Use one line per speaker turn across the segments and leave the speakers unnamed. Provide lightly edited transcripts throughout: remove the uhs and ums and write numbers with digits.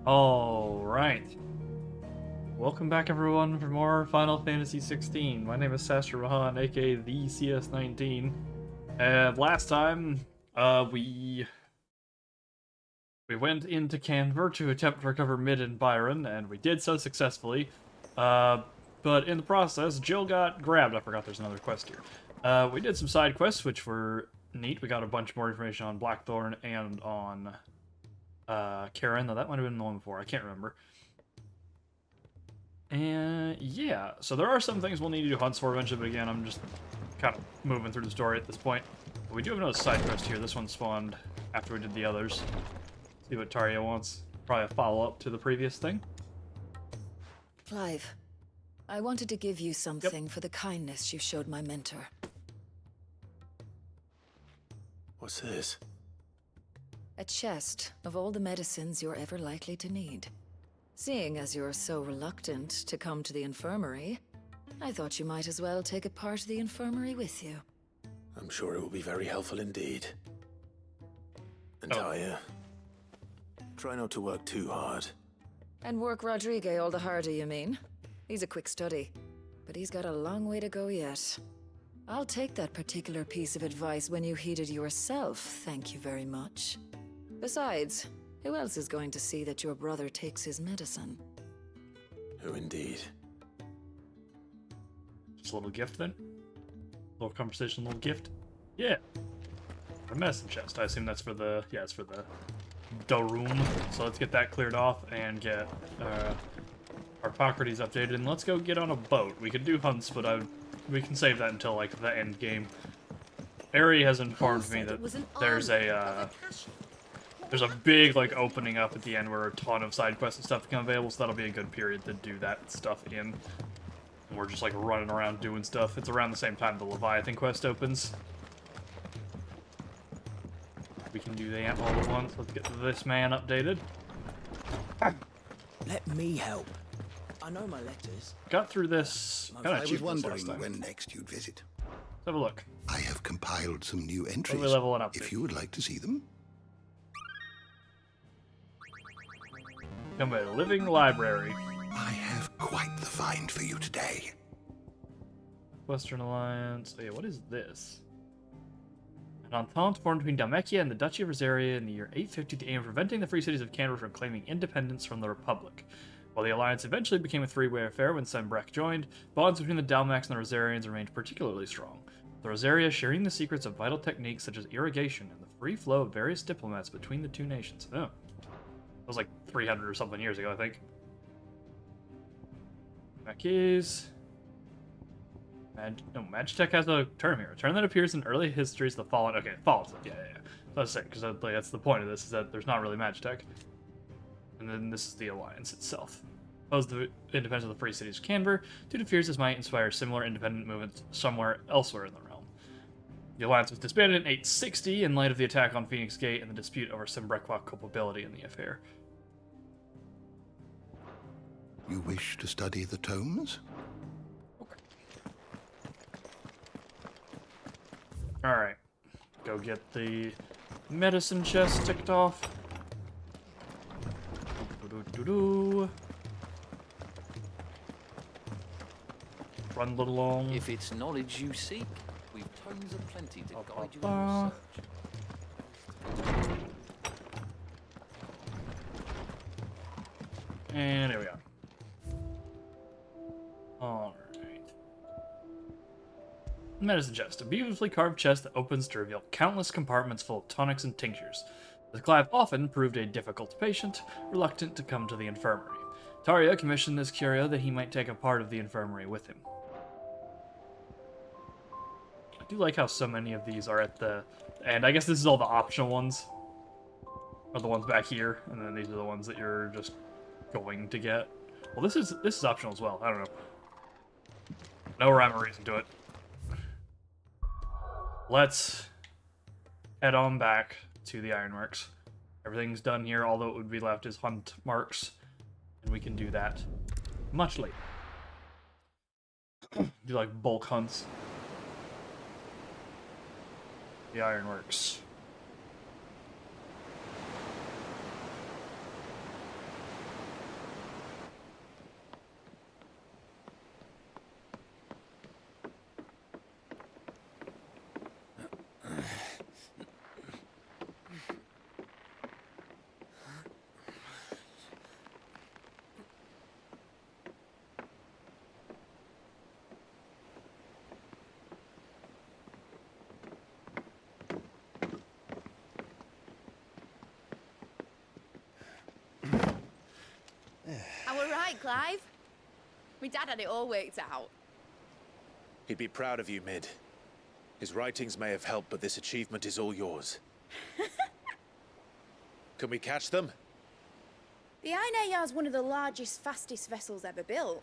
All right. Welcome back, everyone, for more Final Fantasy XVI. My name is Sasha Rahan, aka the CS19. And last time, we went into Canver to attempt to recover Mid and Byron, and we did so successfully. But in the process, Jill got grabbed. I forgot there's another quest here. We did some side quests, which were neat. We got a bunch more information on Blackthorn and on Karen, though that might have been the one before. I can't remember. And yeah, so there are some things we'll need to do hunts for eventually, but again, I'm just kind of moving through the story at this point. But we do have another side quest here. This one spawned after we did the others. See what Taria wants. Probably a follow-up to the previous thing.
Clive, I wanted to give you something for the kindness you showed my mentor.
What's this?
A chest of all the medicines you're ever likely to need. Seeing as you're so reluctant to come to the infirmary, I thought you might as well take a part of the infirmary with you.
I'm sure it will be very helpful indeed. And Talia, try not to work too hard.
And work Rodrigue all the harder, you mean? He's a quick study, but he's got a long way to go yet. I'll take that particular piece of advice when you heed it yourself, thank you very much. Besides, who else is going to see that your brother takes his medicine?
Who indeed?
Just a little gift then? Little conversation, little gift? Yeah. The medicine chest. I assume that's for the, yeah, it's for the room. So let's get that cleared off and get our Hippocrates updated. And let's go get on a boat. We could do hunts, but we can save that until like the end game. Ari has informed me that there's a big like opening up at the end where a ton of side quests and stuff become available, so that'll be a good period to do that stuff in. And we're just like running around doing stuff. It's around the same time the Leviathan quest opens. We can do that all at once. Let's get this man updated.
Let me help. I know my letters.
Got through this kind of
I was wondering when next you'd visit.
Let's have a look.
I have compiled some new entries.
Probably level one update.
If you would like to see them.
Come by Living Library.
I have quite the find for you today.
Western Alliance. Oh yeah, what is this? An entente formed between Dalmekia and the Duchy of Rosaria in the year 850 to aim at preventing the free cities of Canberra from claiming independence from the Republic. While the alliance eventually became a three-way affair when Sembrek joined, bonds between the Dalmacs and the Rosarians remained particularly strong. The Rosaria sharing the secrets of vital techniques such as irrigation and the free flow of various diplomats between the two nations. Oh. That was like 300 or something years ago, I think. Mackies. Magitech has a term here. A term that appears in early histories of the Fallen. Okay, Fallen. Yeah. So I was saying, because that's the point of this, is that there's not really Magitech. And then this is the Alliance itself. Opposed the independence of the free cities of Canberra, due to fears this might inspire similar independent movements somewhere elsewhere in the realm. The Alliance was disbanded in 860 in light of the attack on Phoenix Gate and the dispute over Simbrekwa culpability in the affair.
You wish to study the tomes?
Okay. Alright. Go get the medicine chest ticked off. Run along.
If it's knowledge you seek, we've tomes of plenty to guide you in your search.
And here we are. Alright. Medicine chest. A beautifully carved chest that opens to reveal countless compartments full of tonics and tinctures. The Clive often proved a difficult patient, reluctant to come to the infirmary. Taria commissioned this curio that he might take a part of the infirmary with him. I do like how so many of these are at the end. I guess this is all the optional ones. Are the ones back here, and then these are the ones that you're just going to get. Well, this is optional as well. I don't know. No rhyme or reason to it. Let's head on back to the Ironworks. Everything's done here, although it would be left is hunt marks, and we can do that much later. Do like bulk hunts. The Ironworks.
right, Clive. My dad had it all worked out.
He'd be proud of you, Mid. His writings may have helped, but this achievement is all yours. Can we catch them?
The Ainayar's one of the largest, fastest vessels ever built.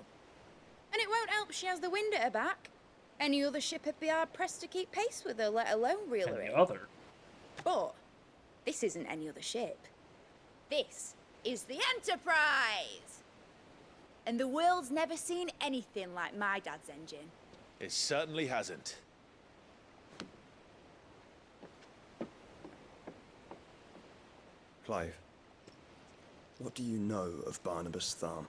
And it won't help she has the wind at her back. Any other ship would be hard-pressed to keep pace with her, let alone reel her
Any
in.
other?
But this isn't any other ship. This is the Enterprise! And the world's never seen anything like my dad's engine.
It certainly hasn't.
Clive, what do you know of Barnabas Tharm?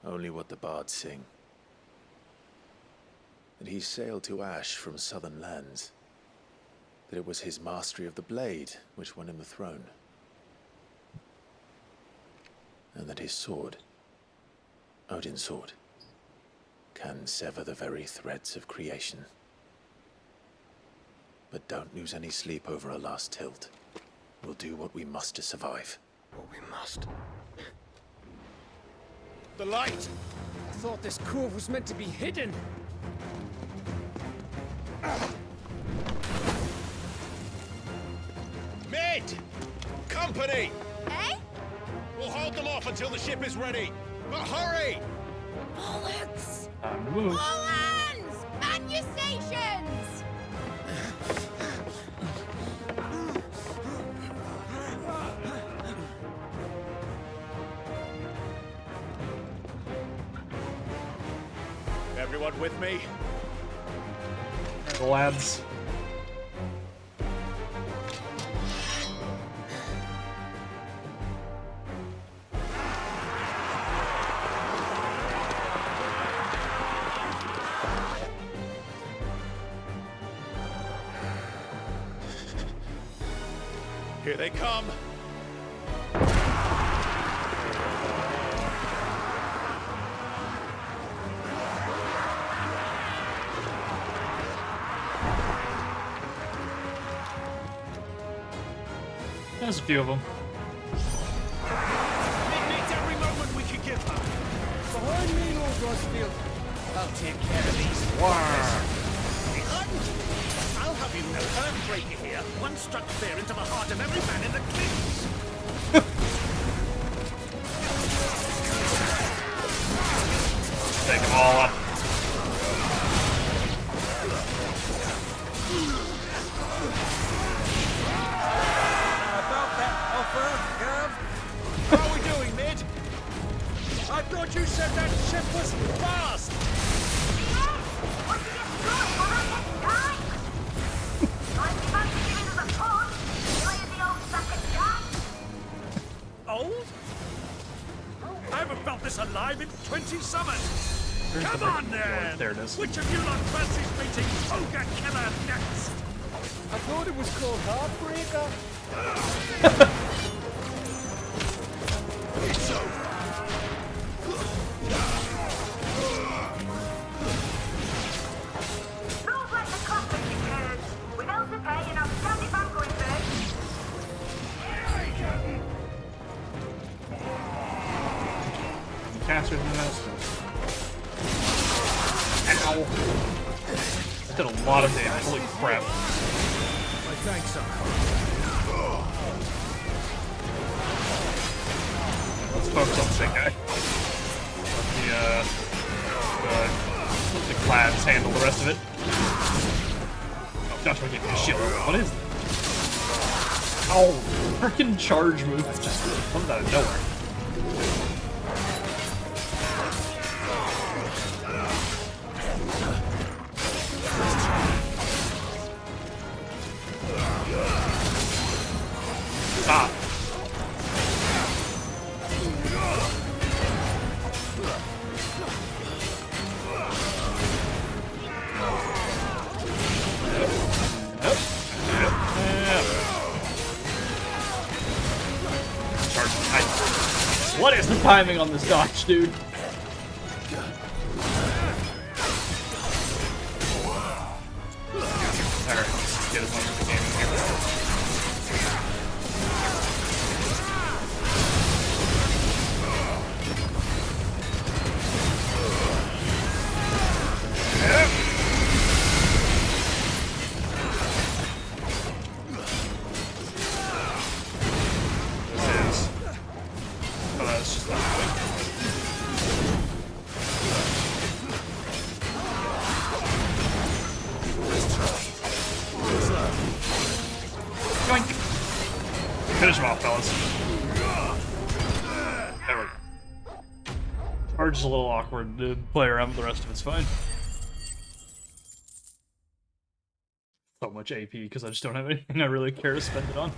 Only what the bards sing. That he sailed to Ash from southern lands. That it was his mastery of the blade which won him the throne. And that his sword, Odin's sword, can sever the very threads of creation. But don't lose any sleep over a last tilt. We'll do what we must to survive.
What we must.
The light! I thought this cove was meant to be hidden.
Mid! Company!
Eh?
We'll hold them off until the ship is ready. But hurry!
Bullets!
Time to move.
All hands! Man your stations!
Everyone with me?
The lads.
Here they come.
There's a few of them.
It needs every moment we can give her. Behind me, Lord Rosfield. I'll take care of these.
Behind you. I'll have you know, Earthbreaker here once struck fear into the heart of every man in the cliffs.
Take them all up.
About that offer, Gav. How are we doing, Mid? I thought you said that ship was fast.
Old? I haven't felt this alive in 20 summers. Come on, then!
There it is.
Which of you lot fancies meeting Ogre Killer next?
I thought it was called Heartbreaker.
It's over.
Rules like the conference occurs. Without the pay and outstanding banquet first.
Faster than that. Ow. That did a lot of damage. Holy crap.
My thanks are
Let's focus on the big guy. Let the clads handle the rest of it. Oh, Joshua gave me a shield. What is that? Oh, freaking charge move. It's just comes out of nowhere. Stop. What is the timing on this dodge, dude? Alright, let's get as much as we can in here. Finish him off, fellas. There we go. Charge is a little awkward to play around, but the rest of it's fine. So much AP because I just don't have anything I really care to spend it on.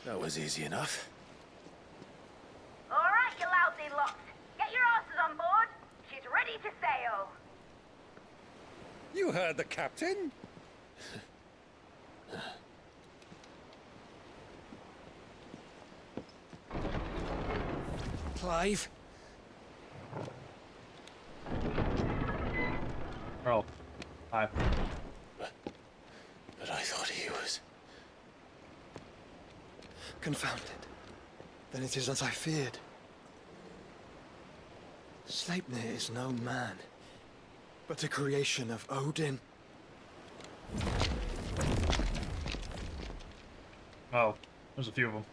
That was easy enough.
All right, you lousy lot. Get your asses on board. She's ready to sail.
You heard the captain. Clive.
Oh, hi.
But I thought he was...
Confounded. Then it is as I feared. Sleipnir is no man, but a creation of Odin.
Oh, there's a few of them.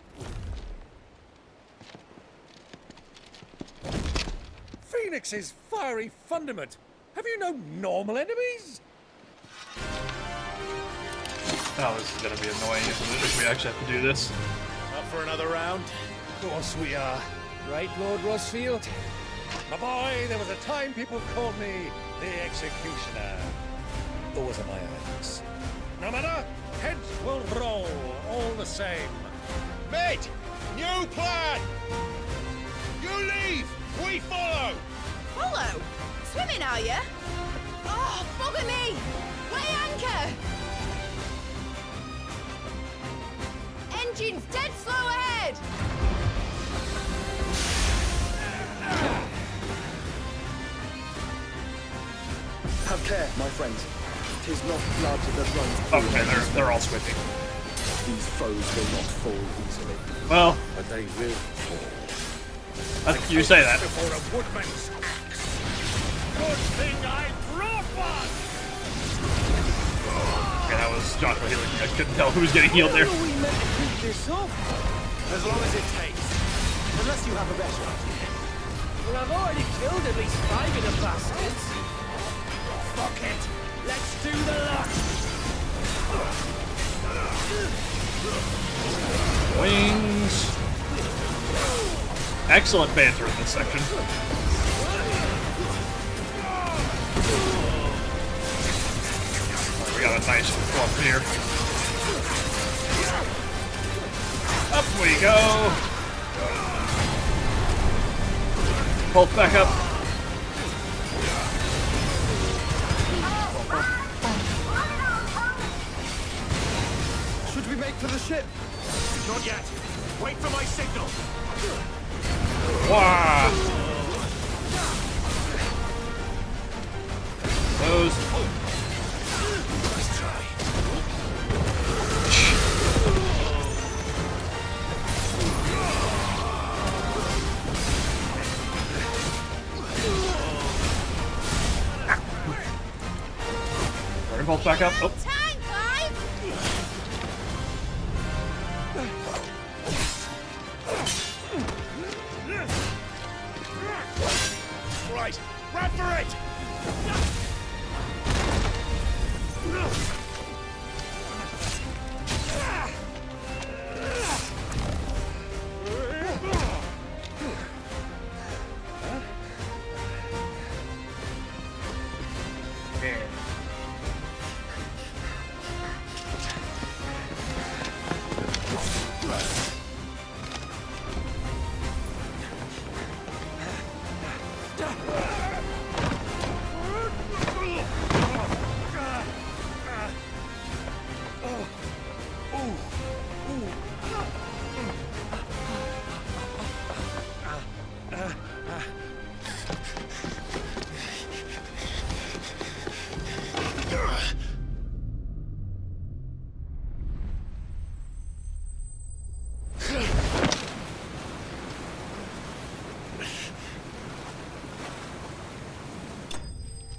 Phoenix's fiery fundament. Have you no normal enemies?
Oh, this is gonna be annoying if we actually have to do this.
Up for another round?
Of course we are. Right, Lord Rosfield? My boy, there was a time people called me the Executioner. Those are my hands. No matter, heads will roll all the same.
Mate, new plan! You leave, we follow!
Follow? Swimming, are you? Oh, bugger me! Weigh anchor! Engine's dead slow ahead!
Have care, my friends. 'Tis not blood that runs.
Okay, they're all switching.
These foes will not fall easily.
Well,
But they will fall.
you say that.
Before a woodman's axe. Good thing I brought one!
Okay, that was Joshua healing. I couldn't tell who was getting healed there.
How are we meant to keep this up?
As long as it takes. Unless you have a better idea.
Well, I've already killed at least 5 of the bastards.
Fuck it! Let's do the lot!
Wings. Excellent banter in this section. We got a nice flump here. Up we go. Both back up.
Should we make for the ship?
Not yet. Wait for my signal.
Wow. Those.
Nice try.
We're both back up. Oh.
Time, Clive!
Right, run for it!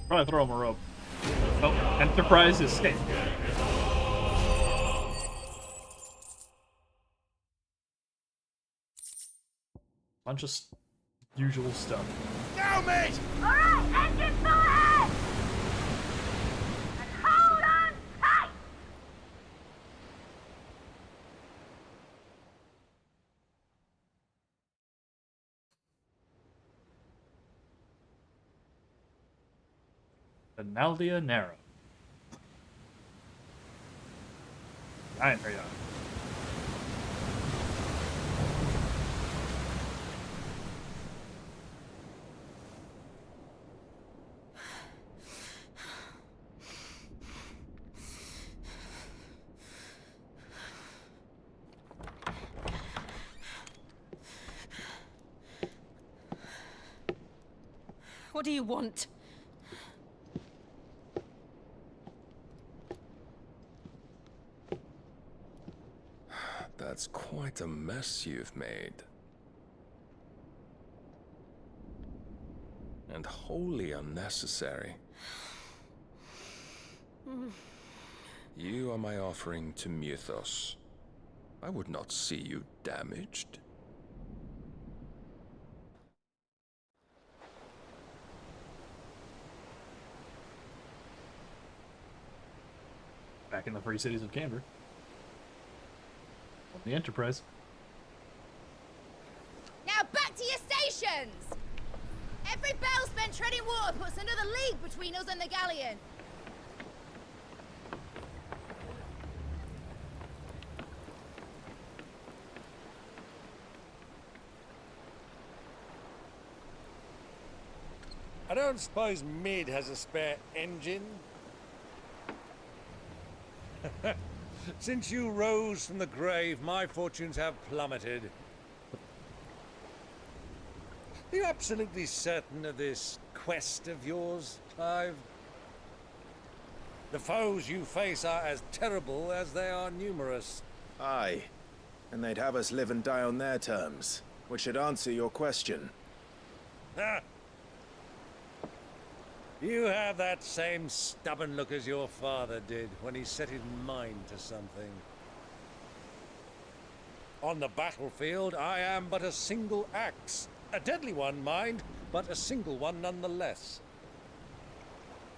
Probably throw him a rope. Oh, Enterprise is safe. Bunch of usual stuff.
Now, mate!
All right, engine full ahead!
Penaldia Narrow. Giant area.
What do you want?
That's quite a mess you've made. And wholly unnecessary. You are my offering to Mythos. I would not see you damaged.
Back in the free cities of Canberra. On the Enterprise.
Now back to your stations! Every bell spent treading water puts another league between us and the galleon.
I don't suppose Mid has a spare engine? Since you rose from the grave, my fortunes have plummeted. Are you absolutely certain of this quest of yours, Clive? The foes you face are as terrible as they are numerous.
Aye. And they'd have us live and die on their terms, which should answer your question.
Ha! You have that same stubborn look as your father did when he set his mind to something. On the battlefield, I am but a single axe. A deadly one, mind, but a single one nonetheless.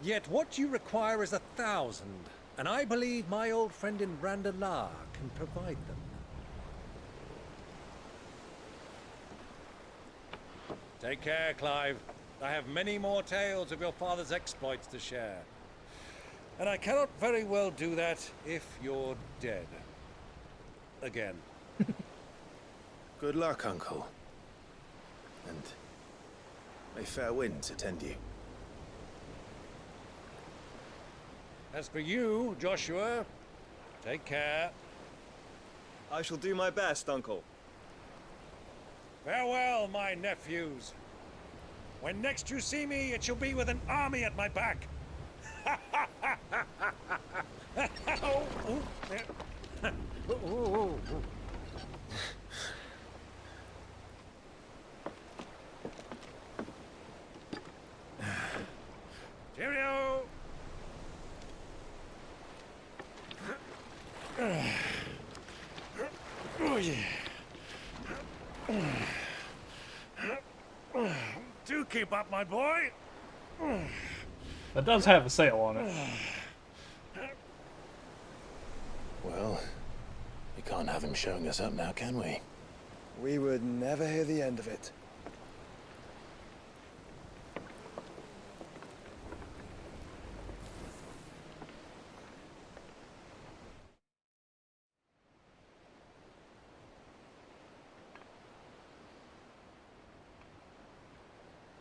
Yet what you require is 1,000, and I believe my old friend in Randalar can provide them. Take care, Clive. I have many more tales of your father's exploits to share. And I cannot very well do that if you're dead. Again.
Good luck, Uncle. And may fair winds attend you.
As for you, Joshua, take care.
I shall do my best, Uncle.
Farewell, my nephews. When next you see me, it shall be with an army at my back. Oh, oh, yeah. Oh, oh, oh. Cheerio! Oh, yeah. Do keep up, my boy.
That does have a sail on it.
Well, we can't have him showing us up now, can we?
We would never hear the end of it.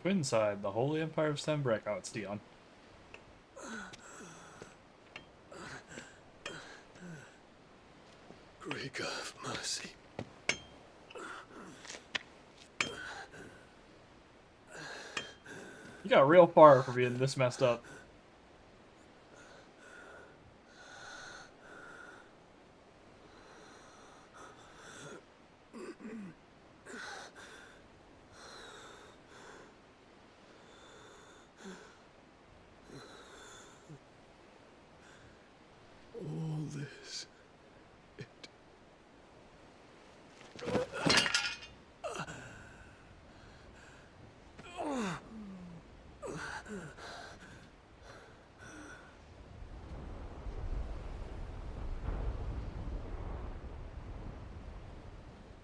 Twinside, the Holy Empire of Sambrek. Oh, it's Dion.
Great God of mercy.
You got real far for being this messed up.
All this.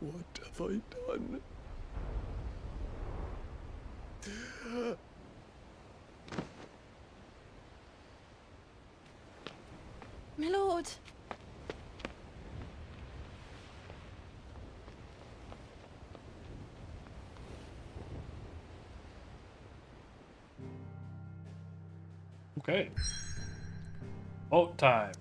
What have I done?
aboard.
Okay. Boat time.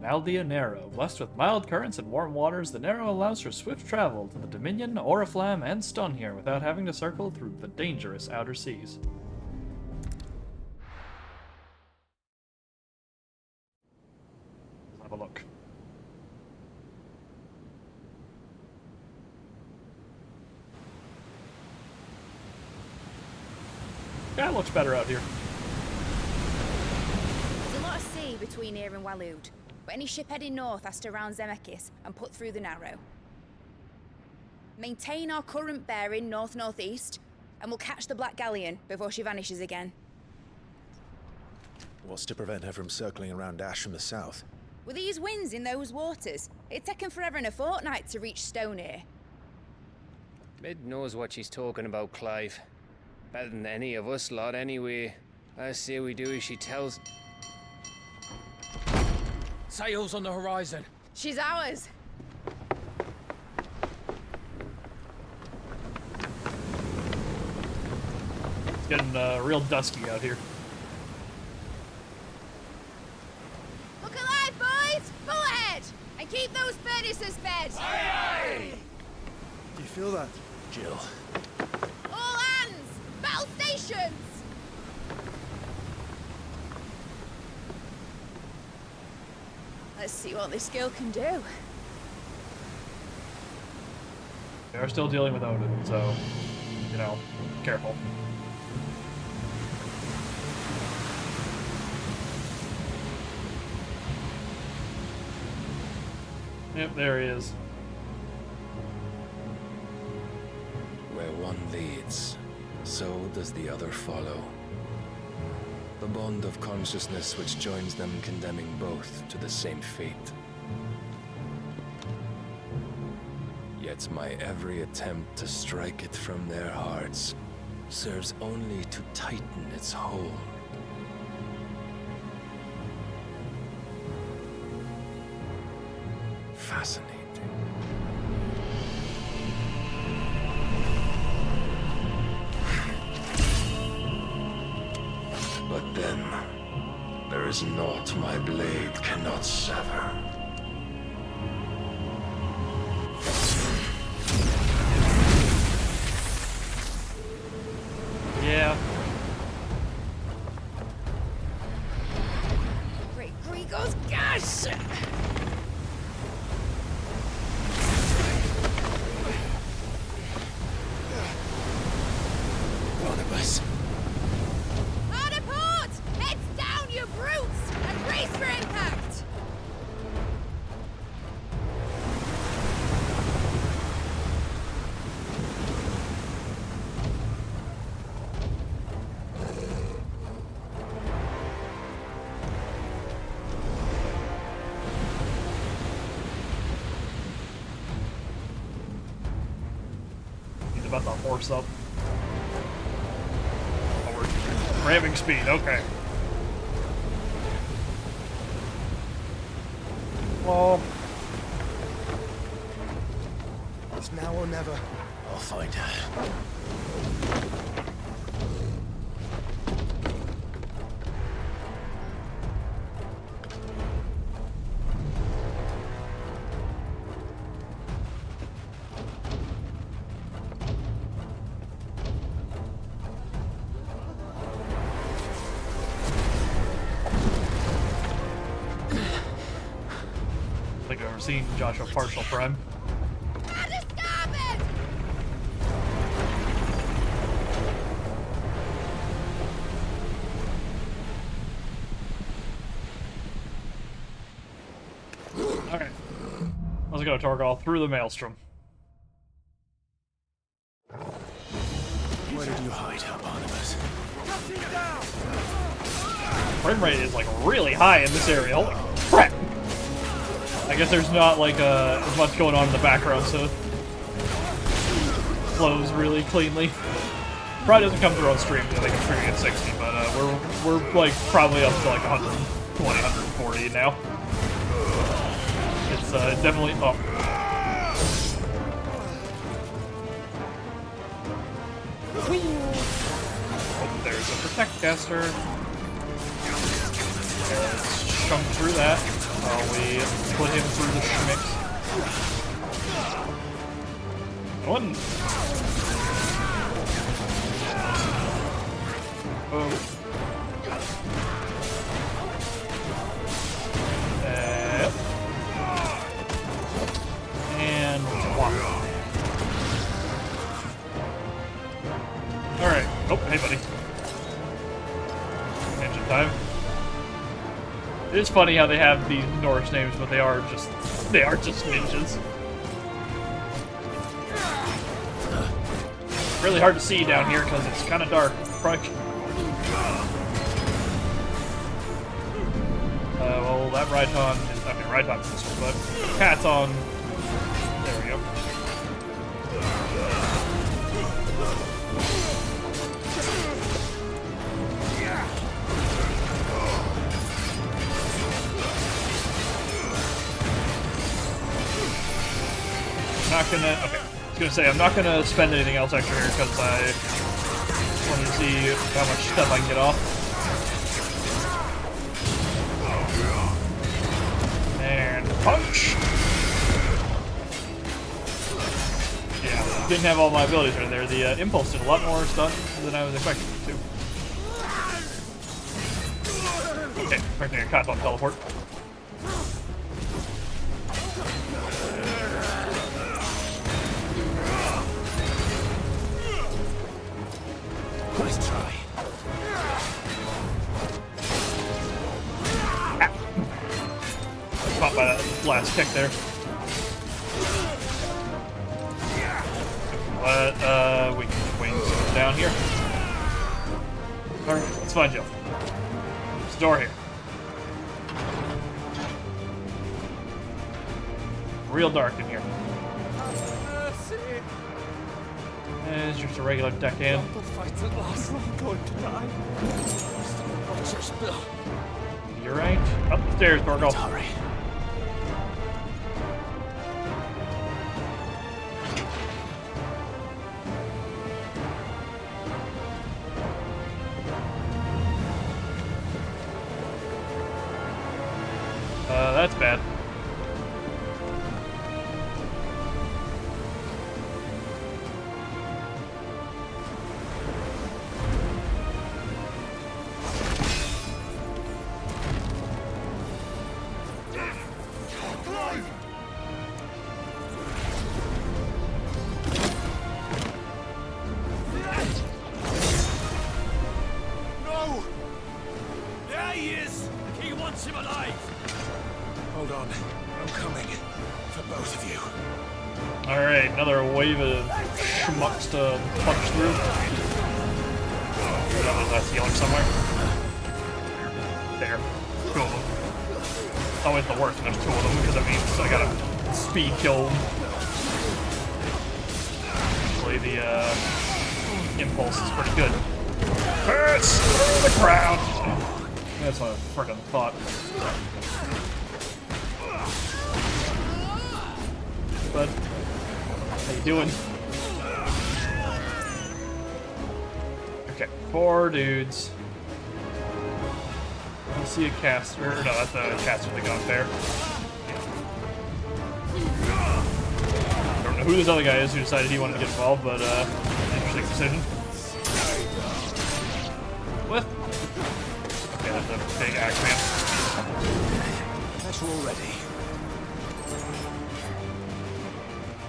Naldia Narrow. Blessed with mild currents and warm waters, the Narrow allows for swift travel to the Dominion, Oriflamme, and Stunhere without having to circle through the dangerous outer seas. Let's have a look. Yeah, it looks better out here.
There's a lot of sea between here and Waloed, but any ship heading north has to round Zemeckis and put through the Narrow. Maintain our current bearing north-northeast, and we'll catch the Black Galleon before she vanishes again.
What's to prevent her from circling around Ash from the south?
With these winds in those waters, it'd taken forever and a fortnight to reach Stonehenge.
Mid knows what she's talking about, Clive. Better than any of us lot, anyway. I say we do as she tells.
Sails on the horizon.
She's ours.
It's getting real dusky out here.
Look alive, boys! Pull ahead! And keep those furnaces fed!
Do you feel that?
Jill.
All hands! Battle stations! Let's see what this girl can do.
We are still dealing with Odin, so, you know, careful. Yep, there he is.
Where one leads, so does the other follow. The bond of consciousness which joins them, condemning both to the same fate. Yet my every attempt to strike it from their hearts serves only to tighten its hold. Fascinating. But then, there is naught my blade cannot sever.
Yeah.
Great Gregor's gas!
Barnabas.
Hard a port! Heads down, you brutes! And brace for impact!
He's about to horse up. Ramming speed, okay. Oh.
It's now or never.
I'll find her.
I think I've ever seen Joshua partial prime. Alright. Let's go, Torgal, through the maelstrom.
Where did you hide her, Barnabas?
Frame rate is like really high in this area. Holy crap! I guess there's not like as much going on in the background, so it flows really cleanly. Probably doesn't come through on stream because I think I'm streaming at 60, but we're like probably up to like 120, 140 now. It's definitely up. Oh, there's a protect caster. Let's chunk through that while we put him through the schmicks. One. Oh. And one. Alright. Oh, hey buddy. Engine time. It is funny how they have these Norse names, but they are just ninjas. Really hard to see down here because it's kind of dark. Probably. Well, that Raiton is, I mean, Raiton's this one, but Cat's on. There we go. Not gonna. Okay, I was gonna say I'm not gonna spend anything else extra here because I wanted to see how much stuff I can get off. And punch. Yeah, didn't have all my abilities right there. The impulse did a lot more stuff than I was expecting it to. Okay, expecting a Katon teleport.
Nice try.
Caught by that last kick there. But we can wing some down here. Alright, let's find Jill. There's a door here. Real dark in here. It's just a regular deckhand.
The fight at last, I'm going to die. Still a spill.
You're right. Up the stairs, Torgal.
Hurry.
That's bad.
No! There he is! He wants him alive! Hold on. I'm coming. For both of you.
Alright, another wave of schmucks to punch through. That's healing somewhere. There. Two of them. It's always the worst when there's two of them because it means I gotta speed kill them. Actually, the impulse is pretty good. It's through the ground! That's what I frickin' thought. But how you doing? Okay, 4 dudes. I see a caster. No, that's a caster with the gun there. I don't know who this other guy is who decided he wanted to get involved, but interesting decision. What? Okay, that's a big axe man.
That's all ready.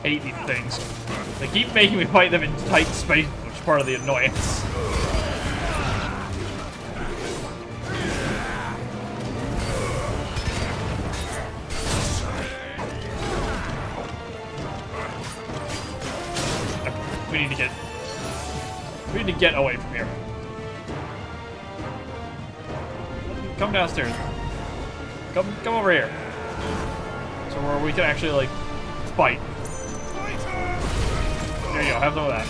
Hate these things. They keep making me fight them in tight space, which is part of the annoyance. We need to get away from here. Come downstairs. Come over here. So where we can actually like fight. There you go, have some of that.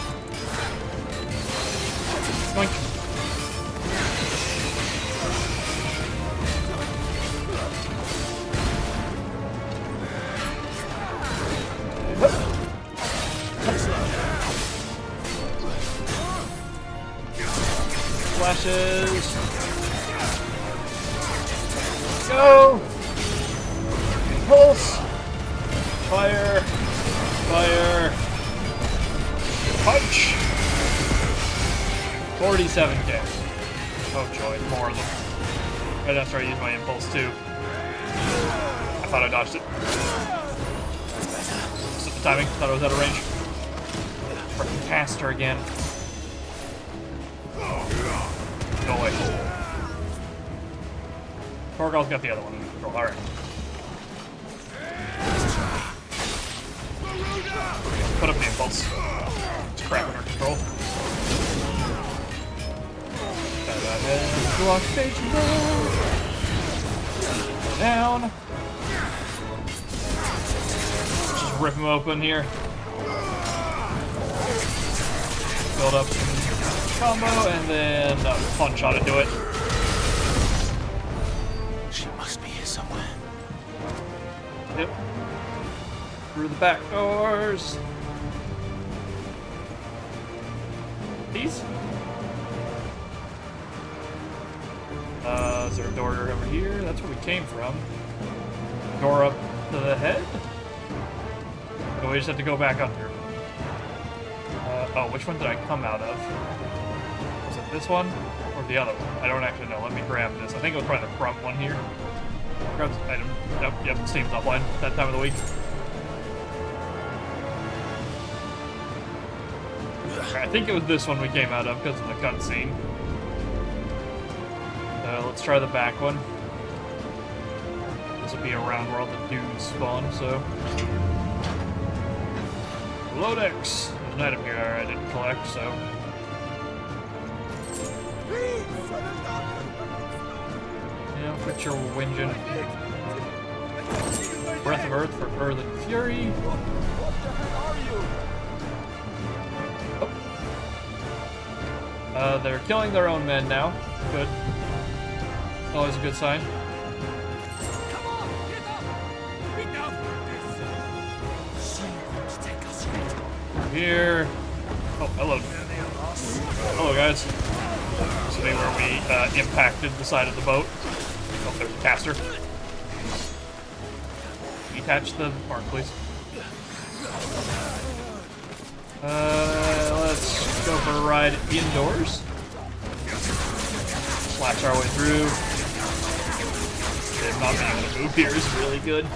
Flashes. Go! Pulse! Fire! Fire! Punch! 47k. Oh joy, more of them. Right after I use my impulse too. I thought I dodged it. Just at the timing, thought it was out of range. Frickin' caster again. Go away. Torgal's got the other one in control, alright. Put up the impulse. It's crap under control. Block stage down. Just rip him open here. Build up some combo and then punch on it, do it.
She must be here somewhere.
Yep. Through the back doors. These? Is there a door over here? That's where we came from. Door up to the head? Oh, we just have to go back under. Oh, which one did I come out of? Was it this one or the other one? I don't actually know. Let me grab this. I think it was probably the front one here. Grab this item. Yep, Steam's offline that time of the week. I think it was this one we came out of because of the cutscene. So let's try the back one. This will be around where all the dudes spawn, so. Lodex! There's an item here I didn't collect, so. Yeah, put your whinging. Breath of Earth for Earth and Fury. Oh. They're killing their own men now. Good. Always a good sign. Here. Oh, hello. Hello, guys. This will be where we impacted the side of the boat. Oh, there's a caster. Detach the mark, please. Let's go for a ride indoors. Slash our way through. Not being able to move here is really good.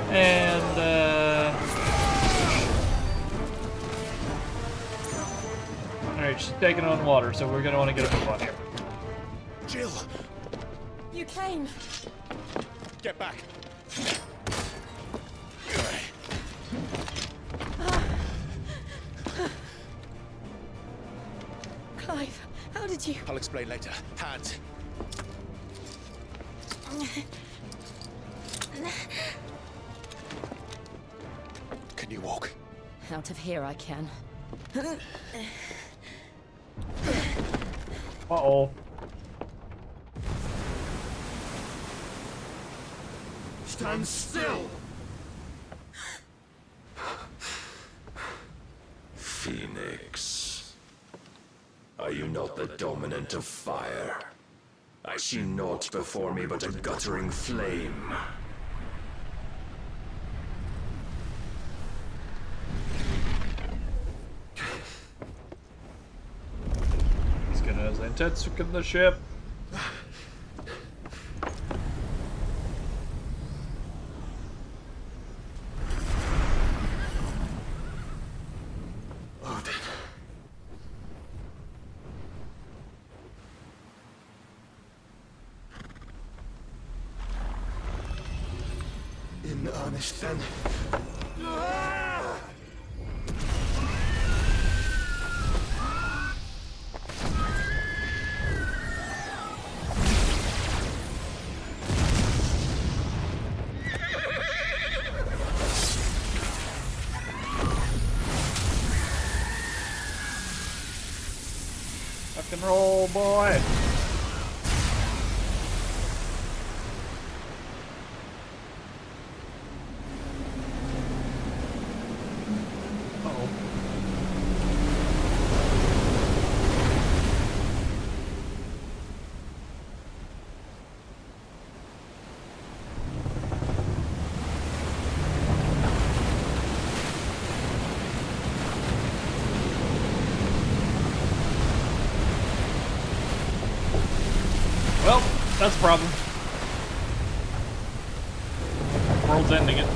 And, alright, she's taking on water, so we're gonna want to get a move on here.
Jill!
You came.
Get back!
Clive, how did you...
I'll explain later. Hands. Can you walk?
Out of here I can.
Uh-oh.
Stand still!
Phoenix. Are you not the dominant of fire? I see naught before me but a guttering flame.
He's gonna Zentetsuken the ship.
In earnest, then.
Rock and roll, boy. That's a problem. World's ending it.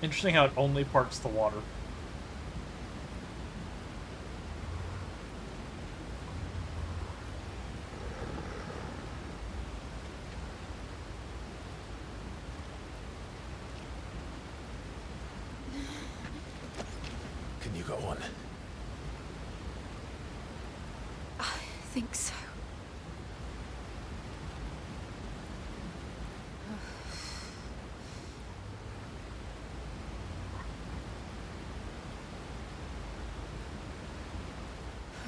Interesting how it only parts the water.
Can you go on?
I think so.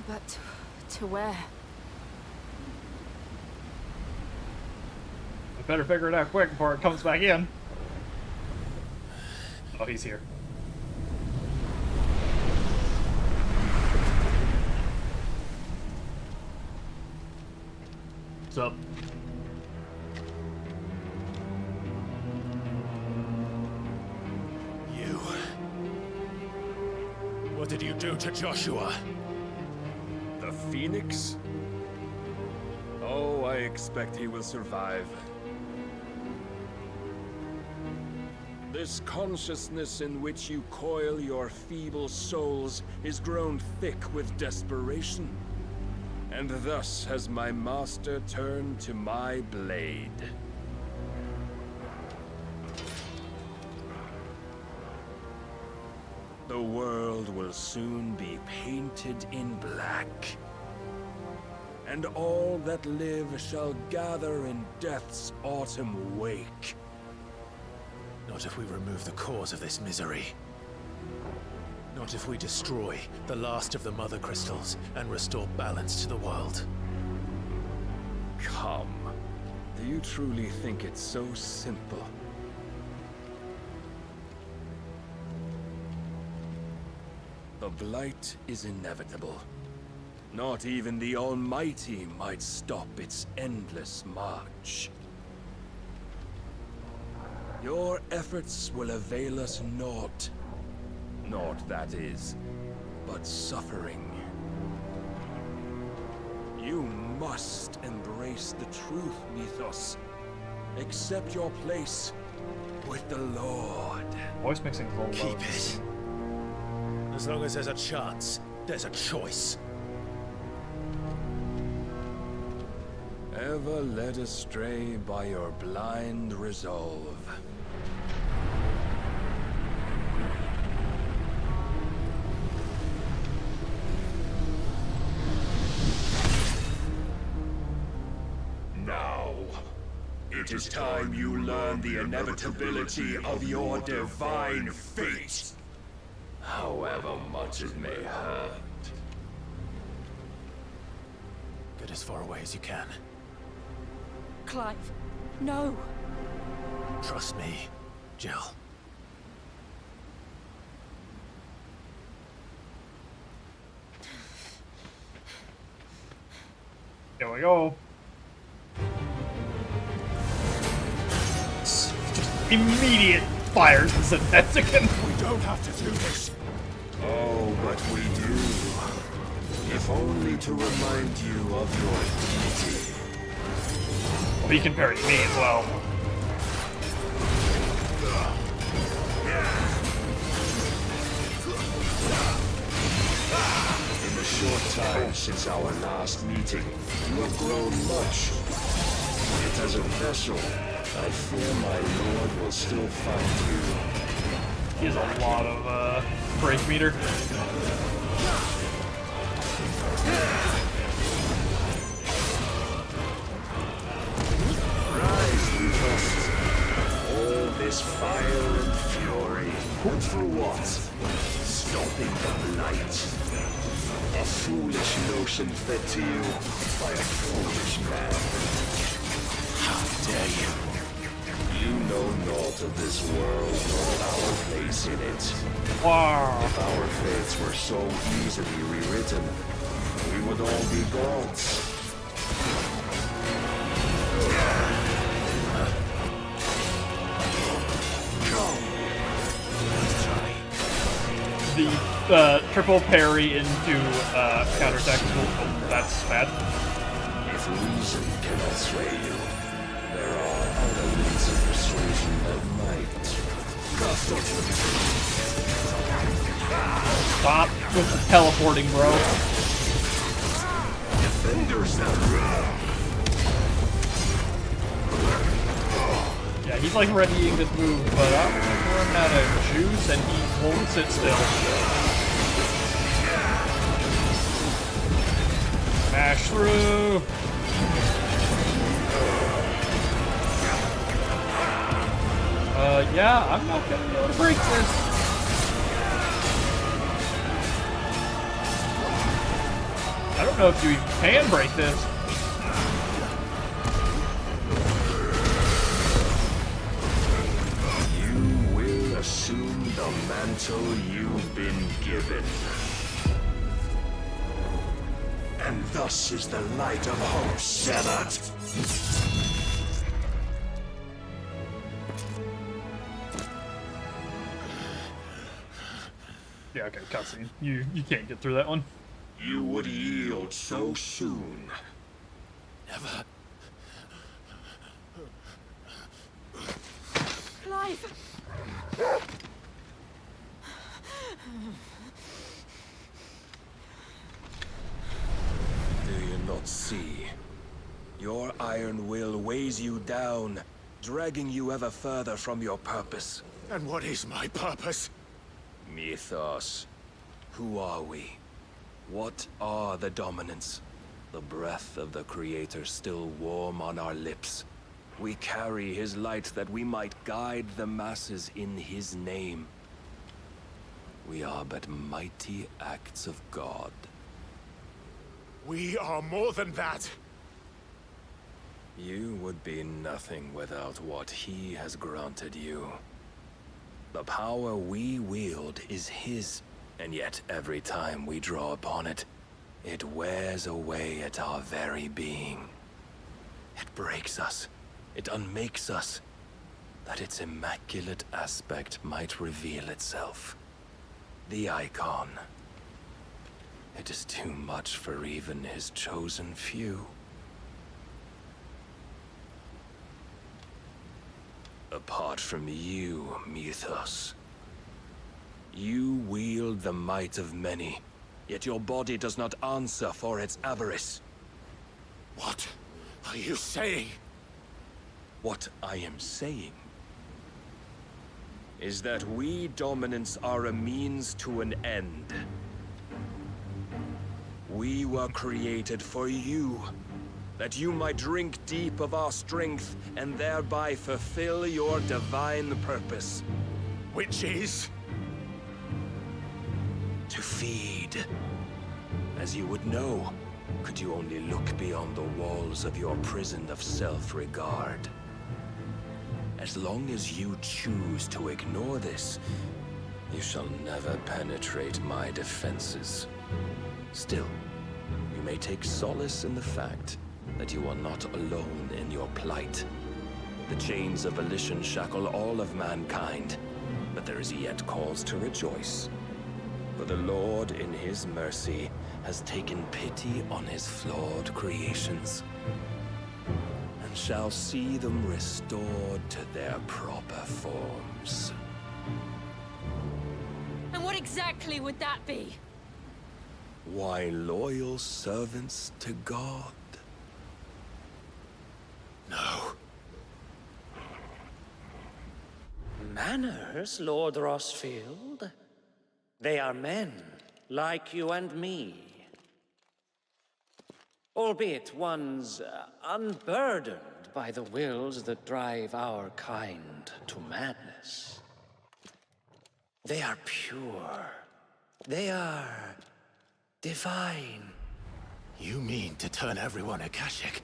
But to where?
I better figure it out quick before it comes back in. Oh, he's here. What's up?
You. What did you do to Joshua?
The Phoenix? Oh, I expect he will survive. This consciousness in which you coil your feeble souls is grown thick with desperation. And thus has my master turned to my blade. The world will soon be painted in black. And all that live shall gather in death's autumn wake.
Not if we remove the cause of this misery. Not if we destroy the last of the Mother Crystals and restore balance to the world.
Come. Do you truly think it's so simple? The blight is inevitable. Not even the Almighty might stop its endless march. Your efforts will avail us naught. Naught, that is, but suffering. You must embrace the truth, Mythos. Accept your place with the Lord.
Voice mixing is a little low.
Keep it. As long as there's a chance, there's a choice.
Ever led astray by your blind resolve.
Now, it is time you learn the inevitability of your divine fate. However much it may hurt.
Get as far away as you can.
Clive, no.
Trust me, Jill.
There we go. Immediate fires the Syntheticon.
We don't have to do this.
Oh, but we do. If only to remind you of your deity.
Well, he can parry me as well.
In the short time since our last meeting, you have grown much. Yet as a vessel, I fear my lord will still find you.
He has a lot of break meter.
Rise, Mythos. All this fire and fury. And for what? Stopping the blight. A foolish notion fed to you by a foolish man.
How dare you?
You know naught of this world nor our place in it.
Wow.
If our fates were so easily rewritten, we would all be gods.
The triple parry into counterattack. Oh, that's bad.
If reason cannot sway you, there are other means of persuasion that might.
Stop with the teleporting, bro.
Defenders
Yeah, he's like readying this move, but I'm running out of juice and he won't sit still. Smash through! Yeah, I'm not gonna be able to break this. I don't know if you even can break this.
You will assume the mantle you've been given. And thus is the light of hope severed.
Yeah, okay, cutscene. You can't get through that one.
You would yield so soon. Never.
Clive!
Do you not see? Your iron will weighs you down, dragging you ever further from your purpose.
And what is my purpose?
Mythos. Who are we? What are the dominants? The breath of the Creator still warm on our lips. We carry his light that we might guide the masses in his name. We are but mighty acts of God.
We are more than that.
You would be nothing without what he has granted you. The power we wield is his, and yet every time we draw upon it, it wears away at our very being. It breaks us. It unmakes us, that its immaculate aspect might reveal itself. The icon. It is too much for even his chosen few. Apart from you, Mythos. You wield the might of many, yet your body does not answer for its avarice.
What are you saying?
What I am saying is that we dominants are a means to an end. We were created for you, that you might drink deep of our strength and thereby fulfill your divine purpose.
Which is?
To feed. As you would know, could you only look beyond the walls of your prison of self-regard. As long as you choose to ignore this, you shall never penetrate my defenses. Still, you may take solace in the fact that you are not alone in your plight. The chains of volition shackle all of mankind, but there is yet cause to rejoice. For the Lord, in his mercy, has taken pity on his flawed creations, and shall see them restored to their proper forms.
And what exactly would that be?
Why, loyal servants to God.
No.
Manners, Lord Rossfield? They are men, like you and me. Albeit ones unburdened by the wills that drive our kind to madness. They are pure. They are divine.
You mean to turn everyone Akashic?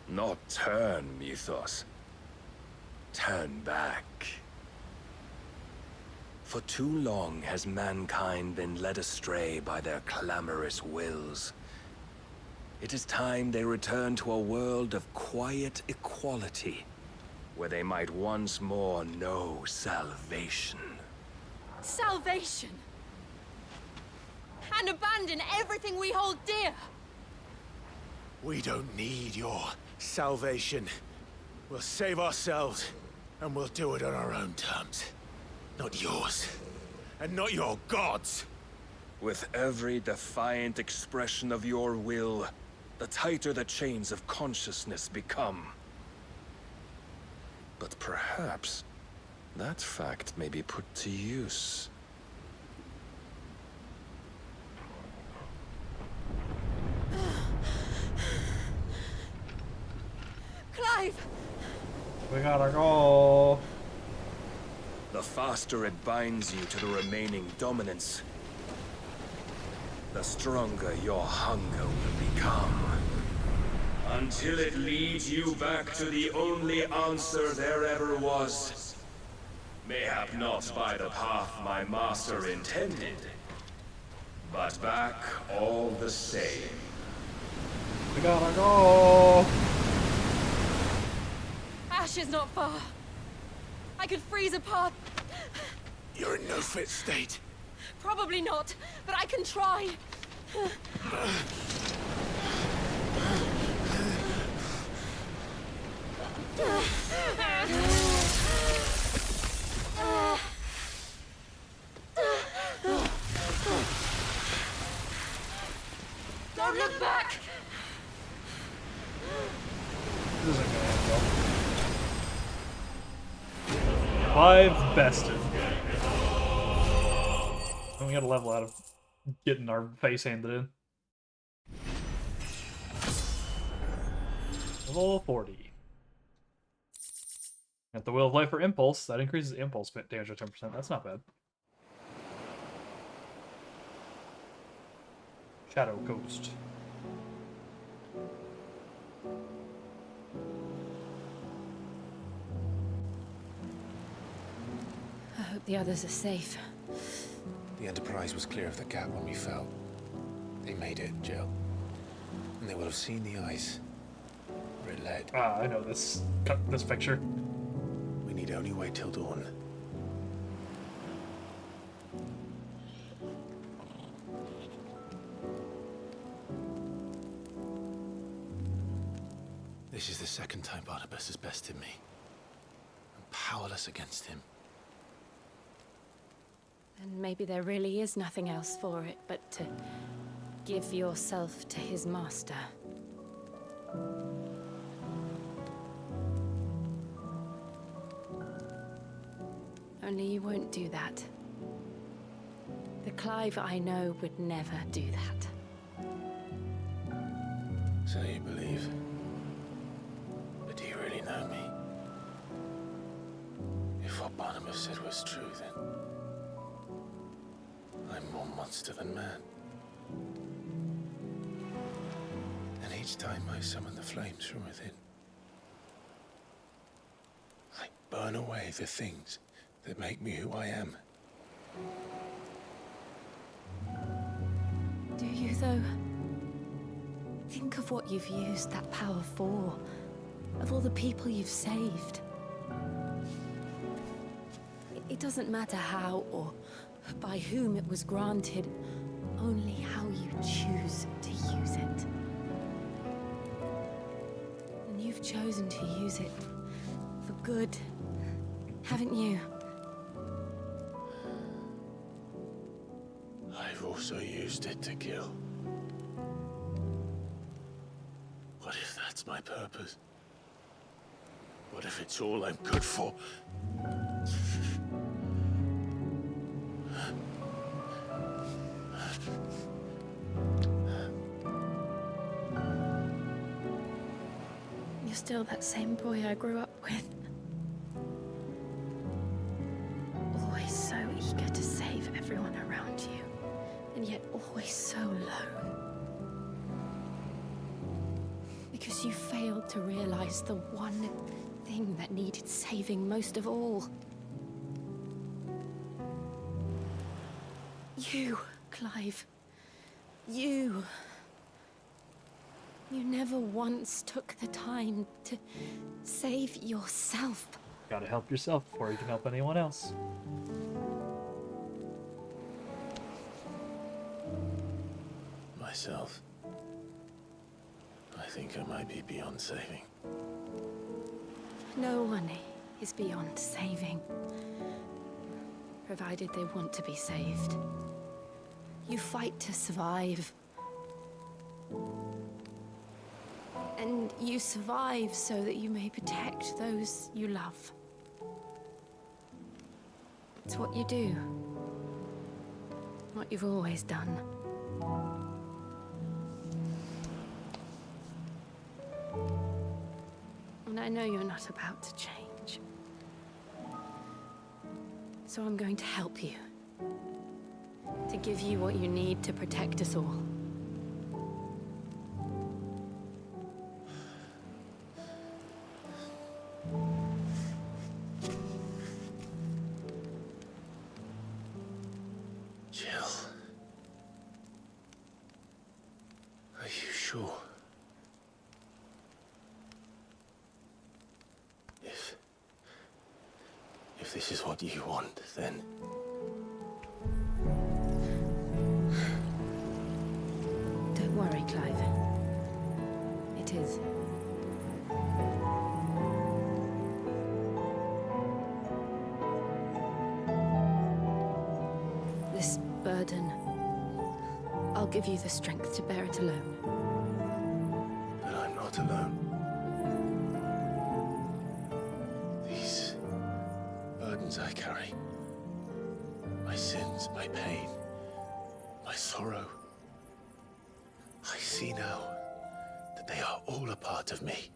Not turn, Mythos. Turn back. For too long has mankind been led astray by their clamorous wills. It is time they return to a world of quiet equality, where they might once more know salvation.
Salvation! And abandon everything we hold dear!
We don't need your salvation. We'll save ourselves, and we'll do it on our own terms. Not yours. And not your gods!
With every defiant expression of your will, the tighter the chains of consciousness become. But perhaps that fact may be put to use.
Clive!
We gotta go.
The faster it binds you to the remaining dominance, the stronger your hunger will become. Until it leads you back to the only answer there ever was. Mayhap not by the path my master intended, but back all the same.
We gotta go.
Ash is not far. I could freeze a path.
You're in no fit state.
Probably not, but I can try. Don't look back!
This isn't gonna end well. Clive bested. And we got a level out of getting our face handed in. Level 40. At the Wheel of Life for Impulse, that increases impulse damage by 10%. That's not bad. Shadow Ghost.
I hope the others are safe.
The Enterprise was clear of the gap when we fell. They made it, Jill. And they will have seen the ice where it led.
Ah, I know this picture.
We need only wait till dawn. This is the second time Barnabas has bested me. I'm powerless against him.
And maybe there really is nothing else for it but to give yourself to his master. Only you won't do that. The Clive I know would never do that.
So you believe? But do you really know me? If what Barnabas said was true, then I'm more monster than man. And each time I summon the flames from within, I burn away the things that make me who I am.
Do you, though? Think of what you've used that power for. Of all the people you've saved. It doesn't matter how or by whom it was granted, only how you choose to use it. And you've chosen to use it for good, haven't you?
I've also used it to kill. What if that's my purpose? What if it's all I'm good for?
You're still that same boy I grew up with. Always so eager to save everyone around you, and yet always so alone. Because you failed to realize the one thing that needed saving most of all. You, Clive. You. You never once took the time to save yourself.
Gotta help yourself before you can help anyone else.
Myself. I think I might be beyond saving.
No one is beyond saving, provided they want to be saved. You fight to survive. And you survive so that you may protect those you love. It's what you do. What you've always done. And I know you're not about to change. So I'm going to help you. To give you what you need to protect us all.
Jill. Are you sure? If this is what you want, then...
Don't worry, Clive. It is. This burden, I'll give you the strength to bear it alone.
But I'm not alone. These burdens I carry, my sins, my pain, my sorrow, I see now that they are all a part of me.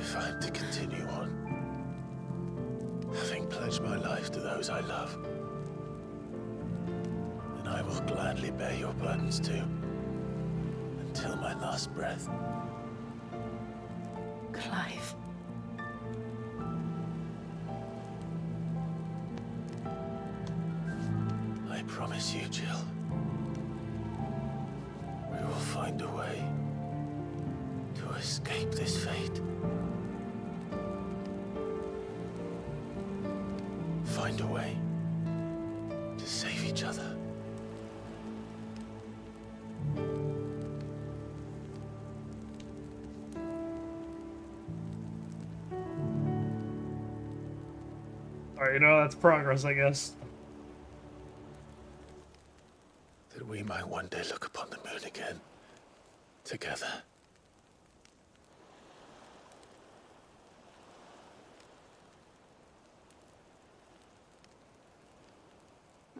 If I'm to continue on, having pledged my life to those I love, then I will gladly bear your burdens too, until my last breath.
Clive.
I promise you, Jill, we will find a way to escape this fate. Find a way to save each other.
Alright, you know, that's progress, I guess.
That we might one day look upon the moon again, together.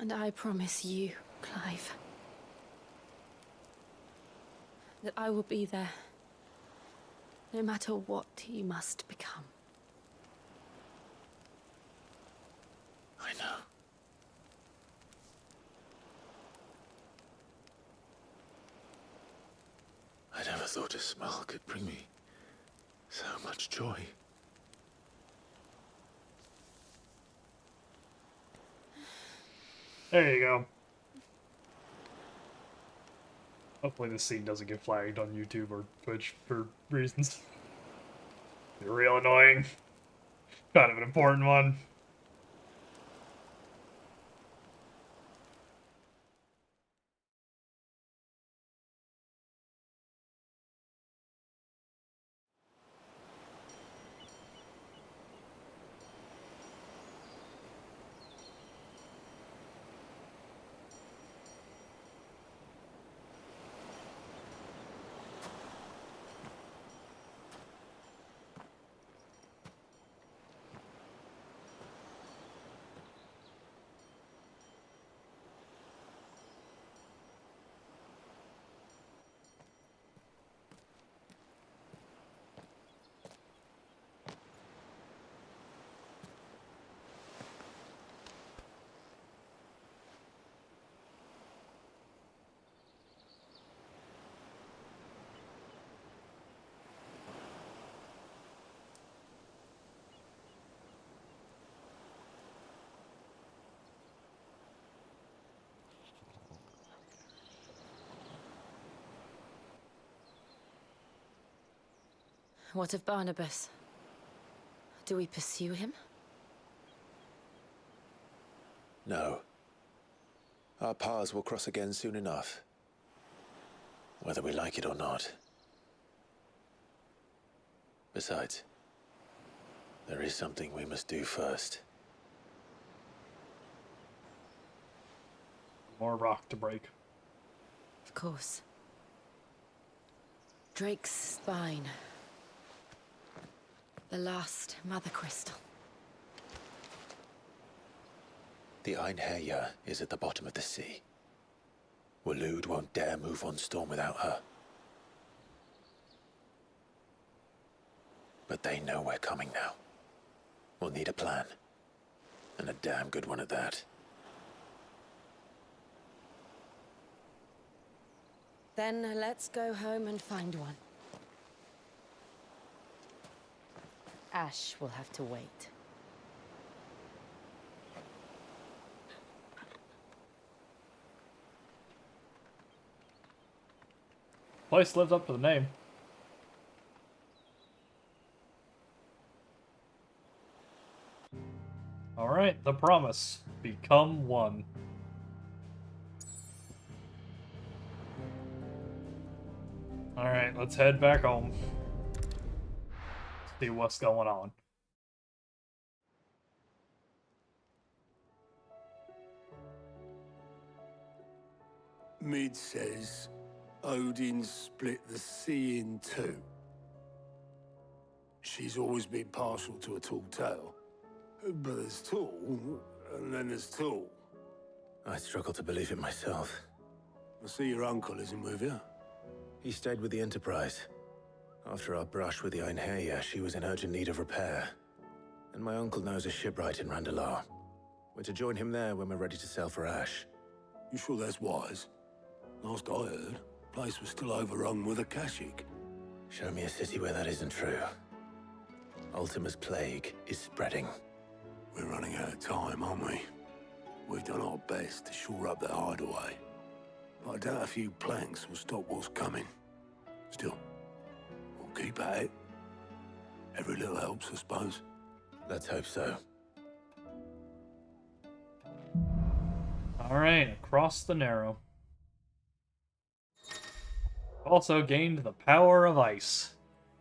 And I promise you, Clive, that I will be there, no matter what you must become.
I know. I never thought a smile could bring me so much joy.
There you go. Hopefully this scene doesn't get flagged on YouTube or Twitch for reasons. It's real annoying. Kind of an important one.
What of Barnabas? Do we pursue him?
No. Our paths will cross again soon enough. Whether we like it or not. Besides, there is something we must do first.
More rock to break.
Of course. Drake's spine. The last Mother Crystal.
The Einherja is at the bottom of the sea. Waloed won't dare move on Storm without her. But they know we're coming now. We'll need a plan. And a damn good one at that.
Then let's go home and find one. Ash will have to wait.
Place lives up to the name. Alright, the promise. Become one. Alright, let's head back home. See what's going on.
Mid says Odin split the sea in two. She's always been partial to a tall tale. But there's tall, and then there's tall.
I struggle to believe it myself.
I see your uncle isn't with you.
He stayed with the Enterprise. After our brush with the Einherja, she was in urgent need of repair. And my uncle knows a shipwright in Randalar. We're to join him there when we're ready to sail for Ash.
You sure that's wise? Last I heard, the place was still overrun with Akashic.
Show me a city where that isn't true. Ultima's plague is spreading.
We're running out of time, aren't we? We've done our best to shore up their hideaway. But I doubt a few planks will stop what's coming. Still, we'll keep at it. Every little helps, I suppose.
Let's hope so.
Alright, across the Narrow. Also gained the power of ice.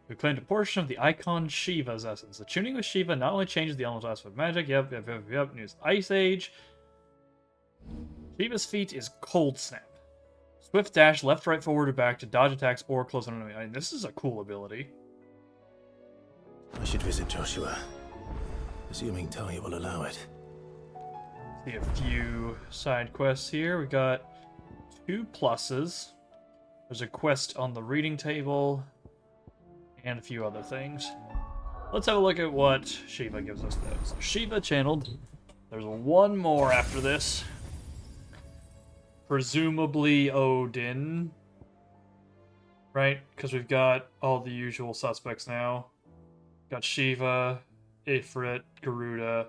We claimed a portion of the icon Shiva's essence. The tuning with Shiva not only changes the elemental aspect of magic, yep, news Ice Age. Shiva's feat is Cold Snap. Swift dash, left, right, forward, or back to dodge attacks or close on an enemy. I mean, this is a cool ability.
I should visit Joshua. Assuming Talia will allow it.
See a few side quests here. We got 2 pluses. There's a quest on the reading table. And a few other things. Let's have a look at what Shiva gives us though. So Shiva channeled. There's one more after this. Presumably Odin. Right? Because we've got all the usual suspects now. Got Shiva, Ifrit, Garuda,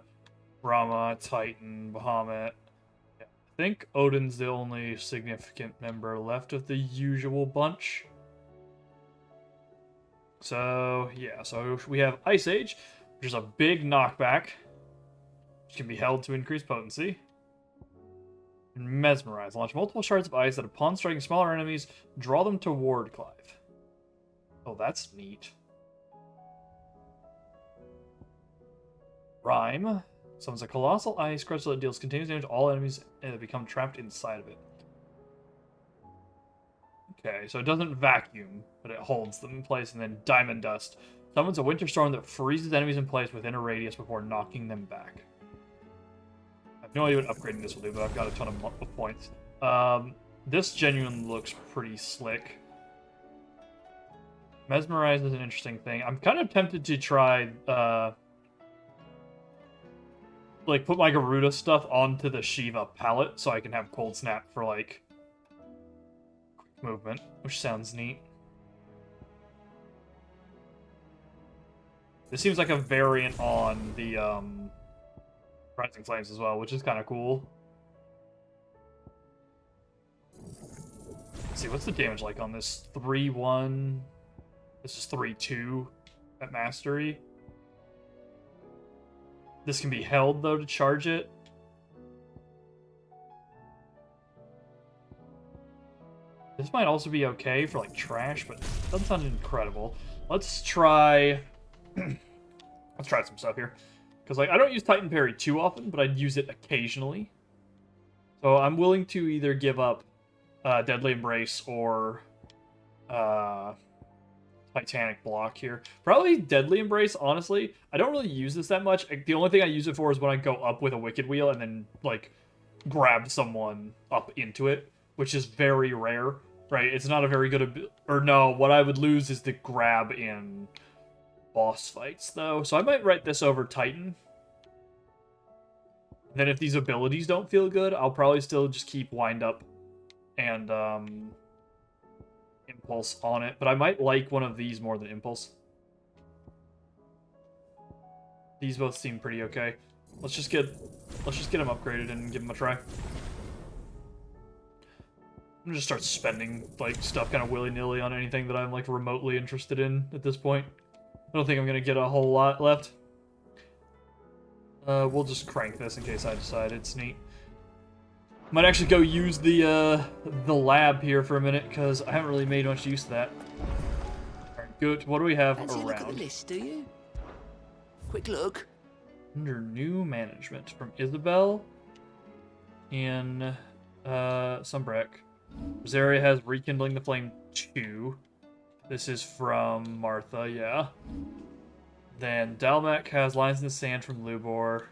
Brahma, Titan, Bahamut. Yeah, I think Odin's the only significant member left of the usual bunch. So, yeah, so we have Ice Age, which is a big knockback, which can be held to increase potency. And Mesmerize. Launch multiple shards of ice that, upon striking smaller enemies, draw them toward Clive. Oh, that's neat. Rhyme. Summons a colossal ice crystal that deals continuous damage to all enemies that become trapped inside of it. Okay, so it doesn't vacuum, but it holds them in place, and then Diamond Dust. Summons a winter storm that freezes enemies in place within a radius before knocking them back. I have no idea what upgrading this will do, but I've got a ton of points. This genuinely looks pretty slick. Mesmerize is an interesting thing. I'm kind of tempted to try, like, put my Garuda stuff onto the Shiva palette so I can have Cold Snap for, like, movement, which sounds neat. This seems like a variant on the Rising Flames as well, which is kind of cool. Let's see, what's the damage like on this? 3-1. This is 3-2. at mastery. This can be held, though, to charge it. This might also be okay for, like, trash, but it doesn't sound incredible. Let's try... Let's try some stuff here. Because, like, I don't use Titan Parry too often, but I'd use it occasionally. So I'm willing to either give up Deadly Embrace or Titanic Block here. Probably Deadly Embrace, honestly. I don't really use this that much. The only thing I use it for is when I go up with a Wicked Wheel and then, like, grab someone up into it, which is very rare, right? It's not a very good... Or no, what I would lose is the grab in boss fights, though. So I might write this over Titan. Then if these abilities don't feel good, I'll probably still just keep Wind Up and Impulse on it. But I might like one of these more than Impulse. These both seem pretty okay. Let's just get them upgraded and give them a try. I'm gonna just start spending like stuff kind of willy-nilly on anything that I'm like remotely interested in at this point. I don't think I'm gonna get a whole lot left. We'll just crank this in case I decide it's neat. Might actually go use the lab here for a minute, because I haven't really made much use of that. Alright, good. What do we have
Fancy a look at
around?
the list, do you? Quick look.
Under new management from Isabel in Sunbreck. Rosaria has Rekindling the Flame 2. This is from Martha, yeah. Then Dalmac has Lines in the Sand from Lubor.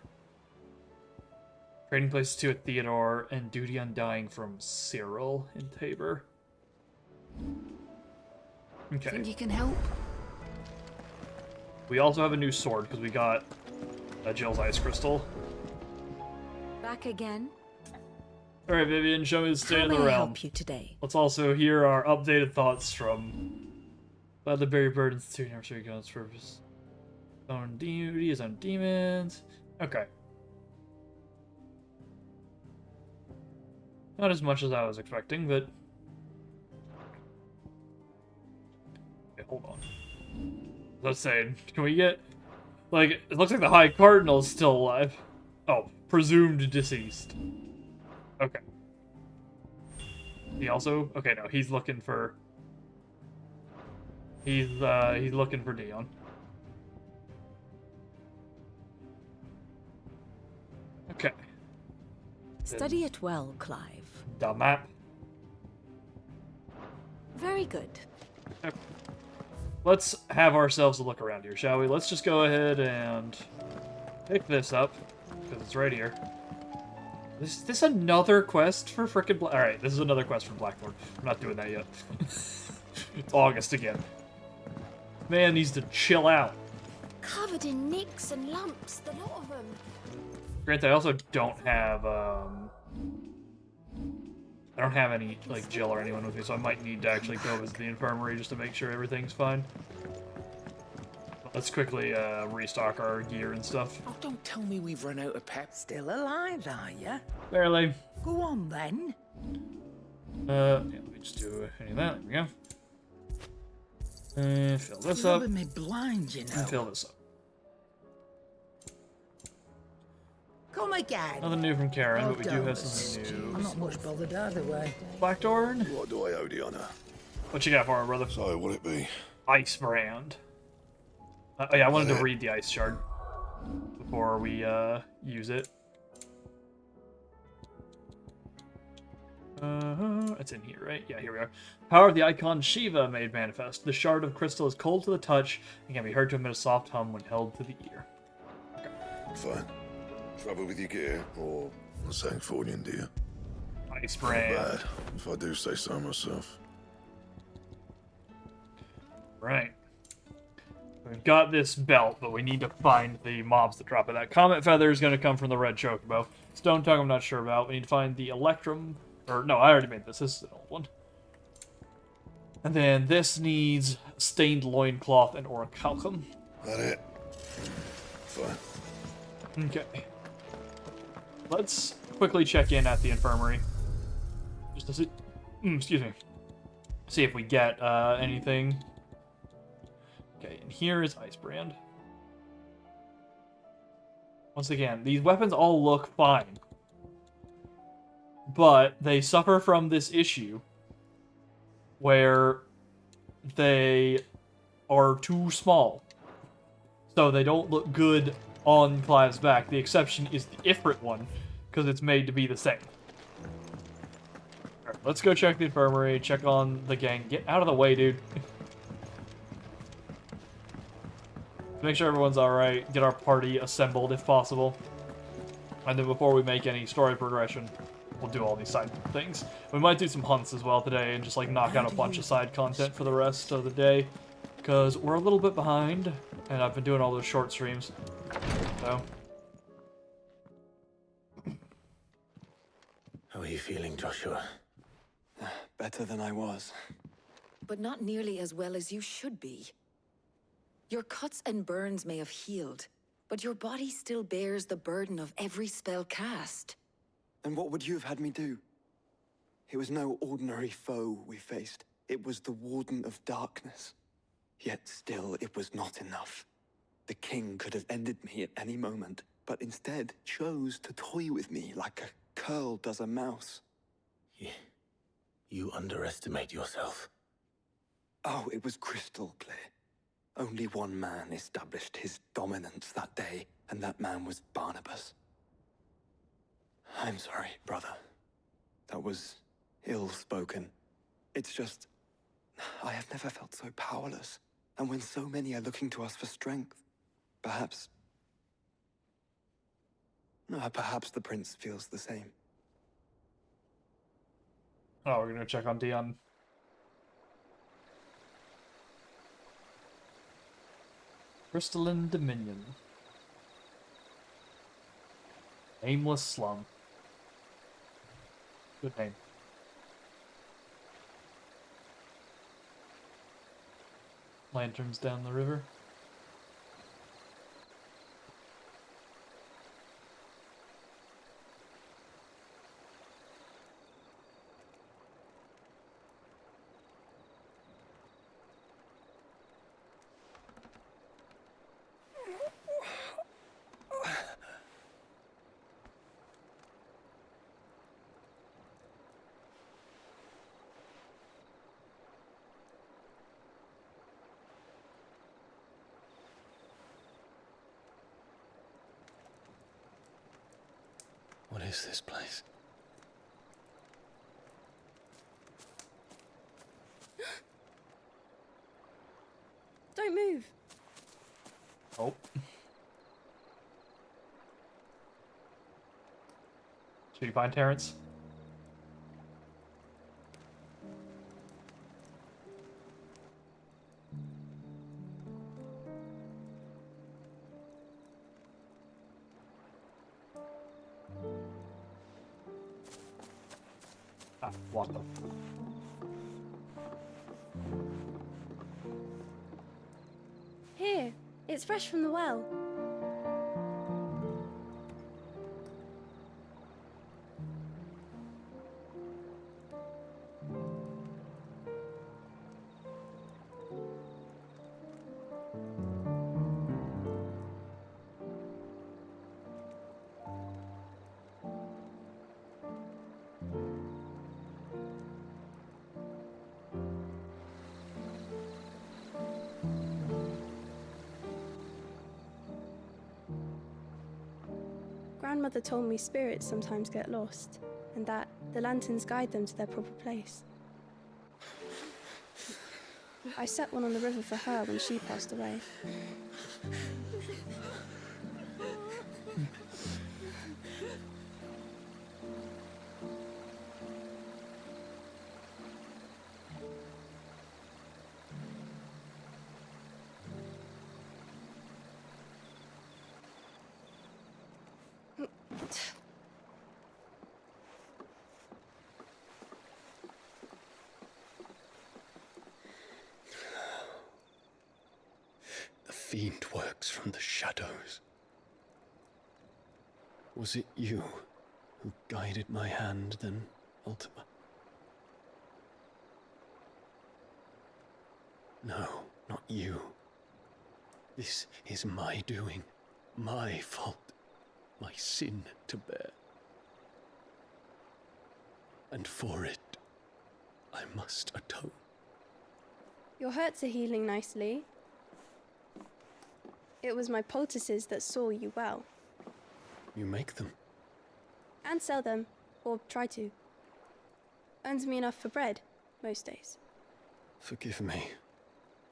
Trading Places 2 at Theodore, and Duty Undying from Cyril in Tabor. Okay.
Think you can help?
We also have a new sword, because we got Jill's Ice Crystal.
Back again?
Alright, Vivian, show me the state of the
How may I
realm.
help you today?
Let's also hear our updated thoughts from the Berry Bird Institute. Anniversary Guns for his own duty, his own demons. Okay. Not as much as I was expecting, but... Okay, hold on. Let's say, can we get... Like, it looks like the High Cardinal's still alive. Oh, presumed deceased. Okay. He also... Okay, no, he's looking for... He's looking for Dion. Okay.
Study it well, Clive.
The map.
Very good.
Okay. Let's have ourselves a look around here, shall we? Let's just go ahead and pick this up, because it's right here. Is this another quest for frickin' Alright, this is another quest for Blackthorn. I'm not doing that yet. It's August again. Man needs to chill out.
Covered in nicks and lumps, the lot of them.
Granted, I also don't have, I don't have any, like, Jill or anyone with me, so I might need to actually go visit the infirmary just to make sure everything's fine. But let's quickly, restock our gear and stuff.
Oh, don't tell me we've run out of pep. Still alive, are ya?
Barely.
Go on, then.
Yeah, let me just do any of that. There we go. Fill this up.
Rubbing me blind, you know.
And fill this up.
Come again.
Nothing new from Karen,
Oh,
but we do have something new.
I'm not much bothered either way.
Blackthorn?
What do I owe the honor?
What you got for me, brother?
So, what'll it be?
Ice Brand. Oh yeah, I wanted to read the Ice Shard before we use it. It's in here, right? Yeah, here we are. Power of the icon Shiva made manifest. The shard of crystal is cold to the touch and can be heard to emit a soft hum when held to the ear. Okay.
Fine. Trouble with your gear, or something for you, dear?
Ice Brand.
Not bad, if I do say so myself.
Right. We've got this belt, but we need to find the mobs that drop it. That Comet Feather is going to come from the Red Chocobo. Stone Tongue I'm not sure about. We need to find the Electrum. Or, no, I already made this. This is an old one. And then this needs Stained Loincloth and Orichalcum.
That it? Fine.
Okay. Let's quickly check in at the infirmary. Just to see... excuse me. See if we get anything. Okay, and here is Icebrand. Once again, these weapons all look fine. But they suffer from this issue where they are too small. So they don't look good on Clive's back. The exception is the Ifrit one, because it's made to be the same. Alright, let's go check the infirmary, check on the gang. Get out of the way, dude. Make sure everyone's alright. Get our party assembled if possible. And then before we make any story progression, we'll do all these side things. We might do some hunts as well today and just like knock out a bunch of side content for the rest of the day. Because we're a little bit behind, and I've been doing all those short streams. So.
How are you feeling, Joshua? Better than I was.
But not nearly as well as you should be. Your cuts and burns may have healed, but your body still bears the burden of every spell cast.
And what would you have had me do? It was no ordinary foe we faced. It was the Warden of Darkness. Yet still, it was not enough. The king could have ended me at any moment, but instead chose to toy with me like a curl does a mouse.
You underestimate yourself.
Oh, it was crystal clear. Only one man established his dominance that day, and that man was Barnabas. I'm sorry, brother. That was ill-spoken. It's just, I have never felt so powerless. And when so many are looking to us for strength, perhaps the prince feels the same.
Oh, we're gonna check on Dion. Crystalline Dominion. Aimless Slum. Good name. Lanterns down the river.
What is this place?
Don't move.
Oh. Should you find Terrence? Ah, what the...
Here, it's fresh from the well. Grandmother told me spirits sometimes get lost, and that the lanterns guide them to their proper place. I set one on the river for her when she passed away.
The fiend works from the shadows. Was it you who guided my hand, then, Ultima? No, not you.
This is my doing, my fault, my sin to bear. And for it, I must atone.
Your hurts are healing nicely. It was my poultices that saw you well.
You make them.
And sell them, or try to. Earns me enough for bread, most days.
Forgive me.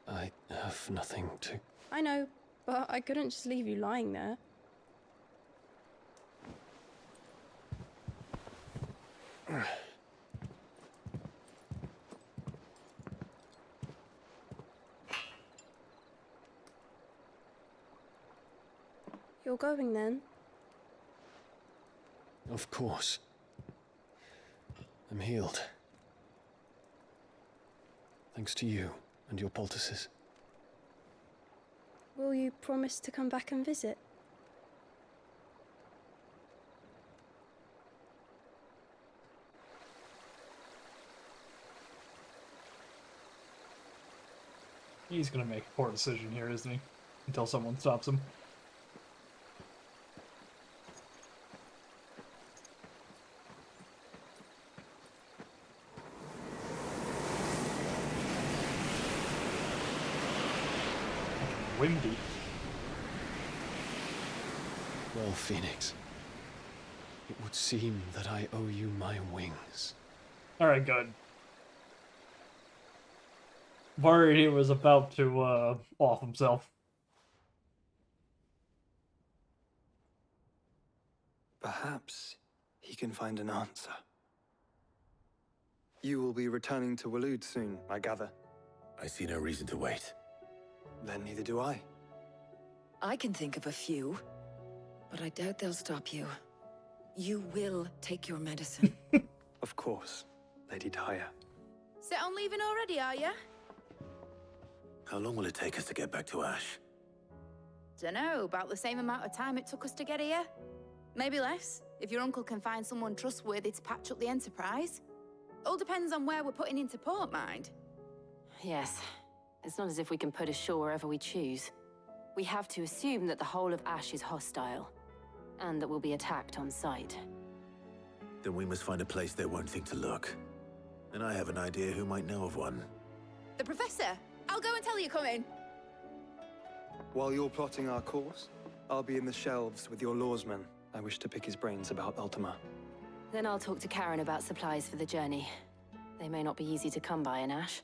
I have nothing to...
I know, but I couldn't just leave you lying there. You're going then?
Of course. I'm healed. Thanks to you and your poultices.
Will you promise to come back and visit?
He's gonna make a poor decision here, isn't he? Until someone stops him. Windy.
Well, Phoenix, it would seem that I owe you my wings.
Alright, good. Worried he was about to, off himself.
Perhaps he can find an answer. You will be returning to Waloed soon, I gather.
I see no reason to wait.
Then neither do I.
I can think of a few, but I doubt they'll stop you. You will take your medicine.
Of course, Lady Daya.
Set on leaving already, are you?
How long will it take us to get back to Ash?
Dunno, about the same amount of time it took us to get here. Maybe less, if your uncle can find someone trustworthy to patch up the Enterprise. All depends on where we're putting into port, mind.
Yes. It's not as if we can put ashore wherever we choose. We have to assume that the whole of Ash is hostile, and that we'll be attacked on sight.
Then we must find a place they won't think to look. And I have an idea who might know of one.
The Professor! I'll go and tell you come in.
While you're plotting our course, I'll be in the shelves with your lawsman. I wish to pick his brains about Ultima.
Then I'll talk to Karen about supplies for the journey. They may not be easy to come by in Ash.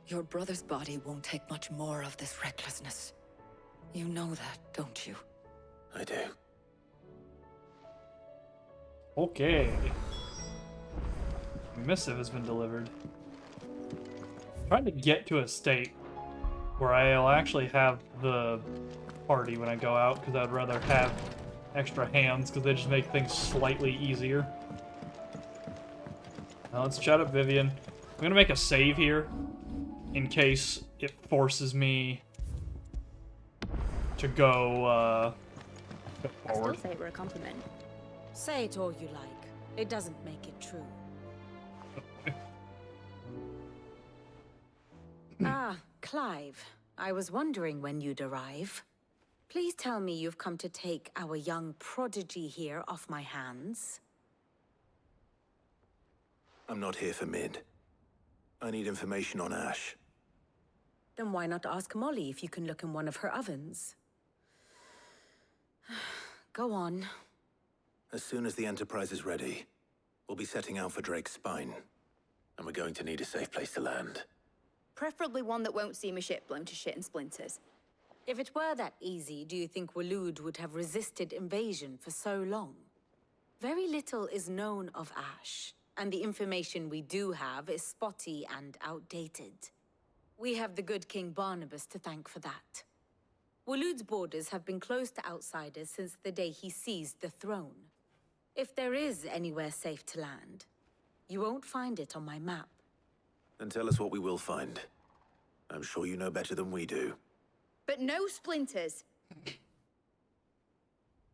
Your brother's body won't take much more of this recklessness. You know that, don't you?
I do.
Okay. Missive has been delivered. I'm trying to get to a state where I'll actually have the party when I go out, because I'd rather have extra hands, because they just make things slightly easier. Now let's chat up Vivian. I'm gonna make a save here, in case it forces me to go, forward.
Still say we're a compliment.
Say it all you like. It doesn't make it true. Ah, Clive. I was wondering when you'd arrive. Please tell me you've come to take our young prodigy here off my hands.
I'm not here for Mid. I need information on Ash.
Then why not ask Molly if you can look in one of her ovens? Go on.
As soon as the Enterprise is ready, we'll be setting out for Drake's Spine. And we're going to need a safe place to land.
Preferably one that won't see my ship blown to shit and splinters.
If it were that easy, do you think Waloed would have resisted invasion for so long? Very little is known of Ash, and the information we do have is spotty and outdated. We have the good King Barnabas to thank for that. Waloed's borders have been closed to outsiders since the day he seized the throne. If there is anywhere safe to land, you won't find it on my map.
Then tell us what we will find. I'm sure you know better than we do.
But no splinters.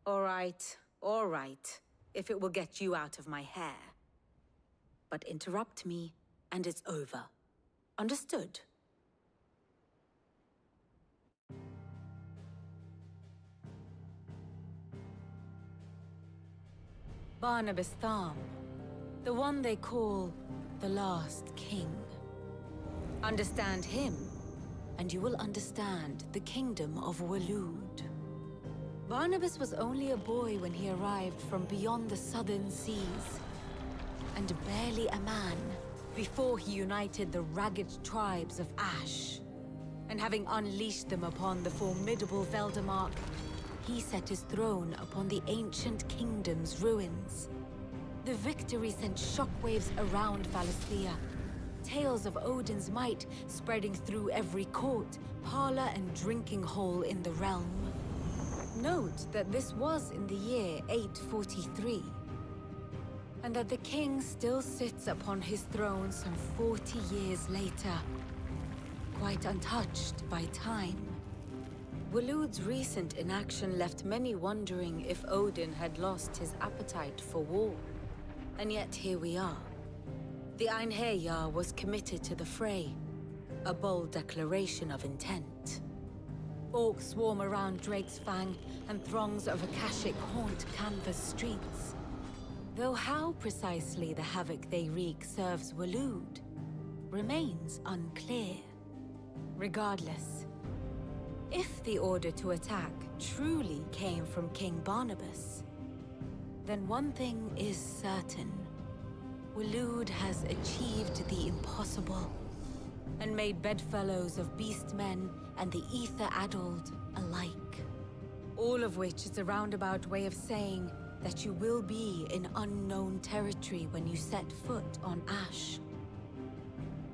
All right, if it will get you out of my hair. but interrupt me, and it's over. Understood? Barnabas Tham, the one they call the Last King. Understand him, and you will understand the kingdom of Waloed. Barnabas was only a boy when he arrived from beyond the southern seas, and barely a man before he united the ragged tribes of Ash. And having unleashed them upon the formidable Veldemark, he set his throne upon the ancient kingdom's ruins. The victory sent shockwaves around Valisthea, tales of Odin's might spreading through every court, parlor, and drinking hole in the realm. Note that this was in the year 843, and that the king still sits upon his throne some 40 years later, quite untouched by time. Waloed's recent inaction left many wondering if Odin had lost his appetite for war. And yet here we are. The Einherjar was committed to the fray, a bold declaration of intent. Orcs swarm around Drake's Fang, and throngs of Akashic haunt Canvas streets. Though how precisely the havoc they wreak serves Waloed remains unclear. Regardless, if the order to attack truly came from King Barnabas, then one thing is certain. Waloed has achieved the impossible, and made bedfellows of beastmen and the ether-addled alike. All of which is a roundabout way of saying that you will be in unknown territory when you set foot on Ash.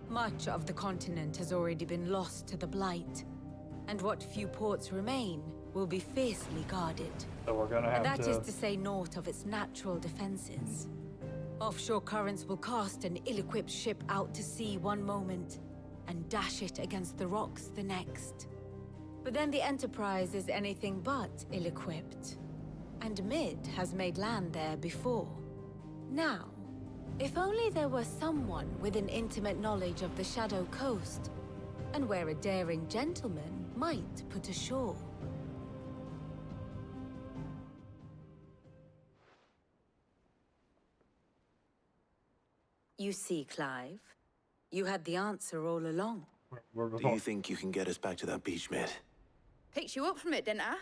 Much of the continent has already been lost to the Blight, and what few ports remain will be fiercely guarded.
So we're gonna have
and that is to say naught of its natural defenses. Offshore currents will cast an ill-equipped ship out to sea one moment, and dash it against the rocks the next. But then the Enterprise is anything but ill-equipped, and Mid has made land there before. Now, if only there were someone with an intimate knowledge of the Shadow Coast, and where a daring gentleman might put ashore. You see, Clive, you had the answer all along.
Do you think you can get us back to that beach, mate?
Picked you up from it, didn't I?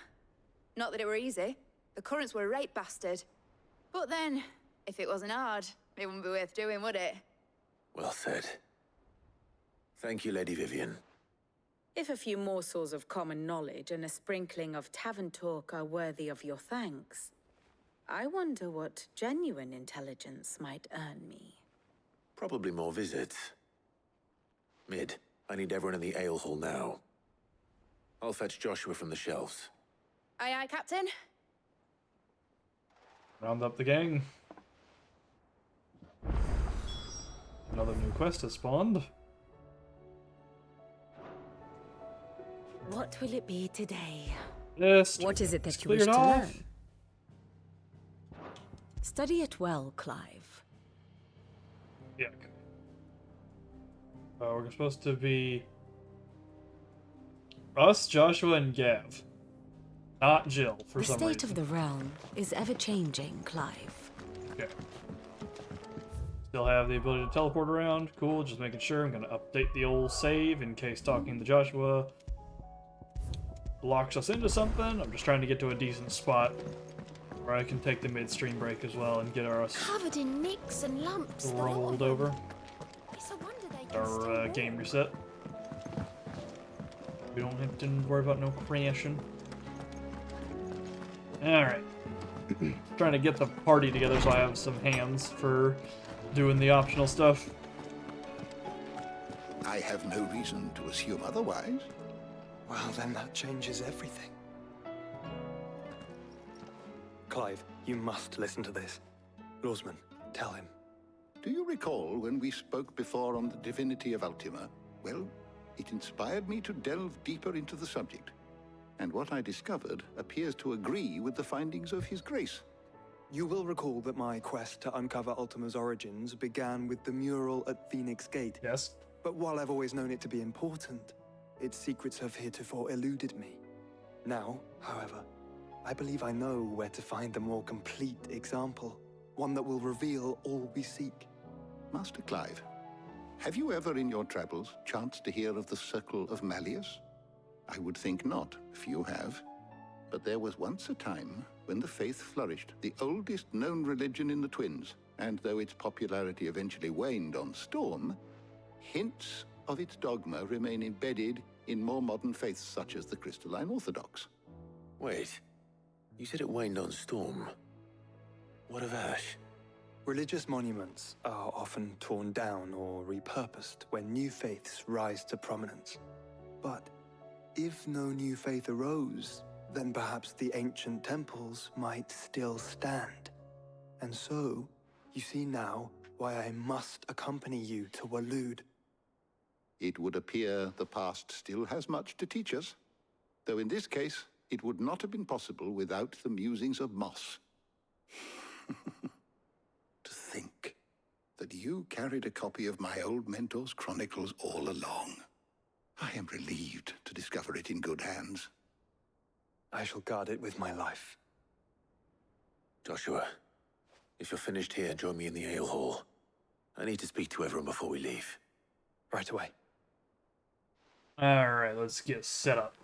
Not that it were easy. The currents were right bastard. But then, if it wasn't hard, it wouldn't be worth doing, would it?
Well said. Thank you, Lady Vivian.
If a few morsels of common knowledge and a sprinkling of tavern talk are worthy of your thanks, I wonder what genuine intelligence might earn me.
Probably more visits. Mid, I need everyone in the ale hall now. I'll fetch Joshua from the shelves.
Aye, aye, Captain.
Round up the gang. Another new quest has spawned.
What will it be today?
Yes.
What is it that you wish to learn? Study it well, Clive.
Yeah. We're supposed to be us, Joshua, and Gav. Not Jill, for some reason.
The state of the realm is ever-changing, Clive.
Okay. Still have the ability to teleport around. Cool, just making sure. I'm going to update the old save in case talking to Joshua locks us into something. I'm just trying to get to a decent spot where I can take the midstream break as well and get our
Covered in nicks and lumps.
rolled over.
It's a wonder they can
Our game reset. We don't have to worry about no crashing. Alright. Trying to get the party together so I have some hands for doing the optional stuff.
I have no reason to assume otherwise.
Well, then that changes everything. Clive, you must listen to this. Lawsman, tell him.
Do you recall when we spoke before on the divinity of Ultima? Well, it inspired me to delve deeper into the subject. And what I discovered appears to agree with the findings of His Grace.
You will recall that my quest to uncover Ultima's origins began with the mural at Phoenix Gate.
Yes.
But while I've always known it to be important, its secrets have heretofore eluded me. Now, however, I believe I know where to find the more complete example, one that will reveal all we seek.
Master Clive, have you ever in your travels chanced to hear of the Circle of Malleus? I would think not, if you have. But there was once a time when the faith flourished, the oldest known religion in the Twins, and though its popularity eventually waned on Storm, hints of its dogma remain embedded in more modern faiths such as the Crystalline Orthodox.
Wait, you said it waned on Storm. What of Ash?
Religious monuments are often torn down or repurposed when new faiths rise to prominence. But if no new faith arose, then perhaps the ancient temples might still stand. And so, you see now why I must accompany you to Waloed.
It would appear the past still has much to teach us, though in this case, it would not have been possible without the musings of Moss. To think that you carried a copy of my old mentor's chronicles all along. I am relieved to discover it in good hands.
I shall guard it with my life.
Joshua, if you're finished here, join me in the ale hall. I need to speak to everyone before we leave.
Right away.
Alright, let's get set up.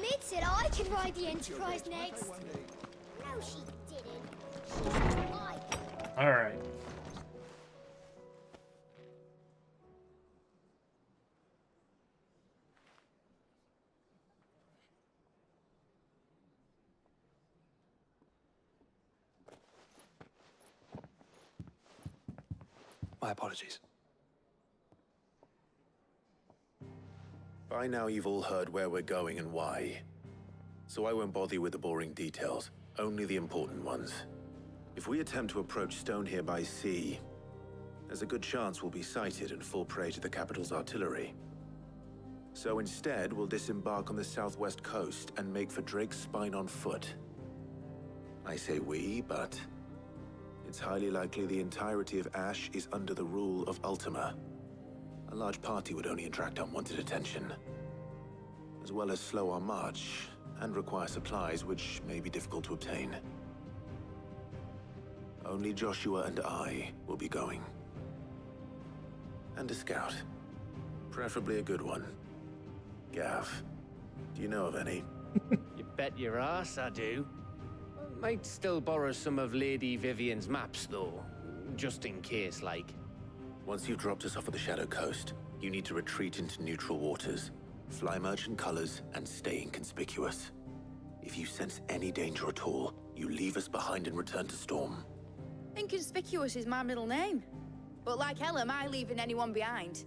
Mid said I could ride the Enterprise next. No, she didn't. She said I could.
Alright.
My apologies.
By now you've all heard where we're going and why. So I won't bother you with the boring details, only the important ones. If we attempt to approach Stone here by sea, there's a good chance we'll be sighted and fall prey to the capital's artillery. So instead, we'll disembark on the southwest coast and make for Drake's Spine on foot. I say we, but it's highly likely the entirety of Ash is under the rule of Ultima. A large party would only attract unwanted attention, as well as slow our march and require supplies which may be difficult to obtain. Only Joshua and I will be going. And a scout. Preferably a good one. Gav, do you know of any?
You bet your ass I do. Might still borrow some of Lady Vivian's maps, though. Just in case, like.
Once you've dropped us off at the Shadow Coast, you need to retreat into neutral waters, fly merchant colors, and stay inconspicuous. If you sense any danger at all, you leave us behind and return to Storm.
Inconspicuous is my middle name. But like hell am I leaving anyone behind.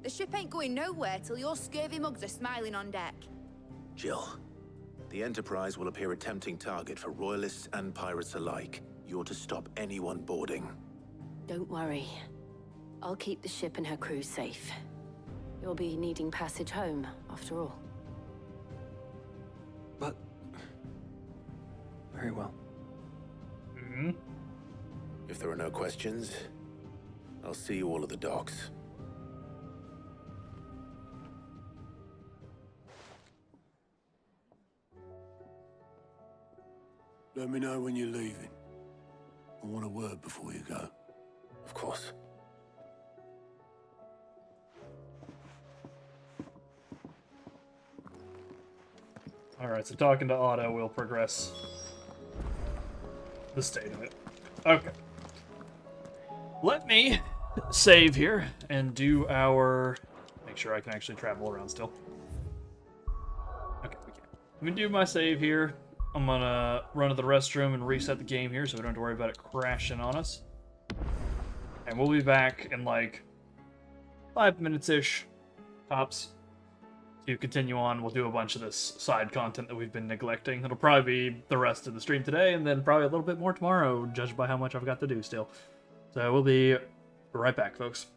The ship ain't going nowhere till your scurvy mugs are smiling on deck.
Jill, the Enterprise will appear a tempting target for royalists and pirates alike. You're to stop anyone boarding.
Don't worry. I'll keep the ship and her crew safe. You'll be needing passage home, after all.
But... very well.
Mm-hmm.
If there are no questions, I'll see you all at the docks. Let me know when you're leaving. I want a word before you go. Of course.
Alright, so talking to Otto will progress the state of it. Okay. Let me save here and do our... make sure I can actually travel around still. Okay, we can. Let me do my save here. I'm gonna run to the restroom and reset the game here so we don't have to worry about it crashing on us. And we'll be back in like 5 minutes-ish, tops, to continue on. We'll do a bunch of this side content that we've been neglecting. It'll probably be the rest of the stream today, and then probably a little bit more tomorrow, judged by how much I've got to do still. So we'll be right back, folks.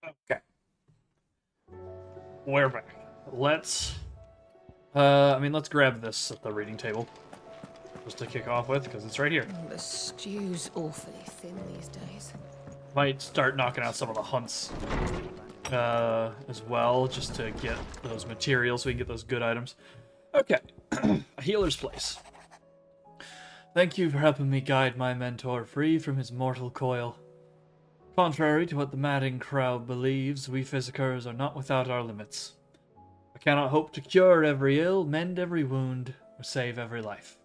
Okay. We're back. Let's grab this at the reading table. Just to kick off with, because it's right here.
The stew's awfully thin these days.
Might start knocking out some of the hunts as well, just to get those materials so we can get those good items. Okay. A healer's place. Thank you for helping me guide my mentor free from his mortal coil. Contrary to what the madding crowd believes, we physicers are not without our limits. I cannot hope to cure every ill, mend every wound, or save every life.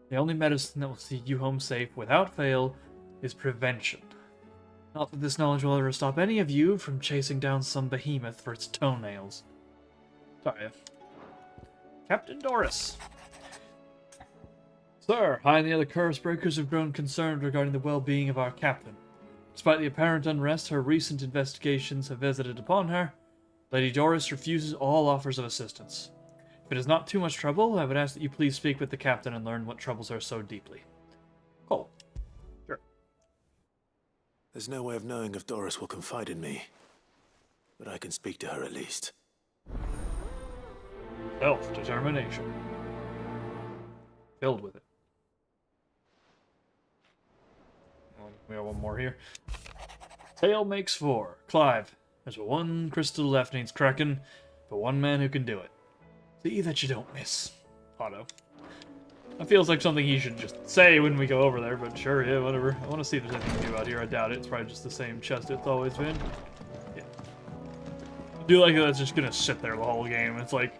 The only medicine that will see you home safe without fail is prevention. Not that this knowledge will ever stop any of you from chasing down some behemoth for its toenails. Sorry. Captain Doris. Sir, I and the other curse breakers have grown concerned regarding the well-being of our captain. Despite the apparent unrest her recent investigations have visited upon her, Lady Doris refuses all offers of assistance. If it is not too much trouble, I would ask that you please speak with the captain and learn what troubles her so deeply. Cole. Sure.
There's no way of knowing if Doris will confide in me, but I can speak to her at least.
Self-determination. Filled with it. Well, we got one more here. Tale makes 4. Clive. There's one crystal left needs cracking, but one man who can do it. See that you don't miss. Otto. That feels like something he should just say when we go over there, but sure, yeah, whatever. I want to see if there's anything new out here. I doubt it. It's probably just the same chest it's always been. Yeah. I do like that it's just gonna sit there the whole game. It's like,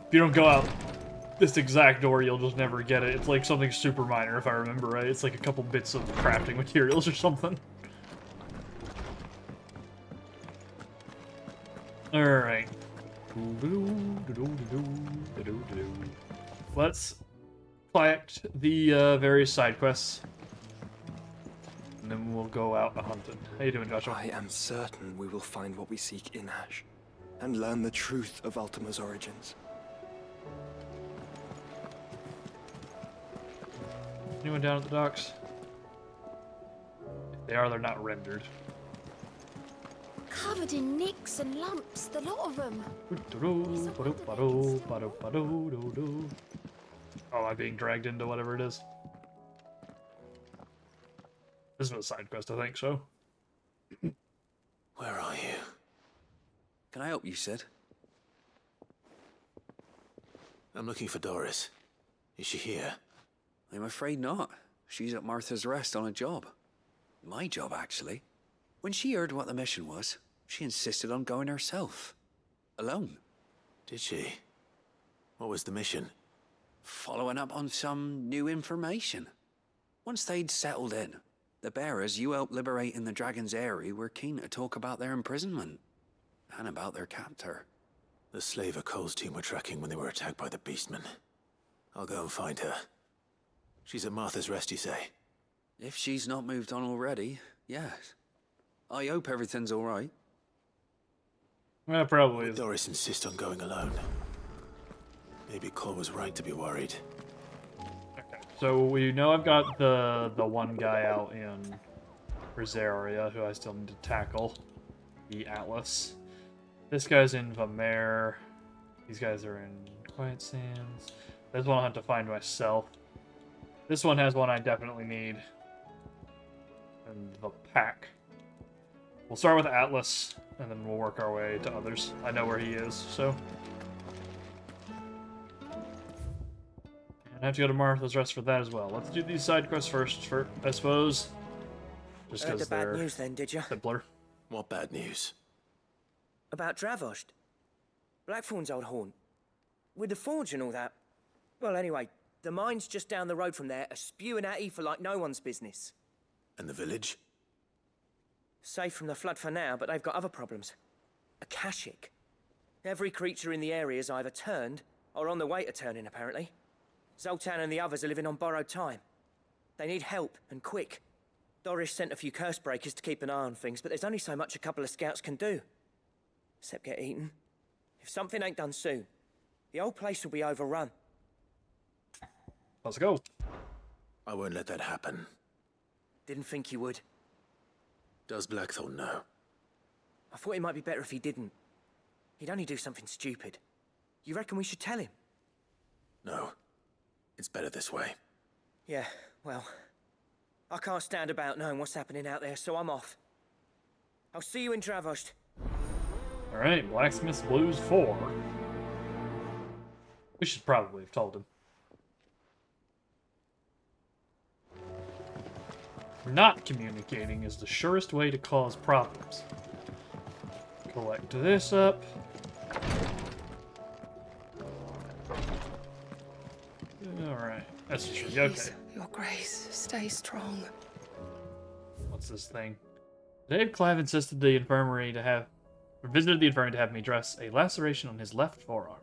if you don't go out this exact door, you'll just never get it. It's like something super minor, if I remember right. It's like a couple bits of crafting materials or something. Alright. Let's collect the various side quests, and then we'll go out hunting. How you doing, Joshua?
I am certain we will find what we seek in Ash, and learn the truth of Ultima's origins.
Anyone down at the docks? If they are, they're not rendered.
Covered in nicks and lumps, the lot of them.
Oh, I'm being dragged into whatever it is. This is a side quest, I think so.
Where are you?
Can I help you, Sid?
I'm looking for Doris. Is she here?
I'm afraid not. She's at Martha's Rest on a job. My job, actually. When she heard what the mission was, she insisted on going herself. Alone.
Did she? What was the mission?
Following up on some new information. Once they'd settled in, the bearers you helped liberate in the Dragon's Eyrie were keen to talk about their imprisonment. And about their captor.
The slaver Cole's team were tracking when they were attacked by the Beastmen. I'll go and find her. She's at Martha's Rest, you say?
If she's not moved on already, yes. I hope everything's all right.
Well, probably.
Would Doris insist on going alone? Maybe Cole was right to be worried.
Okay, so we know I've got the one guy out in Rosaria who I still need to tackle. The Atlas. This guy's in Vamer. These guys are in Quiet Sands. This one I'll have to find myself. This one has one I definitely need. And the pack. We'll start with Atlas, and then we'll work our way to others. I know where he is, so. And I have to go to Martha's Rest for that as well. Let's do these side quests first, I suppose. Just
Heard the
because
bad
they're
news then, did you?
simpler.
What bad news?
About Dravost. Blackthorn's old haunt. With the forge and all that. Well, anyway, the mine's just down the road from there are spewing out ether like no one's business.
And the village?
Safe from the flood for now, but they've got other problems. Akashic. Every creature in the area's either turned, or on the way to turning, apparently. Zoltan and the others are living on borrowed time. They need help, and quick. Doris sent a few curse breakers to keep an eye on things, but there's only so much a couple of scouts can do. Except get eaten. If something ain't done soon, the whole place will be overrun.
Let's go.
I won't let that happen.
Didn't think you would.
Does Blackthorn know?
I thought it might be better if he didn't. He'd only do something stupid. You reckon we should tell him?
No. It's better this way.
Yeah, well, I can't stand about knowing what's happening out there, so I'm off. I'll see you in Travost.
Alright, Blacksmith's Blues 4. We should probably have told him. Not communicating is the surest way to cause problems. Collect this up. Alright, that's just really okay.
Your grace, stay strong.
What's this thing? Dave Clive insisted the infirmary to have, or visited the infirmary to have me dress a laceration on his left forearm.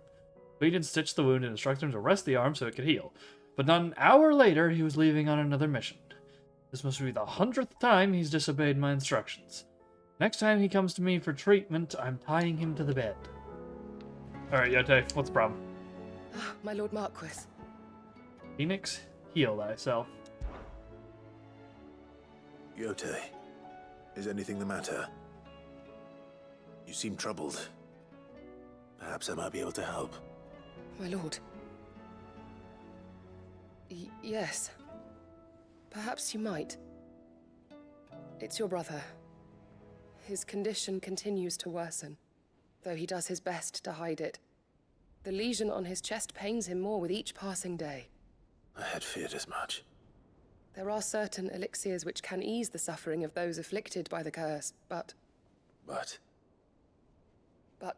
Bleed stitched the wound and instructed him to rest the arm so it could heal. But not an hour later, he was leaving on another mission. This must be the 100th time he's disobeyed my instructions. Next time he comes to me for treatment, I'm tying him to the bed. Alright, Yote, what's the problem?
My Lord Marquis.
Phoenix, heal thyself.
Yote, is anything the matter? You seem troubled. Perhaps I might be able to help.
My lord. Yes. Perhaps you might. It's your brother. His condition continues to worsen, though he does his best to hide it. The lesion on his chest pains him more with each passing day.
I had feared as much.
There are certain elixirs which can ease the suffering of those afflicted by the curse, but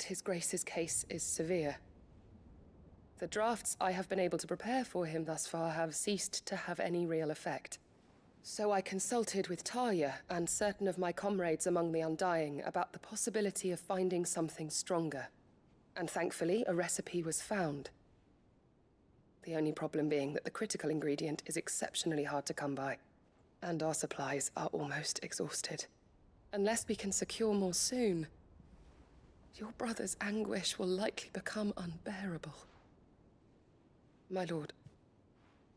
his grace's case is severe. The drafts I have been able to prepare for him thus far have ceased to have any real effect. So I consulted with Talia and certain of my comrades among the Undying about the possibility of finding something stronger. And thankfully, a recipe was found. The only problem being that the critical ingredient is exceptionally hard to come by, and our supplies are almost exhausted. Unless we can secure more soon, your brother's anguish will likely become unbearable. My lord,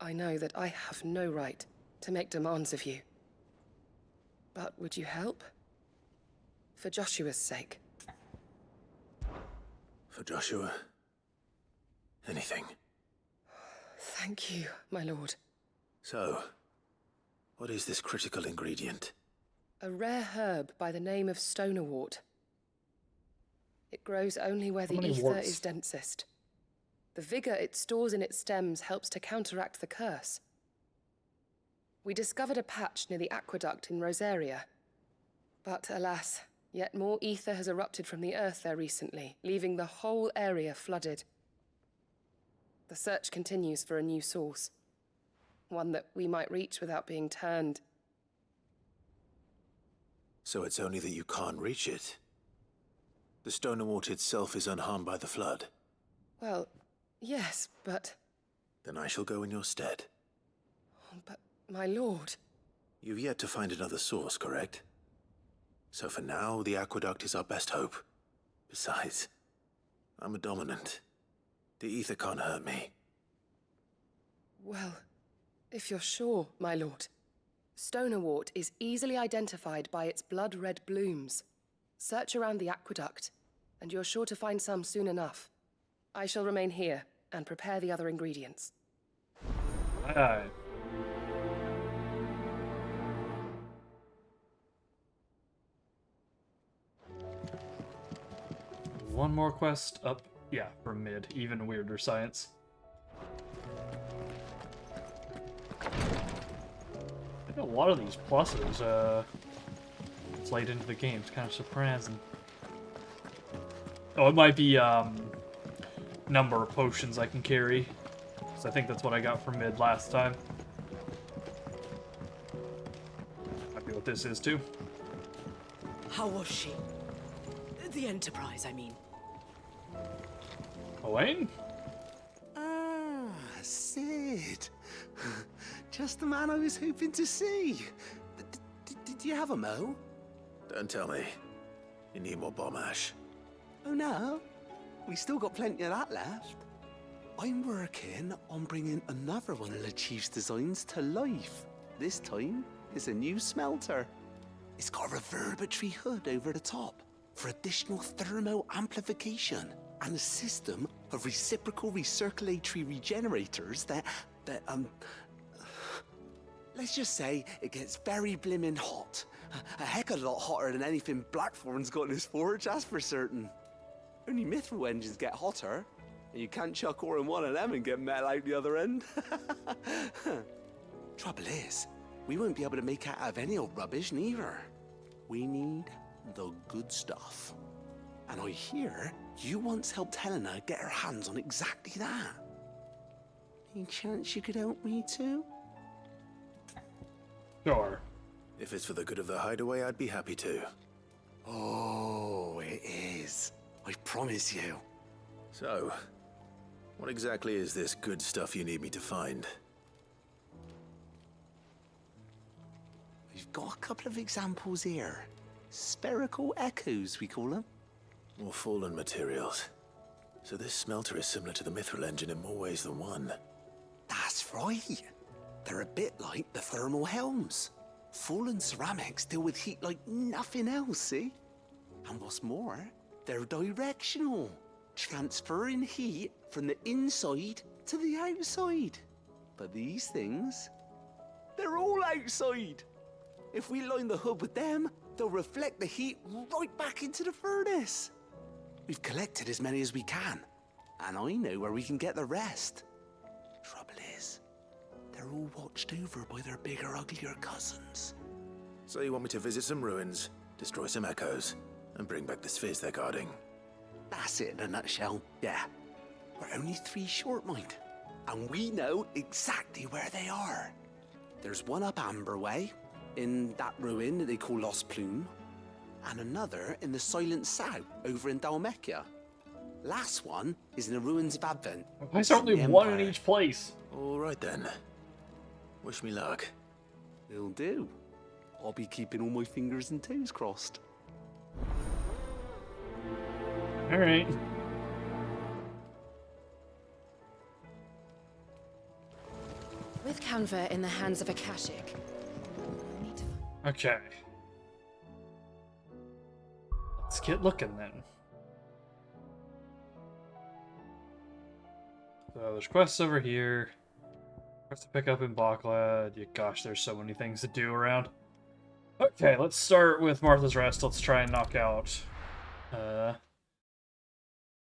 I know that I have no right to make demands of you. But would you help? For Joshua's sake.
For Joshua? Anything.
Thank you, my lord.
So, what is this critical ingredient?
A rare herb by the name of stonerwort. It grows only where the ether is densest. The vigor it stores in its stems helps to counteract the curse. We discovered a patch near the aqueduct in Rosaria. But alas, yet more ether has erupted from the earth there recently, leaving the whole area flooded. The search continues for a new source. One that we might reach without being turned.
So it's only that you can't reach it? The Stonerwort itself is unharmed by the flood?
Well, yes, but...
Then I shall go in your stead.
But, my lord...
You've yet to find another source, correct? So for now, the aqueduct is our best hope. Besides, I'm a dominant. The ether can't hurt me.
Well, if you're sure, my lord. Stonerwort is easily identified by its blood-red blooms. Search around the aqueduct, and you're sure to find some soon enough. I shall remain here and prepare the other ingredients.
Aye. One more quest up, yeah, for mid. Even weirder science. I think a lot of these pluses played into the game. It's kind of surprising. Oh, it might be number of potions I can carry. So I think that's what I got for mid last time. Might be what this is too.
How was she? The Enterprise, I mean.
Owain?
Ah, Sid. Just the man I was hoping to see. Did you have a mo?
Don't tell me. You need more bomb ash.
Oh no, we still got plenty of that left. I'm working on bringing another one of the Chief's designs to life. This time, it's a new smelter. It's got a reverberatory hood over the top. for additional thermal amplification and a system of reciprocal recirculatory regenerators that let's just say it gets very blimmin' hot. A heck of a lot hotter than anything Blackthorn's got in his forge, that's for certain. Only mithril engines get hotter, and you can't chuck ore in one of them and get metal out the other end. Trouble is, we won't be able to make it out of any old rubbish neither. We need the good stuff. And I hear you once helped Helena get her hands on exactly that. Any chance you could help me too?
Sure.
If it's for the good of the hideaway, I'd be happy to.
Oh, it is. I promise you.
So, what exactly is this good stuff you need me to find?
We've got a couple of examples here. Spherical echoes, we call them.
More fallen materials. So this smelter is similar to the mithril engine in more ways than one.
That's right. They're a bit like the thermal helms. Fallen ceramics deal with heat like nothing else, see? And what's more, they're directional, transferring heat from the inside to the outside. But these things, they're all outside. If we line the hood with them, they'll reflect the heat right back into the furnace. We've collected as many as we can, and I know where we can get the rest. Trouble is, they're all watched over by their bigger, uglier cousins.
So you want me to visit some ruins, destroy some echoes, and bring back the spheres they're guarding?
That's it in a nutshell, yeah. We're only 3 short, mind. And we know exactly where they are. There's one up Amber Way, in that ruin that they call Lost Plume, and another in the Silent South, over in Dalmekia. Last one is in the ruins of Advent.
Why is there only one in each place?
All right then. Wish me luck.
Will do. I'll be keeping all my fingers and toes crossed.
All right.
With Canva in the hands of Akashic.
Okay. Let's get looking then. So there's quests over here. Quests to pick up in Baklad. Yeah, gosh, there's so many things to do around. Okay, let's start with Martha's Rest. Let's try and knock out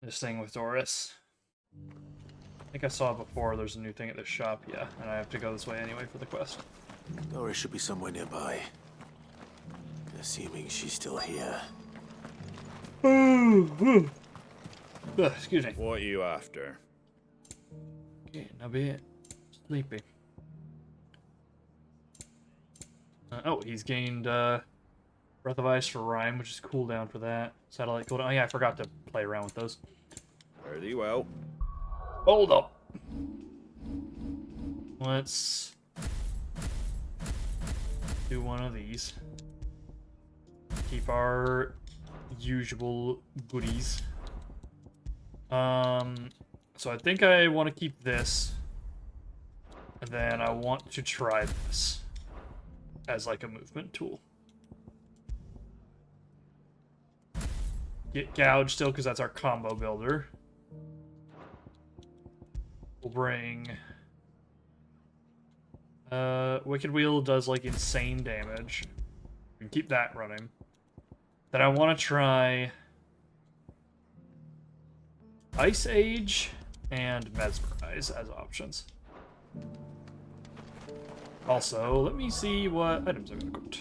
this thing with Doris. I think I saw before there's a new thing at this shop, yeah, and I have to go this way anyway for the quest.
Doris should be somewhere nearby. Assuming she's still here.
Excuse me.
What are you after?
Okay, now be it. Sleepy. Oh, he's gained Breath of Ice for Rhyme, which is cooldown for that. Satellite cooldown. Oh yeah, I forgot to play around with those.
Pretty well.
Hold up. Let's do one of these. Keep our usual goodies. So I think I want to keep this. And then I want to try this as like a movement tool. Get Gouge still, because that's our combo builder. We'll bring... Wicked Wheel does like insane damage. We can keep that running. Then I want to try Ice Age and Mesmerize as options. Also, let me see what items I'm gonna equip.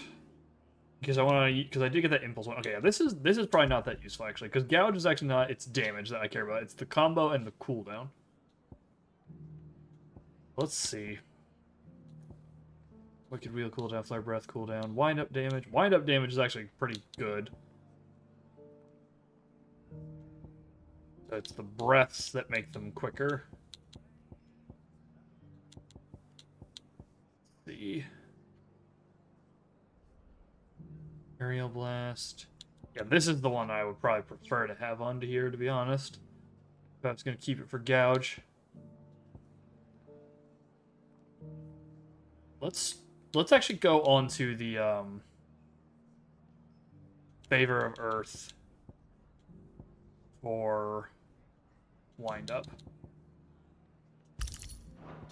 Because I want to, because I did get that impulse one. Okay, yeah, this is probably not that useful actually, because Gouge is actually not its damage that I care about. It's the combo and the cooldown. Let's see. Wicked Wheel cooldown, Flare Breath cooldown, Wind Up damage. Wind Up damage is actually pretty good. So it's the breaths that make them quicker. Let's see. Aerial Blast. Yeah, this is the one I would probably prefer to have onto here, to be honest. If I was going to keep it for Gouge. Let's actually go on to the Favor of Earth for wind up.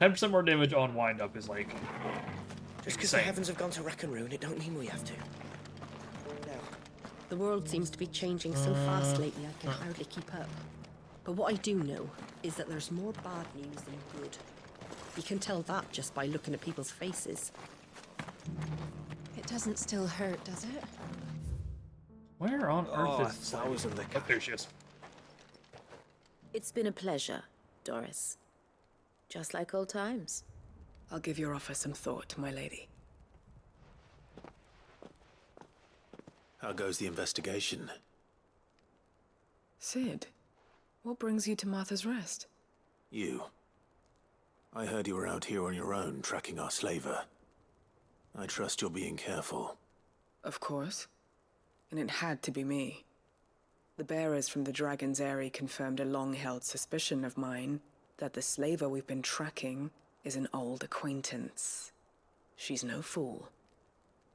10% more damage on wind up is like
Just because the heavens have gone to rack and ruin, it don't mean we have to. Now,
The world seems to be changing so fast lately, I can hardly keep up. But what I do know is that there's more bad news than good. You can tell that just by looking at people's faces.
It doesn't still hurt, does it?
Where on earth is
thousand the
Oh, there she is.
It's been a pleasure, Doris. Just like old times.
I'll give your offer some thought, my lady.
How goes the investigation?
Sid, what brings you to Martha's Rest?
You. I heard you were out here on your own, tracking our slaver. I trust you're being careful.
Of course. And it had to be me. The bearers from the Dragon's Eyrie confirmed a long-held suspicion of mine that the slaver we've been tracking is an old acquaintance. She's no fool.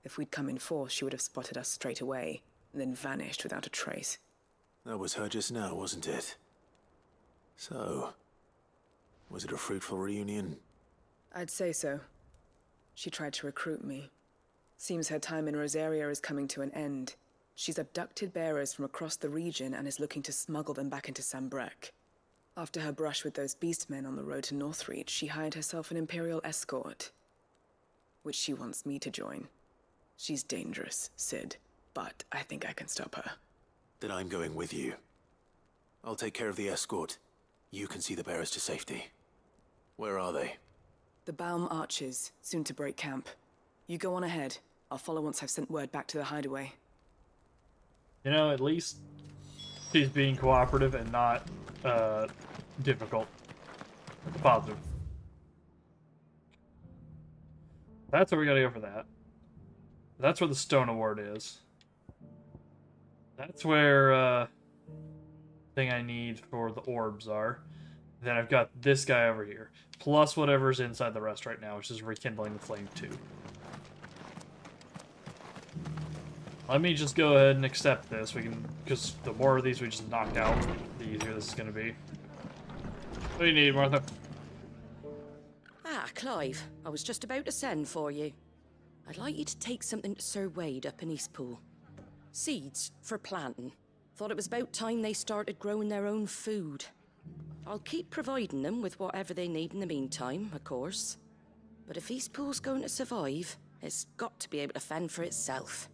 If we'd come in force, she would have spotted us straight away, and then vanished without a trace.
That was her just now, wasn't it? So, was it a fruitful reunion?
I'd say so. She tried to recruit me. Seems her time in Rosaria is coming to an end. She's abducted bearers from across the region and is looking to smuggle them back into Sambrec. After her brush with those beastmen on the road to Northreach, she hired herself an Imperial escort, which she wants me to join. She's dangerous, Sid, but I think I can stop her.
Then I'm going with you. I'll take care of the escort. You can see the bearers to safety. Where are they?
The Baum Archers, soon to break camp. You go on ahead. I'll follow once I've sent word back to the hideaway.
You know, at least she's being cooperative and not difficult. Positive. That's where we gotta go for that. That's where the Stone Award is. That's where thing I need for the orbs are. Then I've got this guy over here. Plus whatever's inside the rest right now, which is rekindling the flame too. Let me just go ahead and accept this. We can, because the more of these we just knock out, the easier this is going to be. What do you need, Martha?
Ah, Clive. I was just about to send for you. I'd like you to take something to Sir Wade up in Eastpool. Seeds for planting. Thought it was about time they started growing their own food. I'll keep providing them with whatever they need in the meantime, of course. But if Eastpool's going to survive, it's got to be able to fend for itself.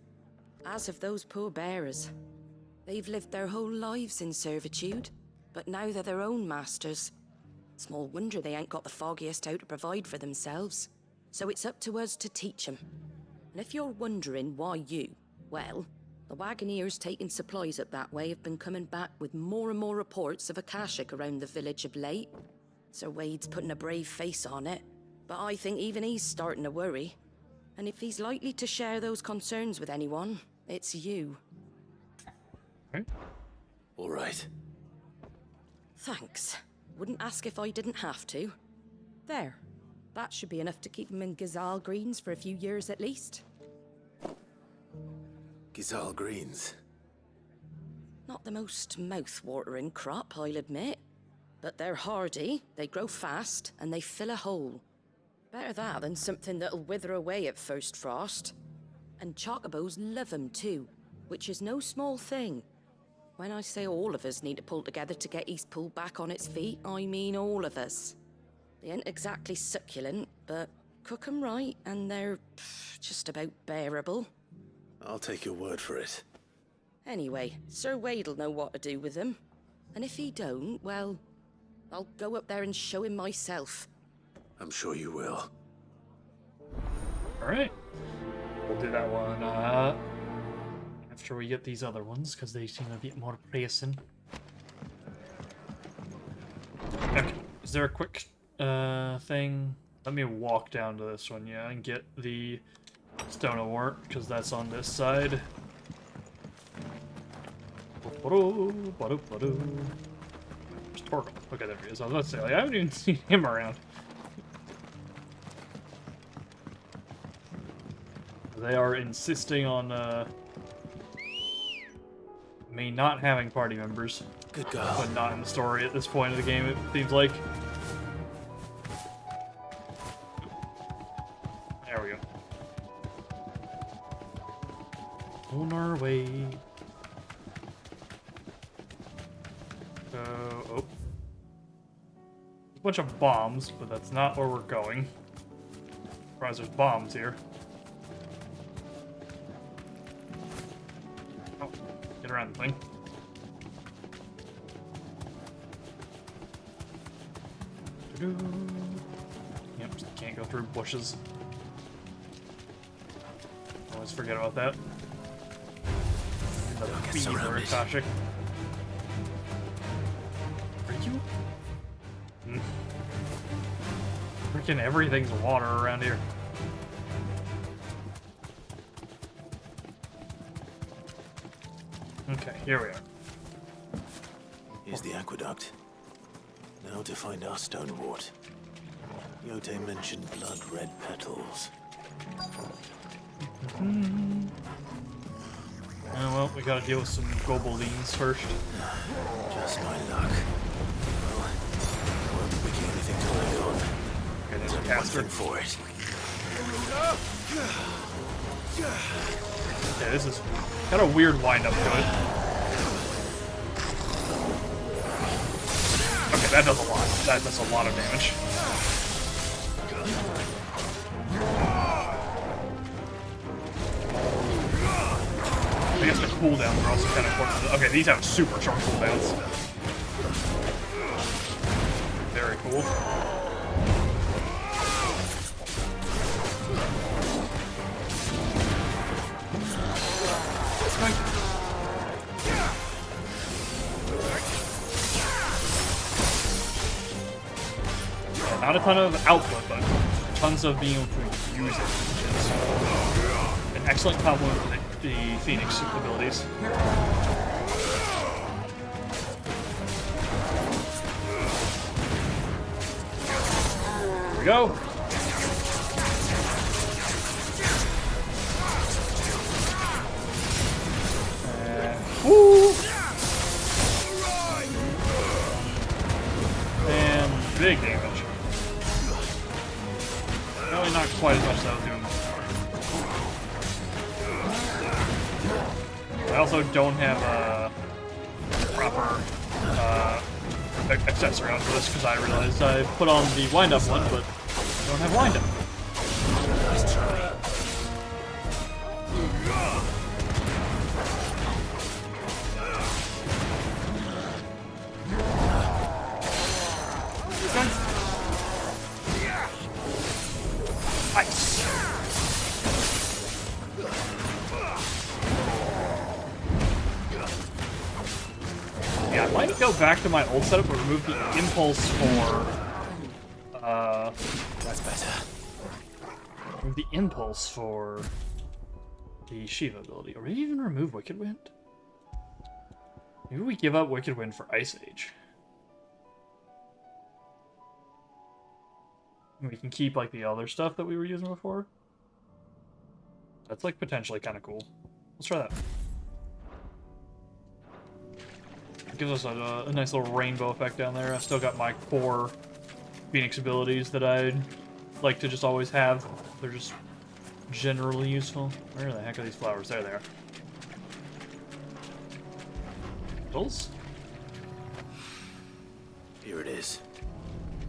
As have those poor bearers. They've lived their whole lives in servitude, but now they're their own masters. Small wonder they ain't got the foggiest how to provide for themselves. So it's up to us to teach them. And if you're wondering why you, well, the Wagoneers taking supplies up that way have been coming back with more and more reports of Akashic around the village of late. Sir Wade's putting a brave face on it, but I think even he's starting to worry. And if he's likely to share those concerns with anyone, it's you.
All right.
Thanks. Wouldn't ask if I didn't have to. There. That should be enough to keep him in Gazal Greens for a few years at least.
Gazal Greens.
Not the most mouth-watering crop, I'll admit. But they're hardy, they grow fast, and they fill a hole. Better that than something that'll wither away at first frost. And chocobos love 'em too, which is no small thing. When I say all of us need to pull together to get Eastpool back on its feet, I mean all of us. They ain't exactly succulent, but cook 'em right, and they're just about bearable.
I'll take your word for it.
Anyway, Sir Wade'll know what to do with them. And if he don't, well, I'll go up there and show him myself.
I'm sure you will.
Alright. We'll do that one after we get these other ones, because they seem a bit more pressing. Okay. Is there a quick thing? Let me walk down to this one, yeah, and get the Stone of Wart, because that's on this side. Where's Torgal? Okay, there he is. I was about to say, like, I haven't even seen him around. They are insisting on me not having party members.
Good girl.
But not in the story at this point of the game, it seems like. There we go. On our way. Oh. A bunch of bombs, but that's not where we're going. Surprised there's bombs here. Oh, get around the thing. Yep, just can't go through bushes. Always forget about that. Another bees are Akashic. Are you? Freaking everything's water around here. Okay, here we are.
Here's the aqueduct. Now to find our stonewort. Yote mentioned blood-red petals.
Oh, well, we gotta deal with some goblins first.
Just my luck. Well, won't be wicking anything to land on.
Okay, there's a
One
caster.
thing for it.
Yeah, this is got a weird wind-up to it. Okay, that does a lot. That does a lot of damage. I guess the cooldowns are also kind of important. Okay, these have super short cooldowns. Very cool. Yeah, not a ton of output, but tons of being able to use it, which is an excellent complement to the Phoenix abilities. Here we go. Woo! And big damage. Probably not quite as much as I was doing before. I also don't have a proper accessory on for this because I realized I put on the wind-up one, but I don't have wind-up.
Nice try.
Nice. Yeah, I might go back to my old setup and remove the impulse for
that's better.
Remove the impulse for the Shiva ability. Or maybe even remove Wicked Wind? Maybe we give up Wicked Wind for Ice Age. We can keep like the other stuff that we were using before. That's like potentially kind of cool. Let's try that. It gives us a nice little rainbow effect down there. I still got my core Phoenix abilities that I'd like to just always have. They're just generally useful. Where the heck are these flowers? There they are. Petals?
Here it is.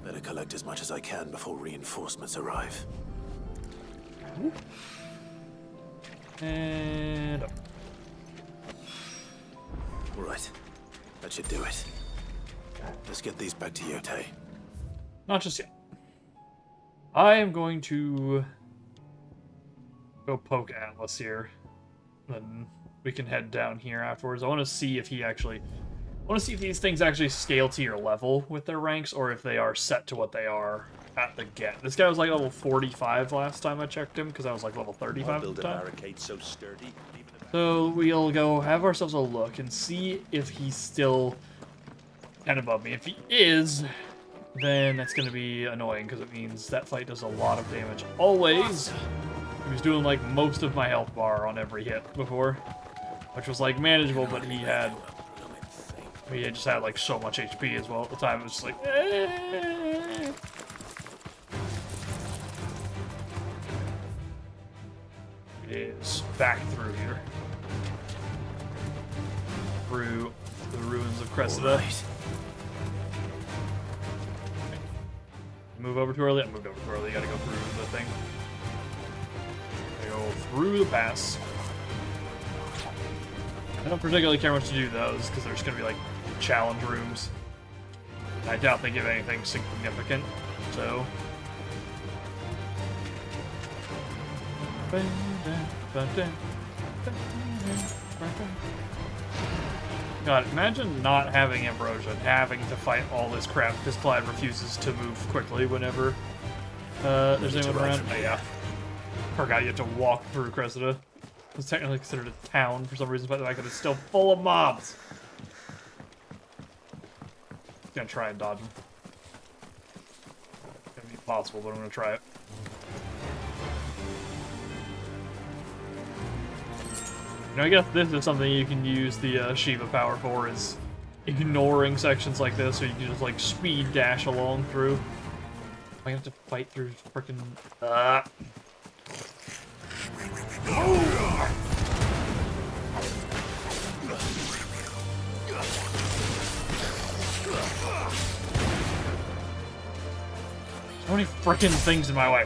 Better collect as much as I can before reinforcements arrive.
Ooh. And up.
Right. That should do it. Let's get these back to Yote.
Not just yet. I am going to go poke Atlas here. Then we can head down here afterwards. I want to see if he actually... I want to see if these things actually scale to your level with their ranks, or if they are set to what they are at the get. This guy was like level 45 last time I checked him, because I was like level 35 at the time.
So sturdy.
So we'll go have ourselves a look and see if he's still kind of above me. If he is, then that's going to be annoying, because it means that fight does a lot of damage. Always! He was doing like most of my health bar on every hit before, which was like manageable, but he had He just had like so much HP as well at the time. It was just like, eh. It is back through here. Through the ruins of Cressida.
Right.
Move over too early. I moved over too early. You gotta go through the thing. Go through the pass. I don't particularly care much to do those because there's gonna be like challenge rooms. I doubt they give anything significant, so. God, imagine not having ambrosia and having to fight all this crap because Clyde refuses to move quickly whenever there's anyone around. Oh, yeah. Forgot you have to walk through Cressida. It's technically considered a town for some reason, but the fact that it's still full of mobs. I'm gonna try and dodge them. It's gonna be impossible, but I'm gonna try it. You know, I guess this is something you can use the Shiva power for, is ignoring sections like this, so you can just like speed dash along through. I have to fight through frickin' so many frickin' things in my way.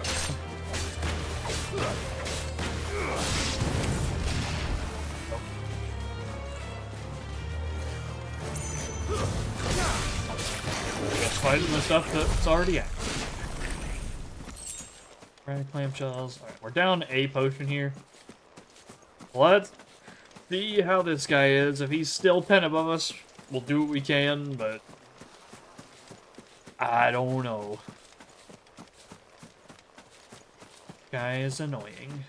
Just fighting the stuff that's already out. Right, clamshells. Alright, we're down a potion here. Let's see how this guy is. If he's still 10 above us, we'll do what we can, but I don't know. Guy is annoying.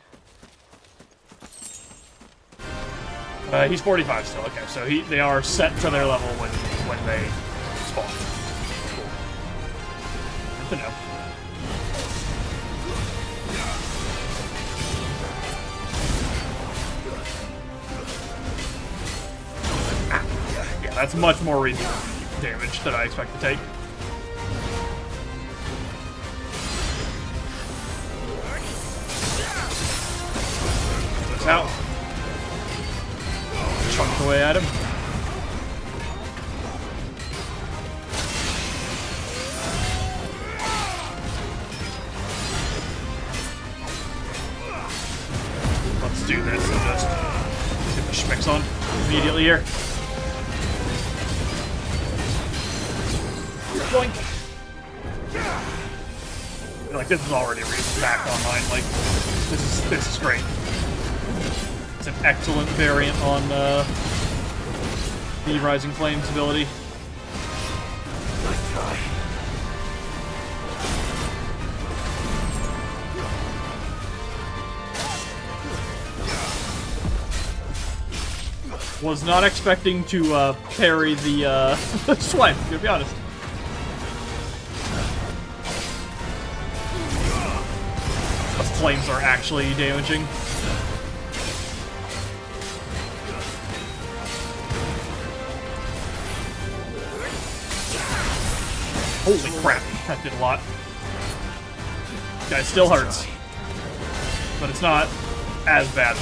He's 45 still. Okay, so they are set to their level when they spawn. Cool. Good to know. Yeah, that's much more reasonable damage than I expect to take. This out. Chunk away at him. Let's do this and just get the schmicks on immediately here. Boink. Like, this is already back online. Like, this is great. It's an excellent variant on the Rising Flames ability. Was not expecting to parry the swipe, to be honest. Those flames are actually damaging. Holy crap, that did a lot. Guy still hurts. But it's not as bad.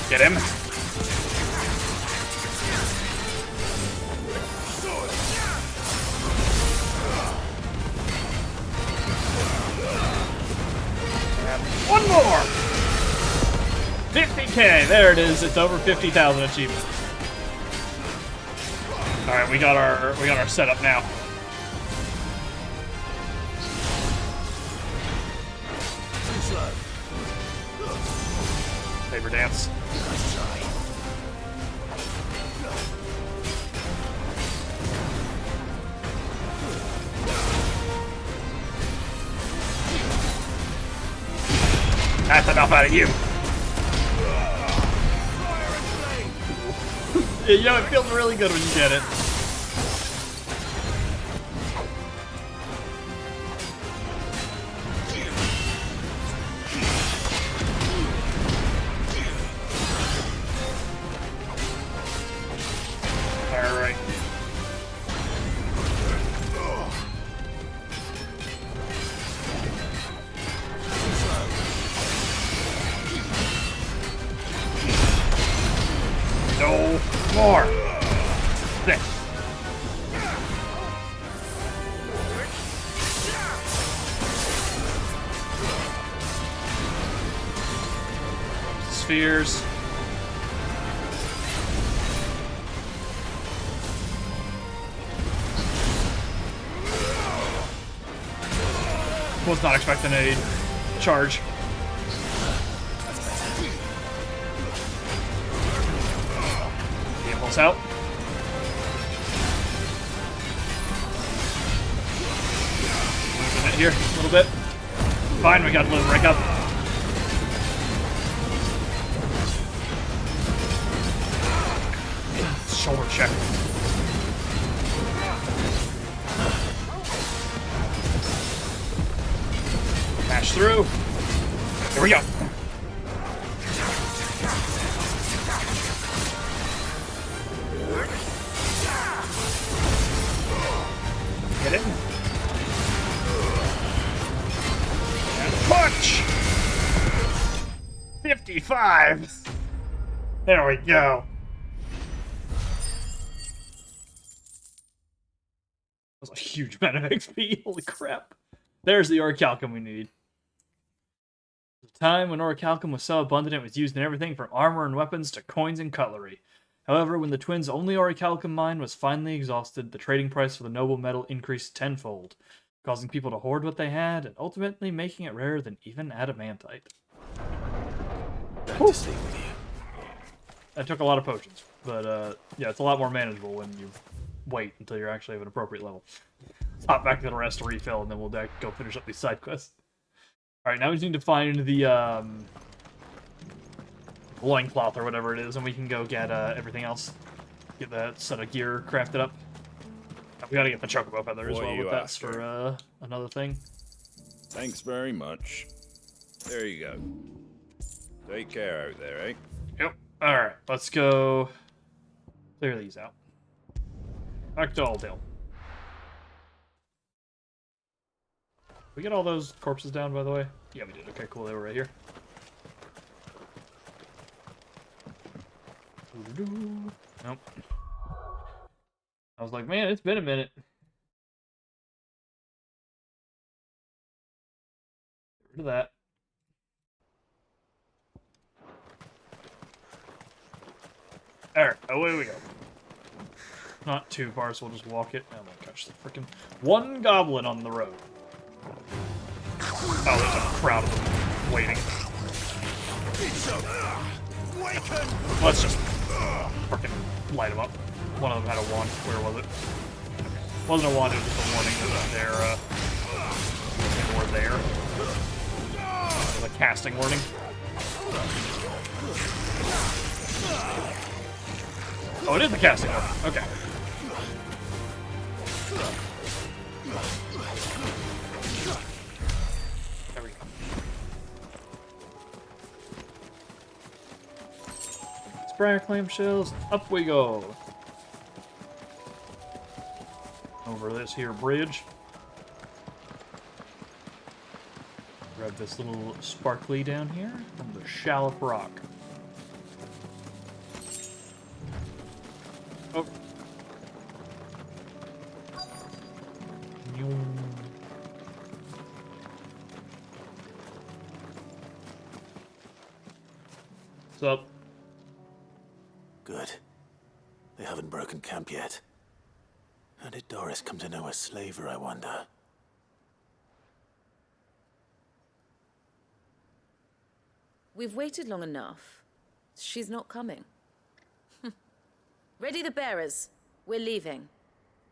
Get him. One more! 50k! There it is. It's over 50,000 achievements. Alright, we got our setup now. Saber dance. That's enough out of you. You know, it feels really good when you get it. Alright. No more. This. Spheres. Was not expecting a charge. The impulse out. Losing it here a little bit. Fine, we got a little break up. Shoulder check. Smash through. Here we go. Get it? And punch! 55! There we go. That was a huge amount of XP. Holy crap. There's the orichalcum we need. The time when orichalcum was so abundant it was used in everything from armor and weapons to coins and cutlery. However, when the twins' only orichalcum mine was finally exhausted, the trading price for the noble metal increased tenfold, causing people to hoard what they had and ultimately making it rarer than even adamantite.
Back to sleep with you.
That took a lot of potions, but yeah, it's a lot more manageable when you wait until you're actually at an appropriate level. Let's hop back to the rest to refill, and then we'll go finish up these side quests. Alright, now we just need to find the loincloth or whatever it is, and we can go get everything else. Get that set of gear crafted up. We gotta get the chocobo feather as well, but that's for another thing.
Thanks very much. There you go. Take care out there, eh?
Yep. Alright, let's go clear these out. Back to Aldale. We get all those corpses down, by the way? Yeah, we did. Okay, cool. They were right here. Nope. I was like, man, it's been a minute. Get rid of that. Alright, away we go. Not too far, so we'll just walk it. Oh my gosh, the freaking one goblin on the road. Oh, there's a crowd of them waiting. Let's just freaking light them up. One of them had a wand. Where was it? Okay. Wasn't a wand, it was just a warning that they were there. It was a casting warning. Oh, it is a casting warning. Okay. There we go. Sprayer clamshells, up we go. Over this here bridge. Grab this little sparkly down here from the Shallop Rock. Oh. What's up?
Good. They haven't broken camp yet. How did Doris come to know a slaver, I wonder?
We've waited long enough. She's not coming. Ready the bearers. We're leaving.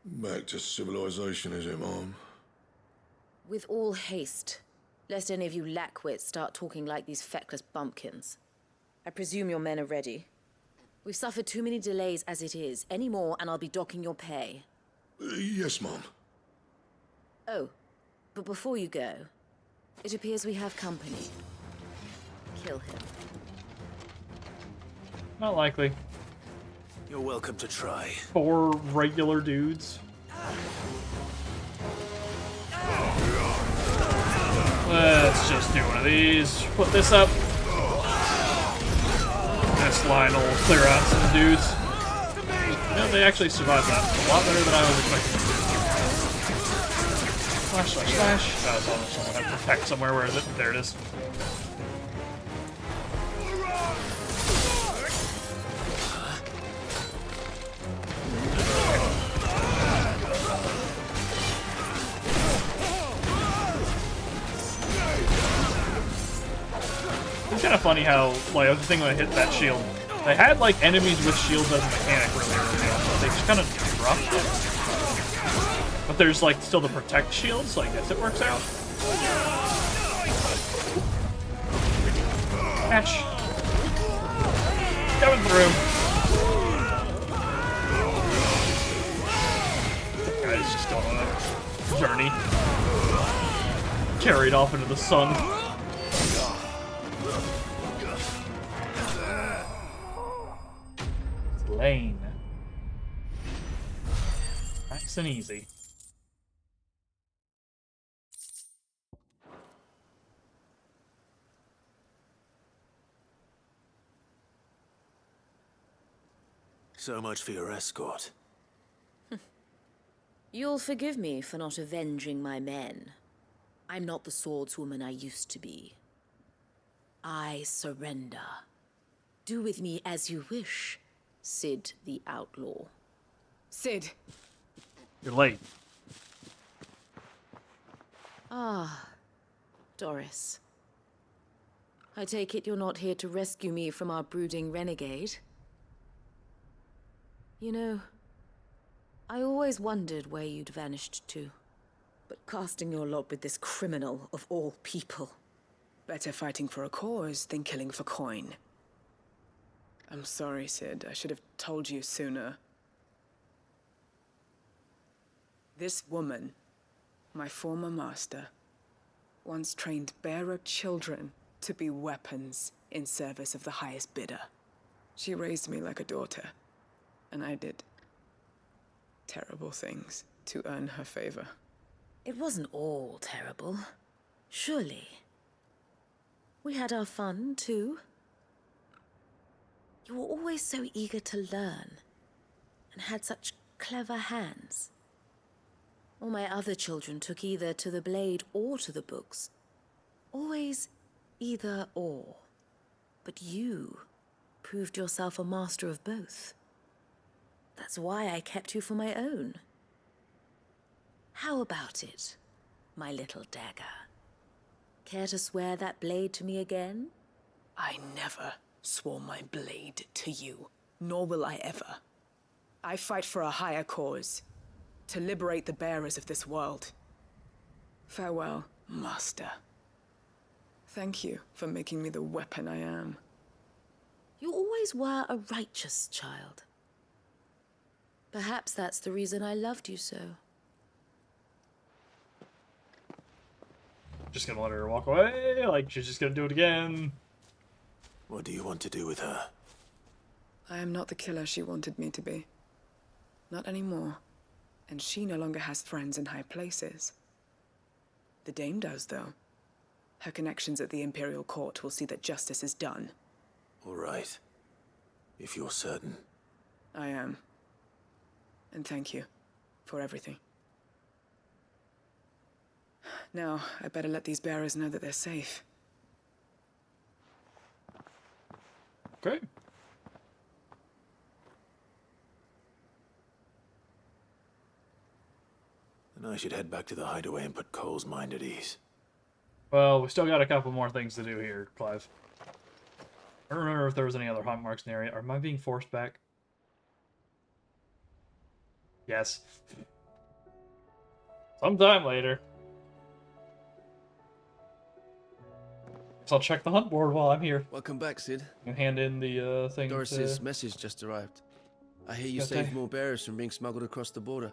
Back to civilization, is it, Mom?
With all haste, lest any of you lackwits start talking like these feckless bumpkins. I presume your men are ready.
We've suffered too many delays as it is. Any more, and I'll be docking your pay.
Yes, Mom.
Oh, but before you go, it appears we have company. Kill him.
Not likely.
You're welcome to try.
4 regular dudes. Let's just do one of these. Put this up. This line will clear out some dudes. No, they actually survived that a lot better than I was expecting. Slash, slash, slash. Oh, it's almost someone had protect somewhere. Where is it? There it is. It's kind of funny how, like, I was thinking when I hit that shield, they had, like, enemies with shields as a mechanic really early on, but they just kind of dropped it. But there's, like, still the protect shield, so I guess it works out. Catch. Going through. Guy's just going on a journey. Carried off into the sun. Lane. Nice and easy.
So much for your escort.
You'll forgive me for not avenging my men. I'm not the swordswoman I used to be. I surrender. Do with me as you wish, Sid the Outlaw.
Sid.
You're late.
Ah, Doris. I take it you're not here to rescue me from our brooding renegade? You know, I always wondered where you'd vanished to. But casting your lot with this criminal of all people.
Better fighting for a cause than killing for coin. I'm sorry, Sid. I should have told you sooner. This woman, my former master, once trained bearer children to be weapons in service of the highest bidder. She raised me like a daughter, and I did terrible things to earn her favor.
It wasn't all terrible, surely. We had our fun, too. You were always so eager to learn, and had such clever hands. All my other children took either to the blade or to the books. Always either or. But you proved yourself a master of both. That's why I kept you for my own. How about it, my little dagger? Care to swear that blade to me again?
I never swore my blade to you, nor will I ever. I fight for a higher cause, to liberate the bearers of this world. Farewell, Master. Thank you for making me the weapon I am.
You always were a righteous child. Perhaps that's the reason I loved you so.
Just gonna let her walk away? Like, she's just gonna do it again?
What do you want to do with her?
I am not the killer she wanted me to be. Not anymore. And she no longer has friends in high places. The Dame does, though. Her connections at the Imperial Court will see that justice is done.
All right. If you're certain.
I am. And thank you for everything. Now, I better let these bearers know that they're safe.
Great.
Then I should head back to the hideaway and put Cole's mind at ease.
Well, we still got a couple more things to do here, Clive. I don't remember if there was any other hot marks in the area. Am I being forced back? Yes. Sometime later. So I'll check the hunt board while I'm here.
Welcome back, Sid.
And hand in the thing
Doris's
to...
message just arrived. I hear you
Okay.
saved more bearers from being smuggled across the border.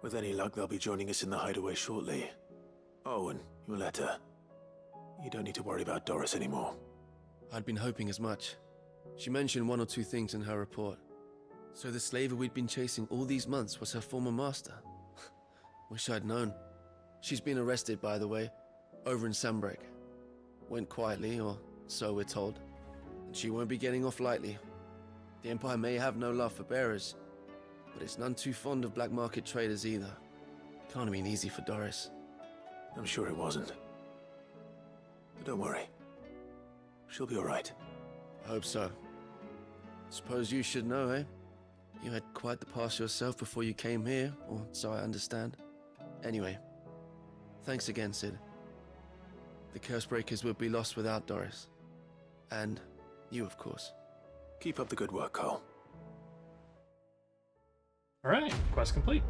With any luck, they'll be joining us in the hideaway shortly. Oh, and your letter. You don't need to worry about Doris anymore.
I'd been hoping as much. She mentioned one or two things in her report. So the slaver we'd been chasing all these months was her former master. Wish I'd known. She's been arrested, by the way, over in Sunbreak. Went quietly, or so we're told. And she won't be getting off lightly. The Empire may have no love for bearers, but it's none too fond of black market traders either. Can't have been easy for Doris.
I'm sure it wasn't. But don't worry. She'll be alright.
I hope so. Suppose you should know, eh? You had quite the past yourself before you came here, or so I understand. Anyway, thanks again, Sid. The Cursebreakers would be lost without Doris. And you, of course.
Keep up the good work, Cole.
Alright, quest complete.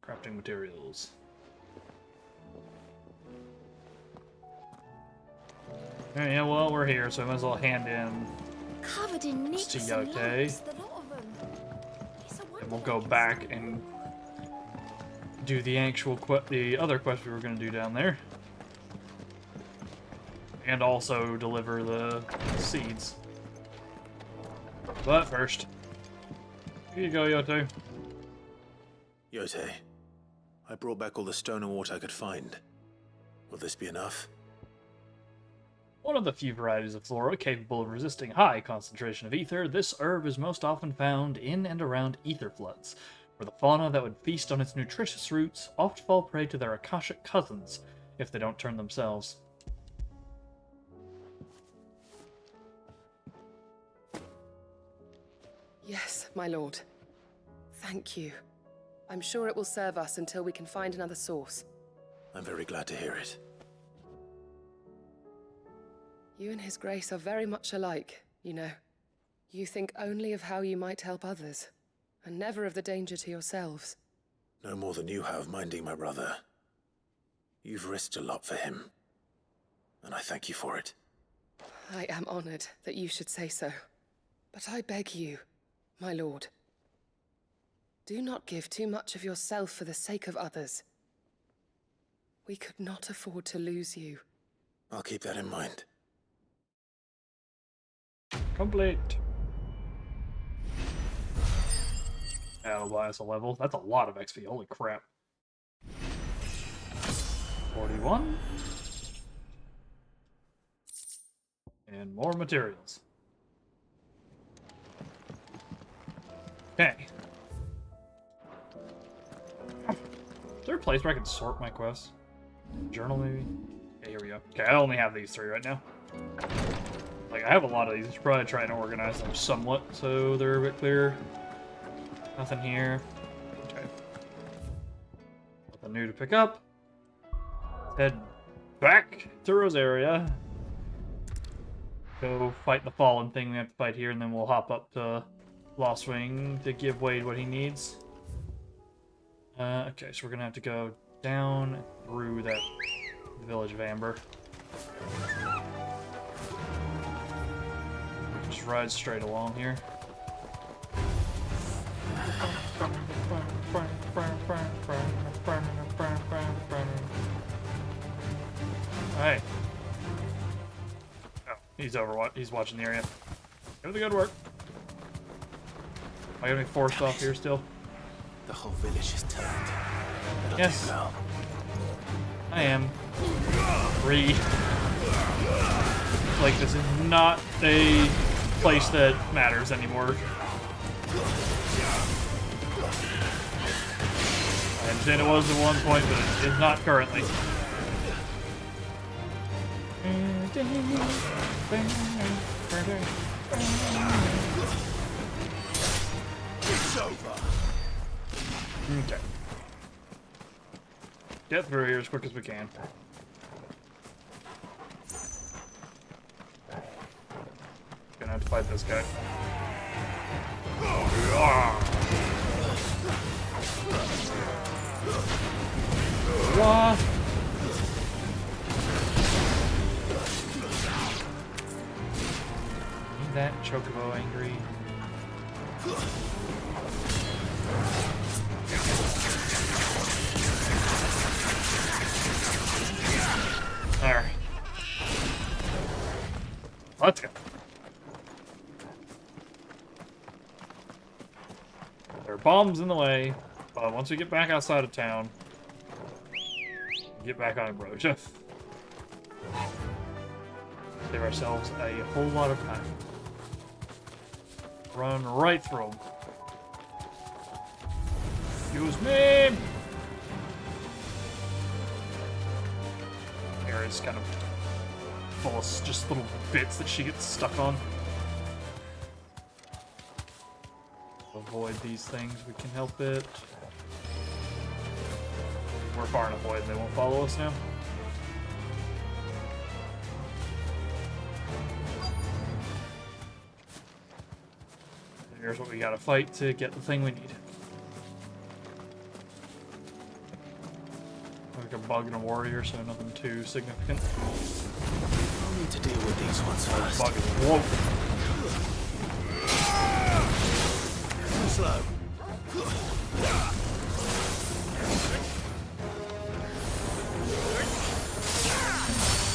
Crafting materials. Alright, yeah, well, we're here, so I might as well hand in
Covered in
this to
nicks and
Yote.
lumps, the lot of them. It's a wonder
And we'll go back and do the actual the other quest we were going to do down there. And also deliver the seeds. But first, here you go, Yote.
Yote, I brought back all the stone and water I could find. Will this be enough?
One of the few varieties of flora capable of resisting high concentration of ether, this herb is most often found in and around ether floods, where the fauna that would feast on its nutritious roots oft fall prey to their Akashic cousins if they don't turn themselves.
Yes, my lord. Thank you. I'm sure it will serve us until we can find another source.
I'm very glad to hear it.
You and His Grace are very much alike, you know. You think only of how you might help others, and never of the danger to yourselves.
No more than you have minding my brother. You've risked a lot for him, and I thank you for it.
I am honored that you should say so. But I beg you, my lord, do not give too much of yourself for the sake of others. We could not afford to lose you.
I'll keep that in mind.
Complete. That'll buy us a level. That's a lot of XP. Holy crap. 41. And more materials. Okay. Is there a place where I can sort my quests? Journal, maybe? Okay, here we go. Okay, I only have these 3 right now. Like, I have a lot of these. I should probably try and organize them somewhat so they're a bit clearer. Nothing here. Okay. Nothing new to pick up. Let's head back to Rosaria. Go fight the fallen thing we have to fight here, and then we'll hop up to Lost Wing to give Wade what he needs. Okay, so we're gonna have to go down through the village of Amber. Just ride straight along here. Alright. Oh, he's watching the area. Doing the good work. Am I gonna be forced off here still?
The whole village is turned. That'll
Yes.
do well.
I am. Like, this is not a place that matters anymore. I understand it was at one point, but it is not currently.
It's over.
Okay. Get through here as quick as we can. Gonna have to fight this guy. What? Ain't that Chocobo angry? Alright. Let's go. There are bombs in the way, but once we get back outside of town, get back on Ambrosia. Save ourselves a whole lot of time. Run right through them. Excuse me! Area's kind of full of just little bits that she gets stuck on. Avoid these things, we can help it. We're far enough away, they won't follow us now. Here's what we gotta fight to get the thing we need. Like a bug and a warrior, so nothing too significant.
I'll need to deal with these ones first.
Bug is whoa.
Too slow.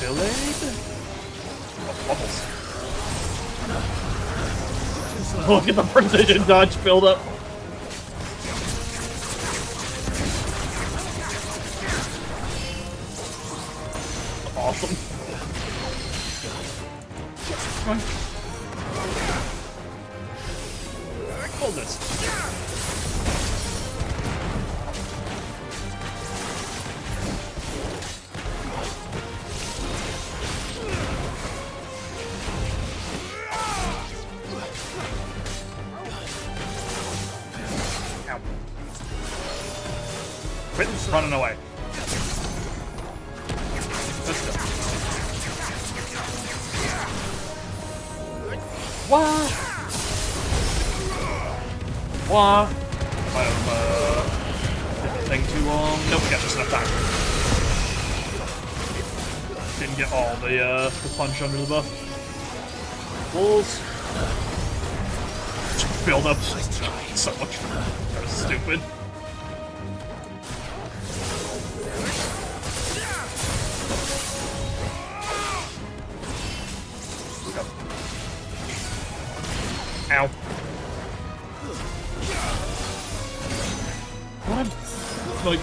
Delayed? Oh, bubbles. Look at the precision dodge build up. Awesome. Come on. Hold this. Ow. Quit running away. Let's go. What? What? Might have did the thing too long. Nope, we got just enough time. Didn't get all the punch under the buff. Bulls. Just build up so much. That was stupid. Ow. I'm like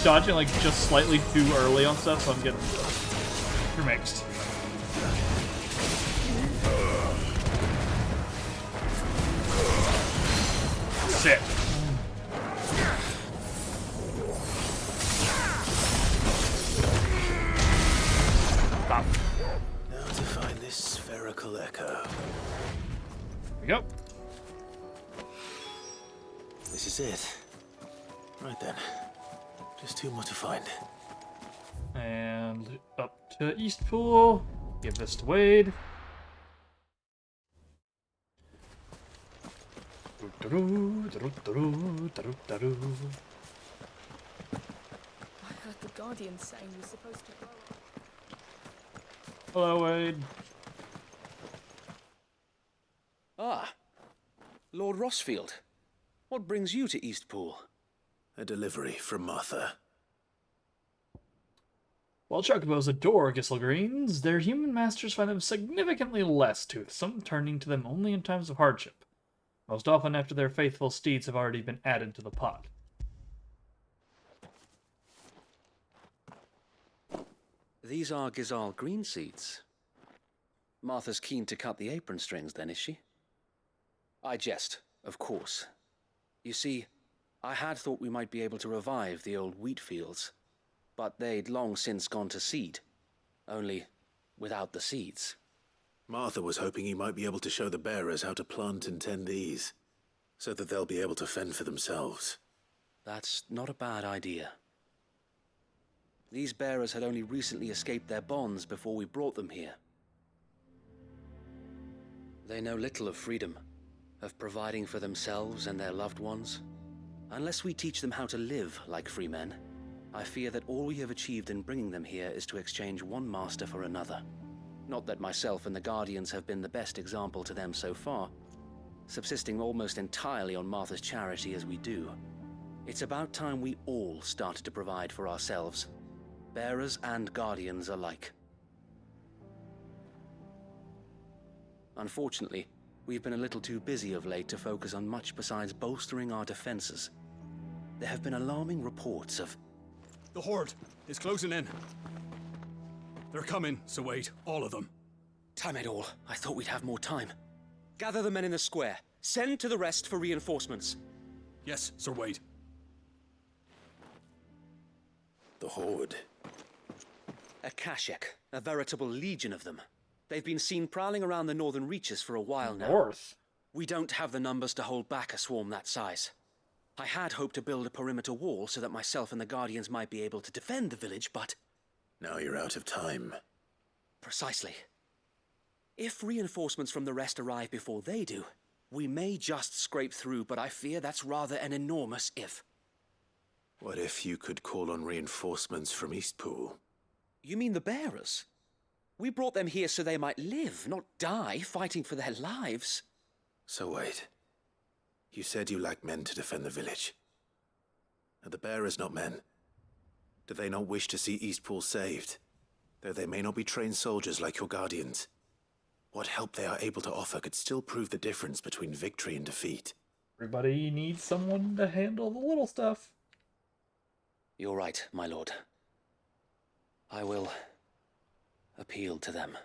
dodging like just slightly too early on stuff, so I'm getting mixed. Sit. Stop.
Now to find this spherical echo.
Here we go.
This is it. Right then. Just two more to find.
And up to East Pool. Give this to Wade.
I heard the Guardian saying we're supposed to grow up.
Hello, Wade.
Ah, Lord Rossfield. What brings you to Eastpool?
A delivery from Martha.
While chocobos adore Gissel Greens, their human masters find them significantly less toothsome, turning to them only in times of hardship. Most often after their faithful steeds have already been added to the pot.
These are Gizal green seeds. Martha's keen to cut the apron strings then, is she? I jest, of course. You see, I had thought we might be able to revive the old wheat fields, but they'd long since gone to seed, only without the seeds.
Martha was hoping you might be able to show the bearers how to plant and tend these, so that they'll be able to fend for themselves.
That's not a bad idea. These bearers had only recently escaped their bonds before we brought them here. They know little of freedom, of providing for themselves and their loved ones. Unless we teach them how to live like free men, I fear that all we have achieved in bringing them here is to exchange one master for another. Not that myself and the Guardians have been the best example to them so far, subsisting almost entirely on Martha's charity as we do. It's about time we all started to provide for ourselves, bearers and Guardians alike. Unfortunately, we've been a little too busy of late to focus on much besides bolstering our defenses. There have been alarming reports of...
The Horde is closing in. They're coming, so wait, all of them.
Damn it all, I thought we'd have more time. Gather the men in the square. Send to the rest for reinforcements.
Yes, Sir Wade.
The Horde.
A Kashik, a veritable legion of them. They've been seen prowling around the northern reaches for a while now.
North?
We don't have the numbers to hold back a swarm that size. I had hoped to build a perimeter wall so that myself and the Guardians might be able to defend the village, but...
Now you're out of time.
Precisely. If reinforcements from the rest arrive before they do, we may just scrape through, but I fear that's rather an enormous if.
What if you could call on reinforcements from Eastpool?
You mean the bearers? We brought them here so they might live, not die, fighting for their lives.
So wait. You said you lacked men to defend the village. Are the bearers not men? Do they not wish to see Eastpool saved? Though they may not be trained soldiers like your Guardians. What help they are able to offer could still prove the difference between victory and defeat.
Everybody needs someone to handle the little stuff.
You're right, my lord. I will appeal to them.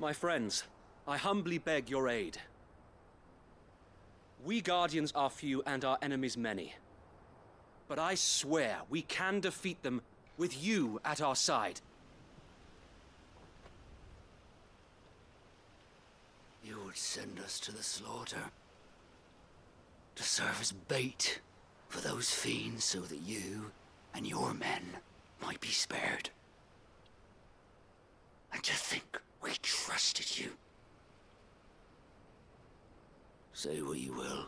My friends, I humbly beg your aid. We Guardians are few and our enemies many. But I swear we can defeat them with you at our side.
You would send us to the slaughter, to serve as bait for those fiends so that you and your men might be spared. And to think we trusted you. Say what you will,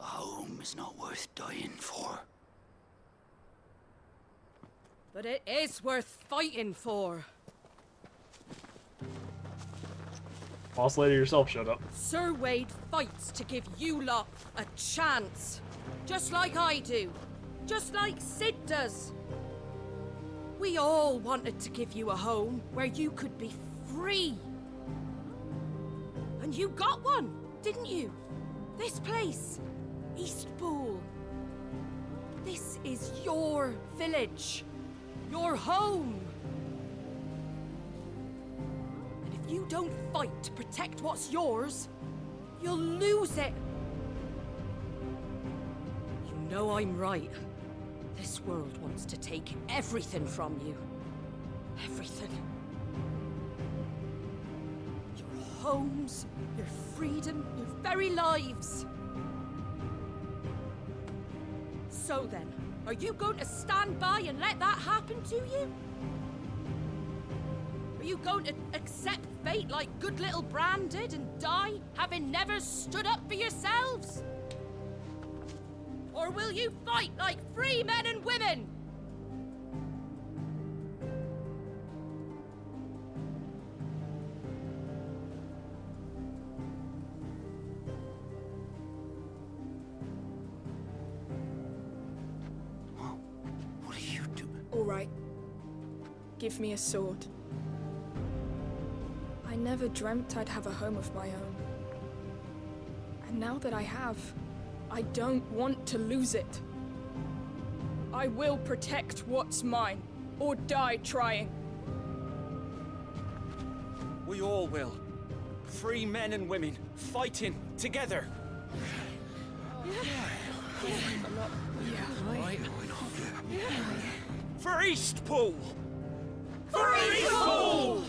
a home is not worth dying for.
But it is worth fighting for.
Boss lady yourself shut up.
Sir Wade fights to give you lot a chance. Just like I do. Just like Sid does. We all wanted to give you a home where you could be free. And you got one, didn't you? This place, Eastpool. This is your village. Your home. If you don't fight to protect what's yours, you'll lose it. You know I'm right. This world wants to take everything from you. Everything. Your homes, your freedom, your very lives. So then, are you going to stand by and let that happen to you? Are you going to accept fate like good little Bran did and die, having never stood up for yourselves? Or will you fight like free men and women?
What are you doing?
All right. Give me a sword. I never dreamt I'd have a home of my own. And now that I have, I don't want to lose it. I will protect what's mine, or die trying.
We all will. Free men and women, fighting together. For Eastpool! For Eastpool!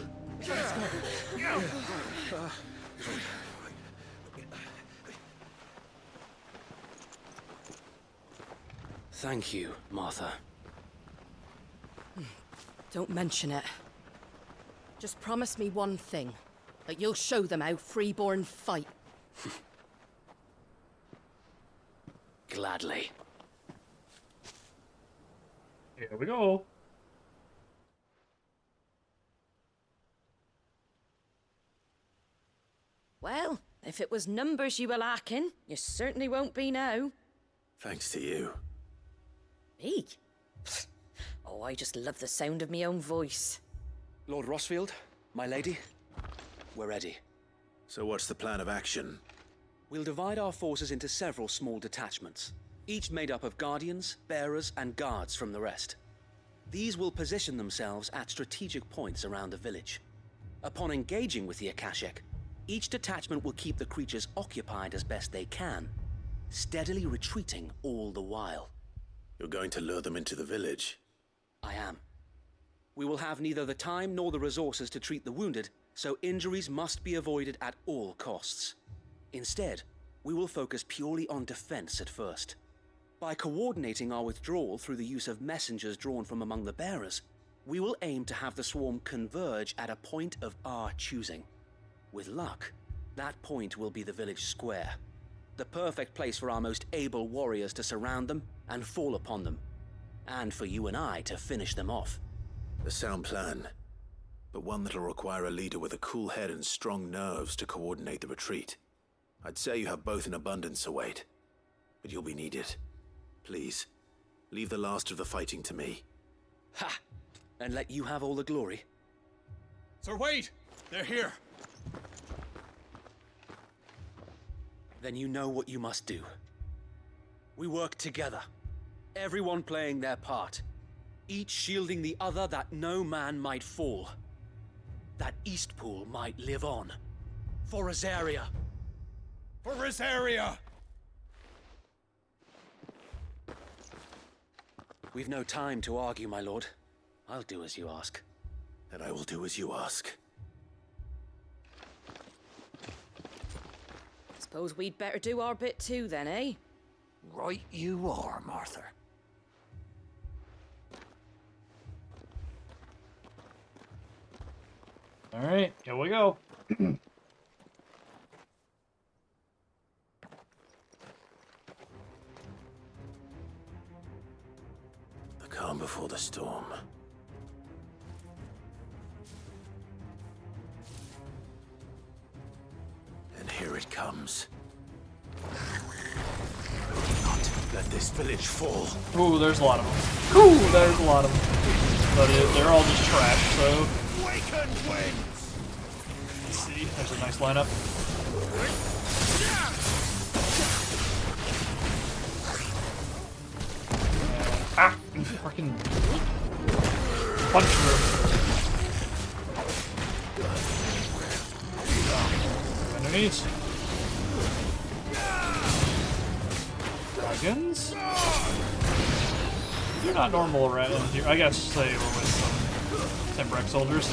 Thank you, Martha.
Don't mention it. Just promise me one thing. That you'll show them how freeborn fight.
Gladly.
Here we go.
Well, if it was numbers you were lacking, you certainly won't be now.
Thanks to you.
Me? Oh, I just love the sound of my own voice.
Lord Rossfield, my lady, we're ready.
So what's the plan of action?
We'll divide our forces into several small detachments, each made up of guardians, bearers, and guards from the rest. These will position themselves at strategic points around the village. Upon engaging with the Akashic, each detachment will keep the creatures occupied as best they can, steadily retreating all the while.
You're going to lure them into the village?
I am. We will have neither the time nor the resources to treat the wounded, so injuries must be avoided at all costs. Instead, we will focus purely on defense at first. By coordinating our withdrawal through the use of messengers drawn from among the bearers, we will aim to have the swarm converge at a point of our choosing. With luck, that point will be the village square, the perfect place for our most able warriors to surround them and fall upon them, and for you and I to finish them off.
A sound plan, but one that'll require a leader with a cool head and strong nerves to coordinate the retreat. I'd say you have both in abundance, Wade, but you'll be needed. Please, leave the last of the fighting to me.
Ha! And let you have all the glory.
Sir Wade! They're here!
Then you know what you must do. We work together, everyone playing their part, each shielding the other that no man might fall. That Eastpool might live on. For Rosaria!
For Rosaria!
We've no time to argue, my lord. I'll do as you ask.
And I will do as you ask.
Suppose we'd better do our bit too then, eh?
Right you are, Martha.
Alright, here we go.
The calm before the storm. And here it comes. Not let this village fall.
Ooh, there's a lot of them. Ooh, there's a lot of them. But they're all just trash, so...
Awakened winds!
Let's see, there's a nice lineup. Ah! Fucking... punch her. Underneath. Dragons? They're not normal around here. I guess they were with some Tembrek soldiers.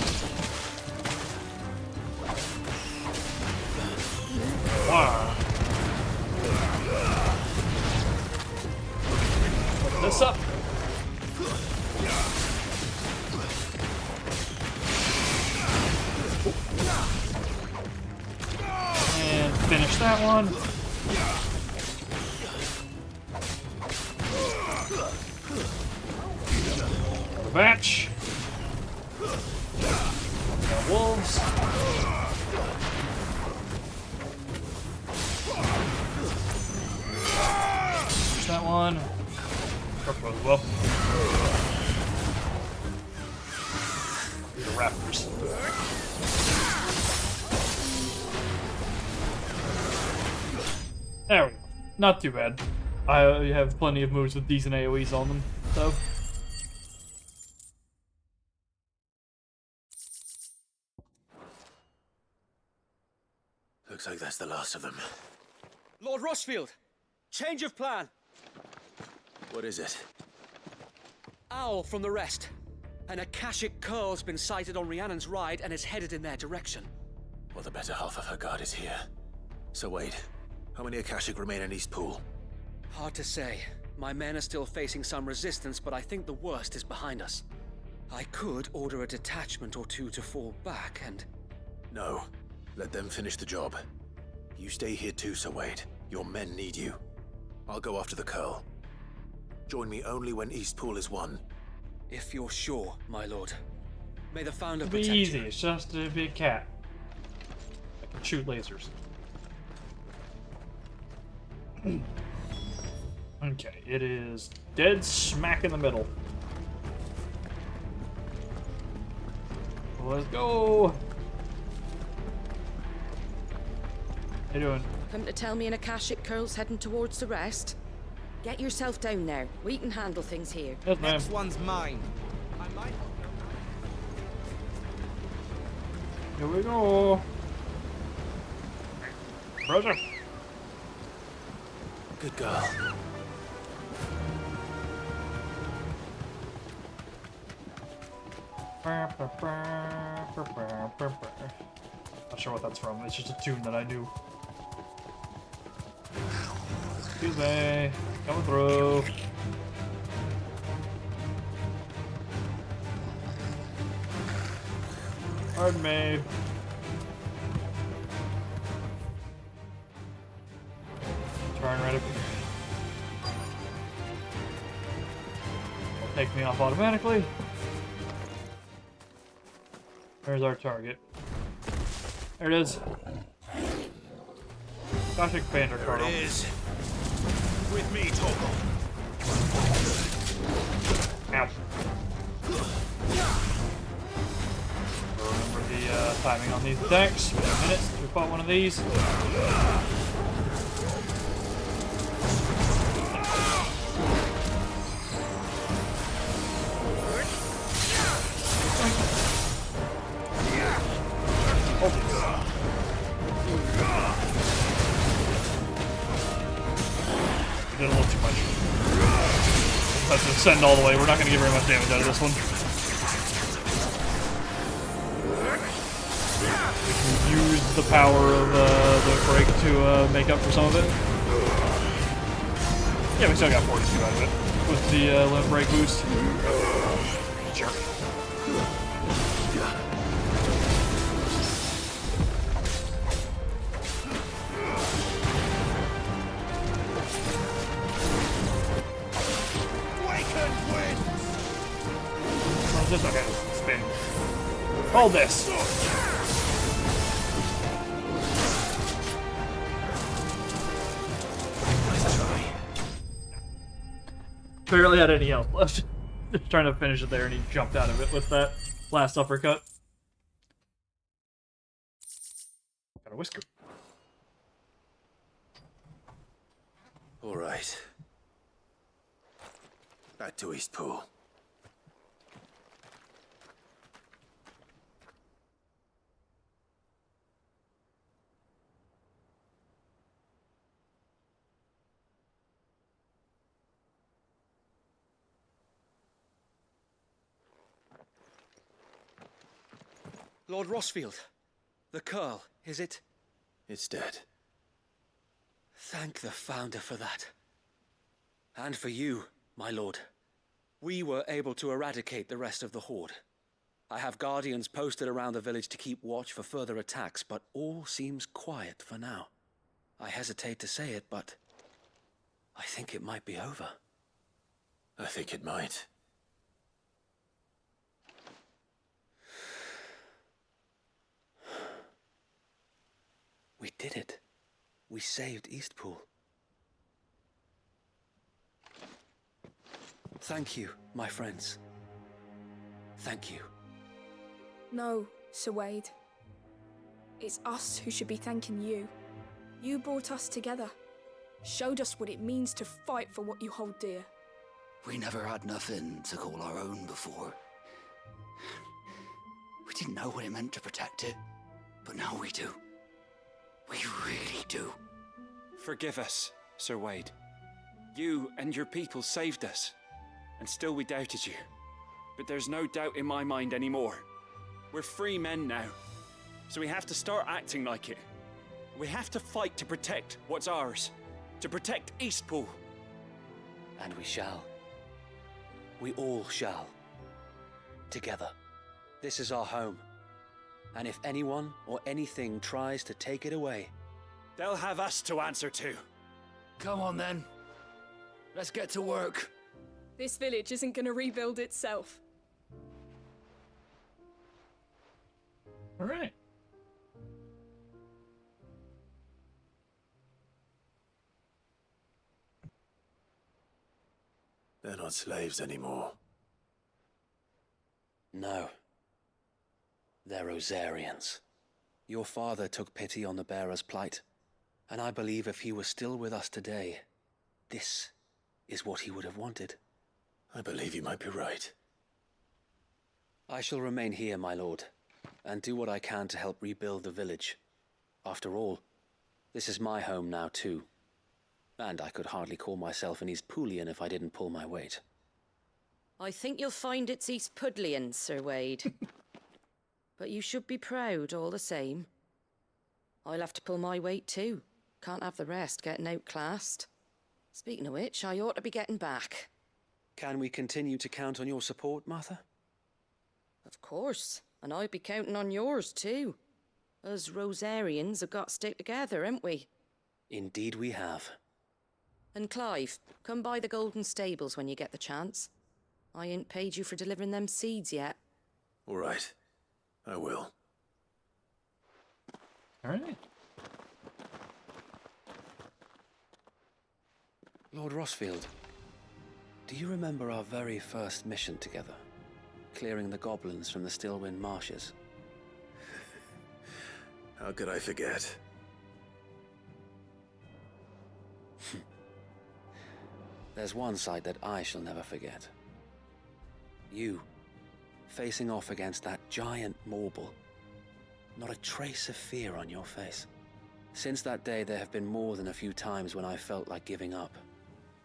Wow. Put this up. And finish that one. Another batch. Got wolves. Finish that one. Purple as well. These are raptors. There we go. Not too bad. I have plenty of moves with decent AoEs on them, so.
Looks like that's the last of them.
Lord Rossfield! Change of plan!
What is it?
Owl from the rest. An Akashic curl's been sighted on Rhiannon's ride and is headed in their direction.
Well, the better half of her guard is here. So wait, how many Akashic remain in Eastpool?
Hard to say. My men are still facing some resistance, but I think the worst is behind us. I could order a detachment or two to fall back and...
No. Let them finish the job. You stay here too, Sir Wade. Your men need you. I'll go after the Curl. Join me only when Eastpool is won.
If you're sure, my lord. May the Founder
It'll be
protect
easy.
you.
It's just a big cat. I can shoot lasers. Okay, it is dead smack in the middle. Let's go. How you doing?
Come to tell me an Akashic Curl's heading towards the rest? Get yourself down now. We can handle things here.
Yes, ma'am.
Next one's mine. I might...
Here we go. Brother.
Good girl.
Not sure what that's from. It's just a tune that I knew. Excuse me. Coming through. Pardon me. Turn right up here. It'll take me off automatically. There's our target. There it is. Gothic Bander
There
Carl.
it is. With me, Torgal.
Ow. Remember the timing on these attacks. Wait a minute since we fought one of these. We did a little too much. Let's just send all the way. We're not going to get very much damage out of this one. We can use the power of the break to make up for some of it. Yeah, we still got 42 out of it with the limit break boost. Jerk. This okay, spin. Hold this.
Nice try.
Barely had any health left. Just trying to finish it there, and he jumped out of it with that last uppercut. Got a whisker.
All right. Back to Eastpool.
Lord Rossfield, the Curl, is it?
It's dead.
Thank the Founder for that. And for you, my lord. We were able to eradicate the rest of the Horde. I have guardians posted around the village to keep watch for further attacks, but all seems quiet for now. I hesitate to say it, but I think it might be over.
I think it might.
We did it. We saved Eastpool. Thank you, my friends. Thank you.
No, Sir Wade. It's us who should be thanking you. You brought us together. Showed us what it means to fight for what you hold dear.
We never had nothing to call our own before. We didn't know what it meant to protect it, but now we do. We really do.
Forgive us, Sir Wade. You and your people saved us, and still we doubted you. But there's no doubt in my mind anymore. We're free men now, so we have to start acting like it. We have to fight to protect what's ours, to protect Eastpool. And we shall. We all shall. together. This is our home. And if anyone or anything tries to take it away,
they'll have us to answer to.
Come on then. Let's get to work.
This village isn't gonna rebuild itself.
All right.
They're not slaves anymore.
no. They're Rosarians. Your father took pity on the bearer's plight, and I believe if he was still with us today, this is what he would have wanted.
I believe you might be right.
I shall remain here, my lord, and do what I can to help rebuild the village. After all, this is my home now too. And I could hardly call myself an East Poolian if I didn't pull my weight.
I think you'll find it's East Pudlian, Sir Wade. But you should be proud all the same. I'll have to pull my weight too. Can't have the rest getting outclassed. Speaking of which, I ought to be getting back.
Can we continue to count on your support, Martha?
Of course, and I'll be counting on yours too. Us Rosarians have got to stick together, haven't we?
Indeed we have.
And Clive, come by the Golden Stables when you get the chance. I ain't paid you for delivering them seeds yet.
All right. I will.
All right.
Lord Rossfield, do you remember our very first mission together? Clearing the goblins from the Stillwind Marshes?
How could I forget?
There's one sight that I shall never forget. You, facing off against that giant Morble. Not a trace of fear on your face. Since that day, there have been more than a few times when I felt like giving up.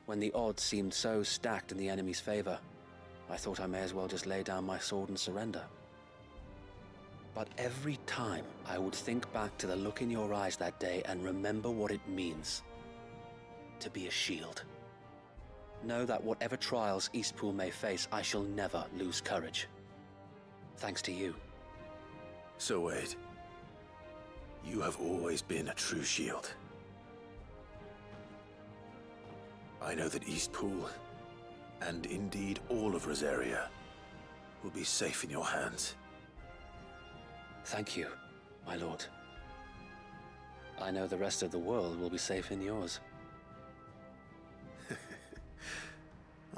When the odds seemed so stacked in the enemy's favor, I thought I may as well just lay down my sword and surrender. But every time, I would think back to the look in your eyes that day and remember what it means to be a shield. Know that whatever trials Eastpool may face, I shall never lose courage. Thanks to you.
So Wade, you have always been a true shield. I know that Eastpool, and indeed all of Rosaria, will be safe in your hands.
Thank you, my lord. I know the rest of the world will be safe in yours.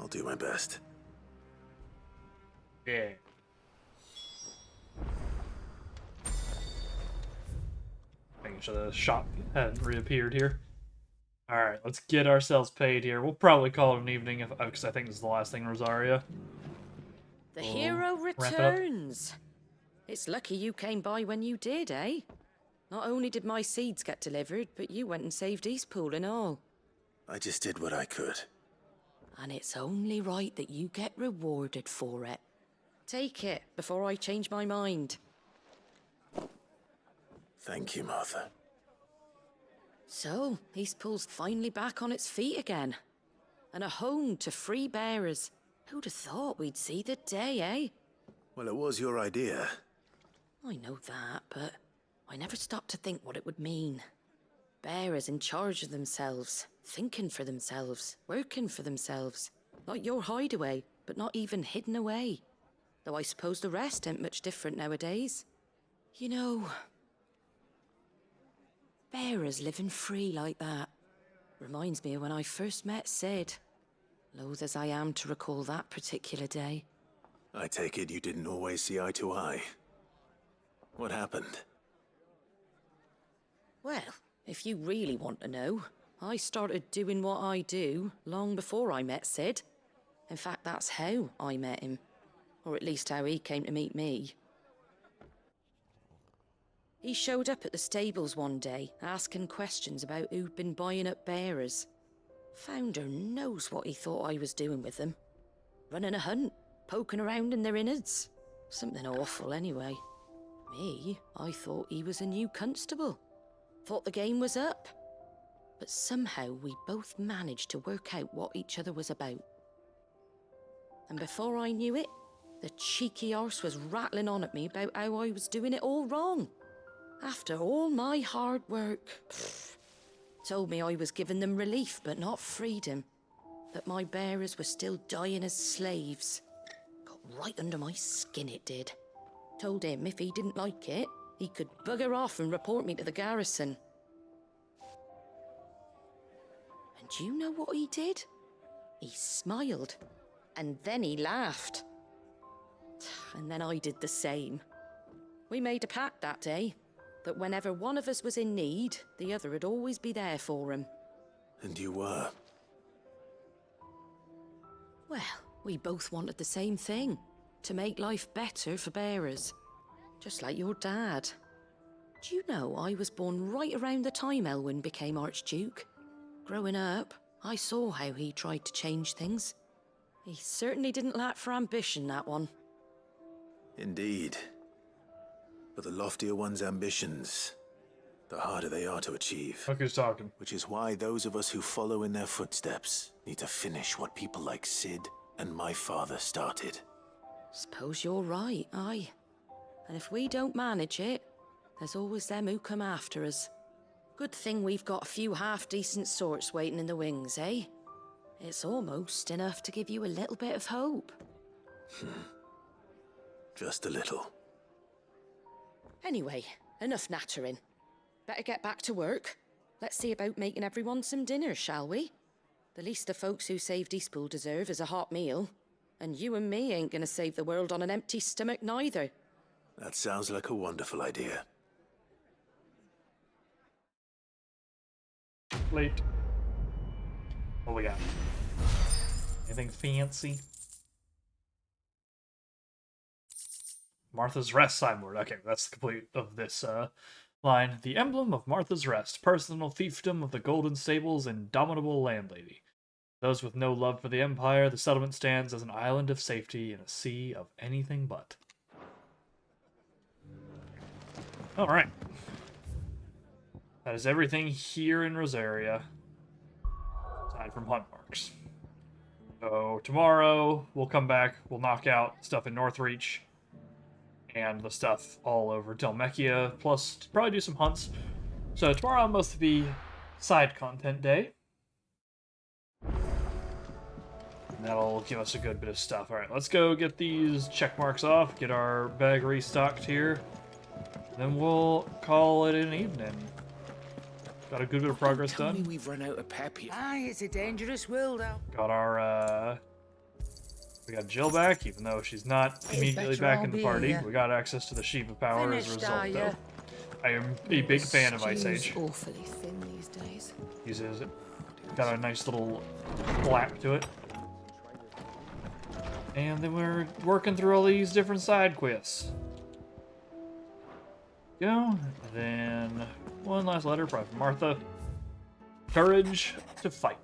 I'll do my best.
Yeah. Making sure the shop hadn't reappeared here. Alright, let's get ourselves paid here. We'll probably call it an evening because I think this is the last thing in Rosaria.
The hero returns. It's lucky you came by when you did, eh? Not only did my seeds get delivered, but you went and saved Eastpool and all.
I just did what I could.
And it's only right that you get rewarded for it. Take it before I change my mind.
Thank you, Martha.
So, Eastpool's finally back on its feet again. And a home to free bearers. Who'd have thought we'd see the day, eh?
Well, it was your idea.
I know that, but I never stopped to think what it would mean. Bearers in charge of themselves, thinking for themselves, working for themselves. Not your hideaway, but not even hidden away. Though I suppose the rest ain't much different nowadays. You know, bearers living free like that reminds me of when I first met Sid. Loath as I am to recall that particular day.
I take it you didn't always see eye to eye. What happened?
Well, if you really want to know, I started doing what I do long before I met Sid. In fact, that's how I met him. Or at least how he came to meet me. He showed up at the stables one day, asking questions about who'd been buying up bearers. Founder knows what he thought I was doing with them. Running a hunt, poking around in their innards. Something awful anyway. Me, I thought he was a new constable. Thought the game was up. But somehow we both managed to work out what each other was about. And before I knew it, The cheeky arse was rattling on at me about how I was doing it all wrong. After all my hard work. Told me I was giving them relief, but not freedom. That my bearers were still dying as slaves. Got right under my skin, it did. Told him if he didn't like it, he could bugger off and report me to the garrison. And do you know what he did? He smiled, and then he laughed. And then I did the same. We made a pact that day, that whenever one of us was in need, the other would always be there for him.
And you were?
Well, we both wanted the same thing. To make life better for bearers. Just like your dad. Do you know I was born right around the time Elwyn became Archduke? Growing up, I saw how he tried to change things. He certainly didn't lack for ambition, that one.
Indeed. But the loftier one's ambitions, the harder they are to achieve.
Look who's talking.
Which is why those of us who follow in their footsteps need to finish what people like Sid and my father started.
Suppose you're right, aye. And if we don't manage it, there's always them who come after us. Good thing we've got a few half-decent sorts waiting in the wings, eh? It's almost enough to give you a little bit of hope.
Just a little.
Anyway, enough nattering. Better get back to work. Let's see about making everyone some dinner, shall we? The least the folks who saved Eastpool deserve is a hot meal. And you and me ain't gonna save the world on an empty stomach neither.
That sounds like a wonderful idea.
Late. What we got? Anything fancy? Martha's Rest signboard. Okay, that's the complete of this line. The emblem of Martha's Rest, personal fiefdom of the Golden Stable's indomitable landlady. Those with no love for the Empire, the settlement stands as an island of safety in a sea of anything but. Alright. That is everything here in Rosaria, aside from hunt marks. So tomorrow, we'll come back, we'll knock out stuff in Northreach, and the stuff all over Dhalmekia, plus probably do some hunts. So tomorrow will mostly be side content day. And that'll give us a good bit of stuff. Alright, let's go get these check marks off, get our bag restocked here. Then we'll call it an evening. Got a good bit of progress
Tell me
done.
we've run out of pep here. Aye, it's a dangerous world out.
Got our, we got Jill back, even though she's not immediately back in the party. We got access to the Sheep of Power as a result, though. I am a big fan of Ice Age.
Awfully thin these days.
Uses it. Got a nice little flap to it. And then we're working through all these different side quests. Go. Then one last letter, probably from Martha. Courage to fight.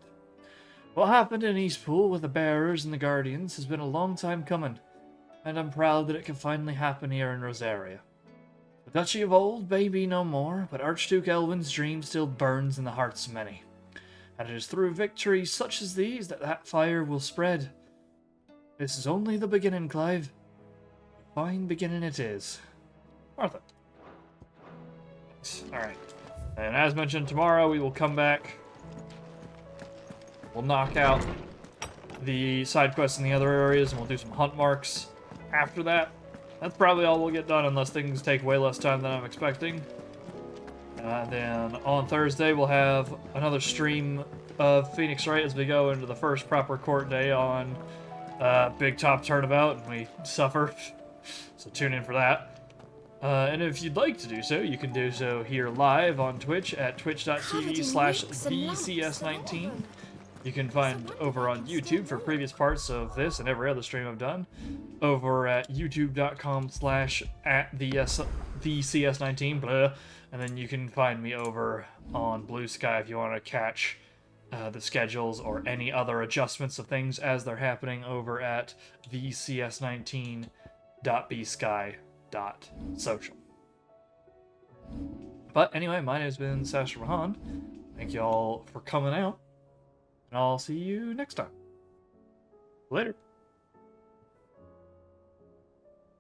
What happened in Eastpool with the Bearers and the Guardians has been a long time coming, and I'm proud that it can finally happen here in Rosaria. The Duchy of Old may be no more, but Archduke Elwyn's dream still burns in the hearts of many. And it is through victories such as these that that fire will spread. This is only the beginning, Clive. A fine beginning it is. Martha. Alright. And as mentioned, tomorrow we will come back. We'll knock out the side quests in the other areas, and we'll do some hunt marks after that. That's probably all we'll get done, unless things take way less time than I'm expecting. Then on Thursday, we'll have another stream of Phoenix Wright as we go into the first proper court day on Big Top Turnabout, and we suffer. So tune in for that. And if you'd like to do so, you can do so here live on Twitch at twitch.tv/VCS19. You can find over on YouTube for previous parts of this and every other stream I've done. Over at youtube.com/@VCS19, blah. And then you can find me over on Blue Sky if you want to catch the schedules or any other adjustments of things as they're happening over at vcs19.bsky.social. But anyway, my name has been Sasha Rahan. Thank you all for coming out, and I'll see you next time. Later.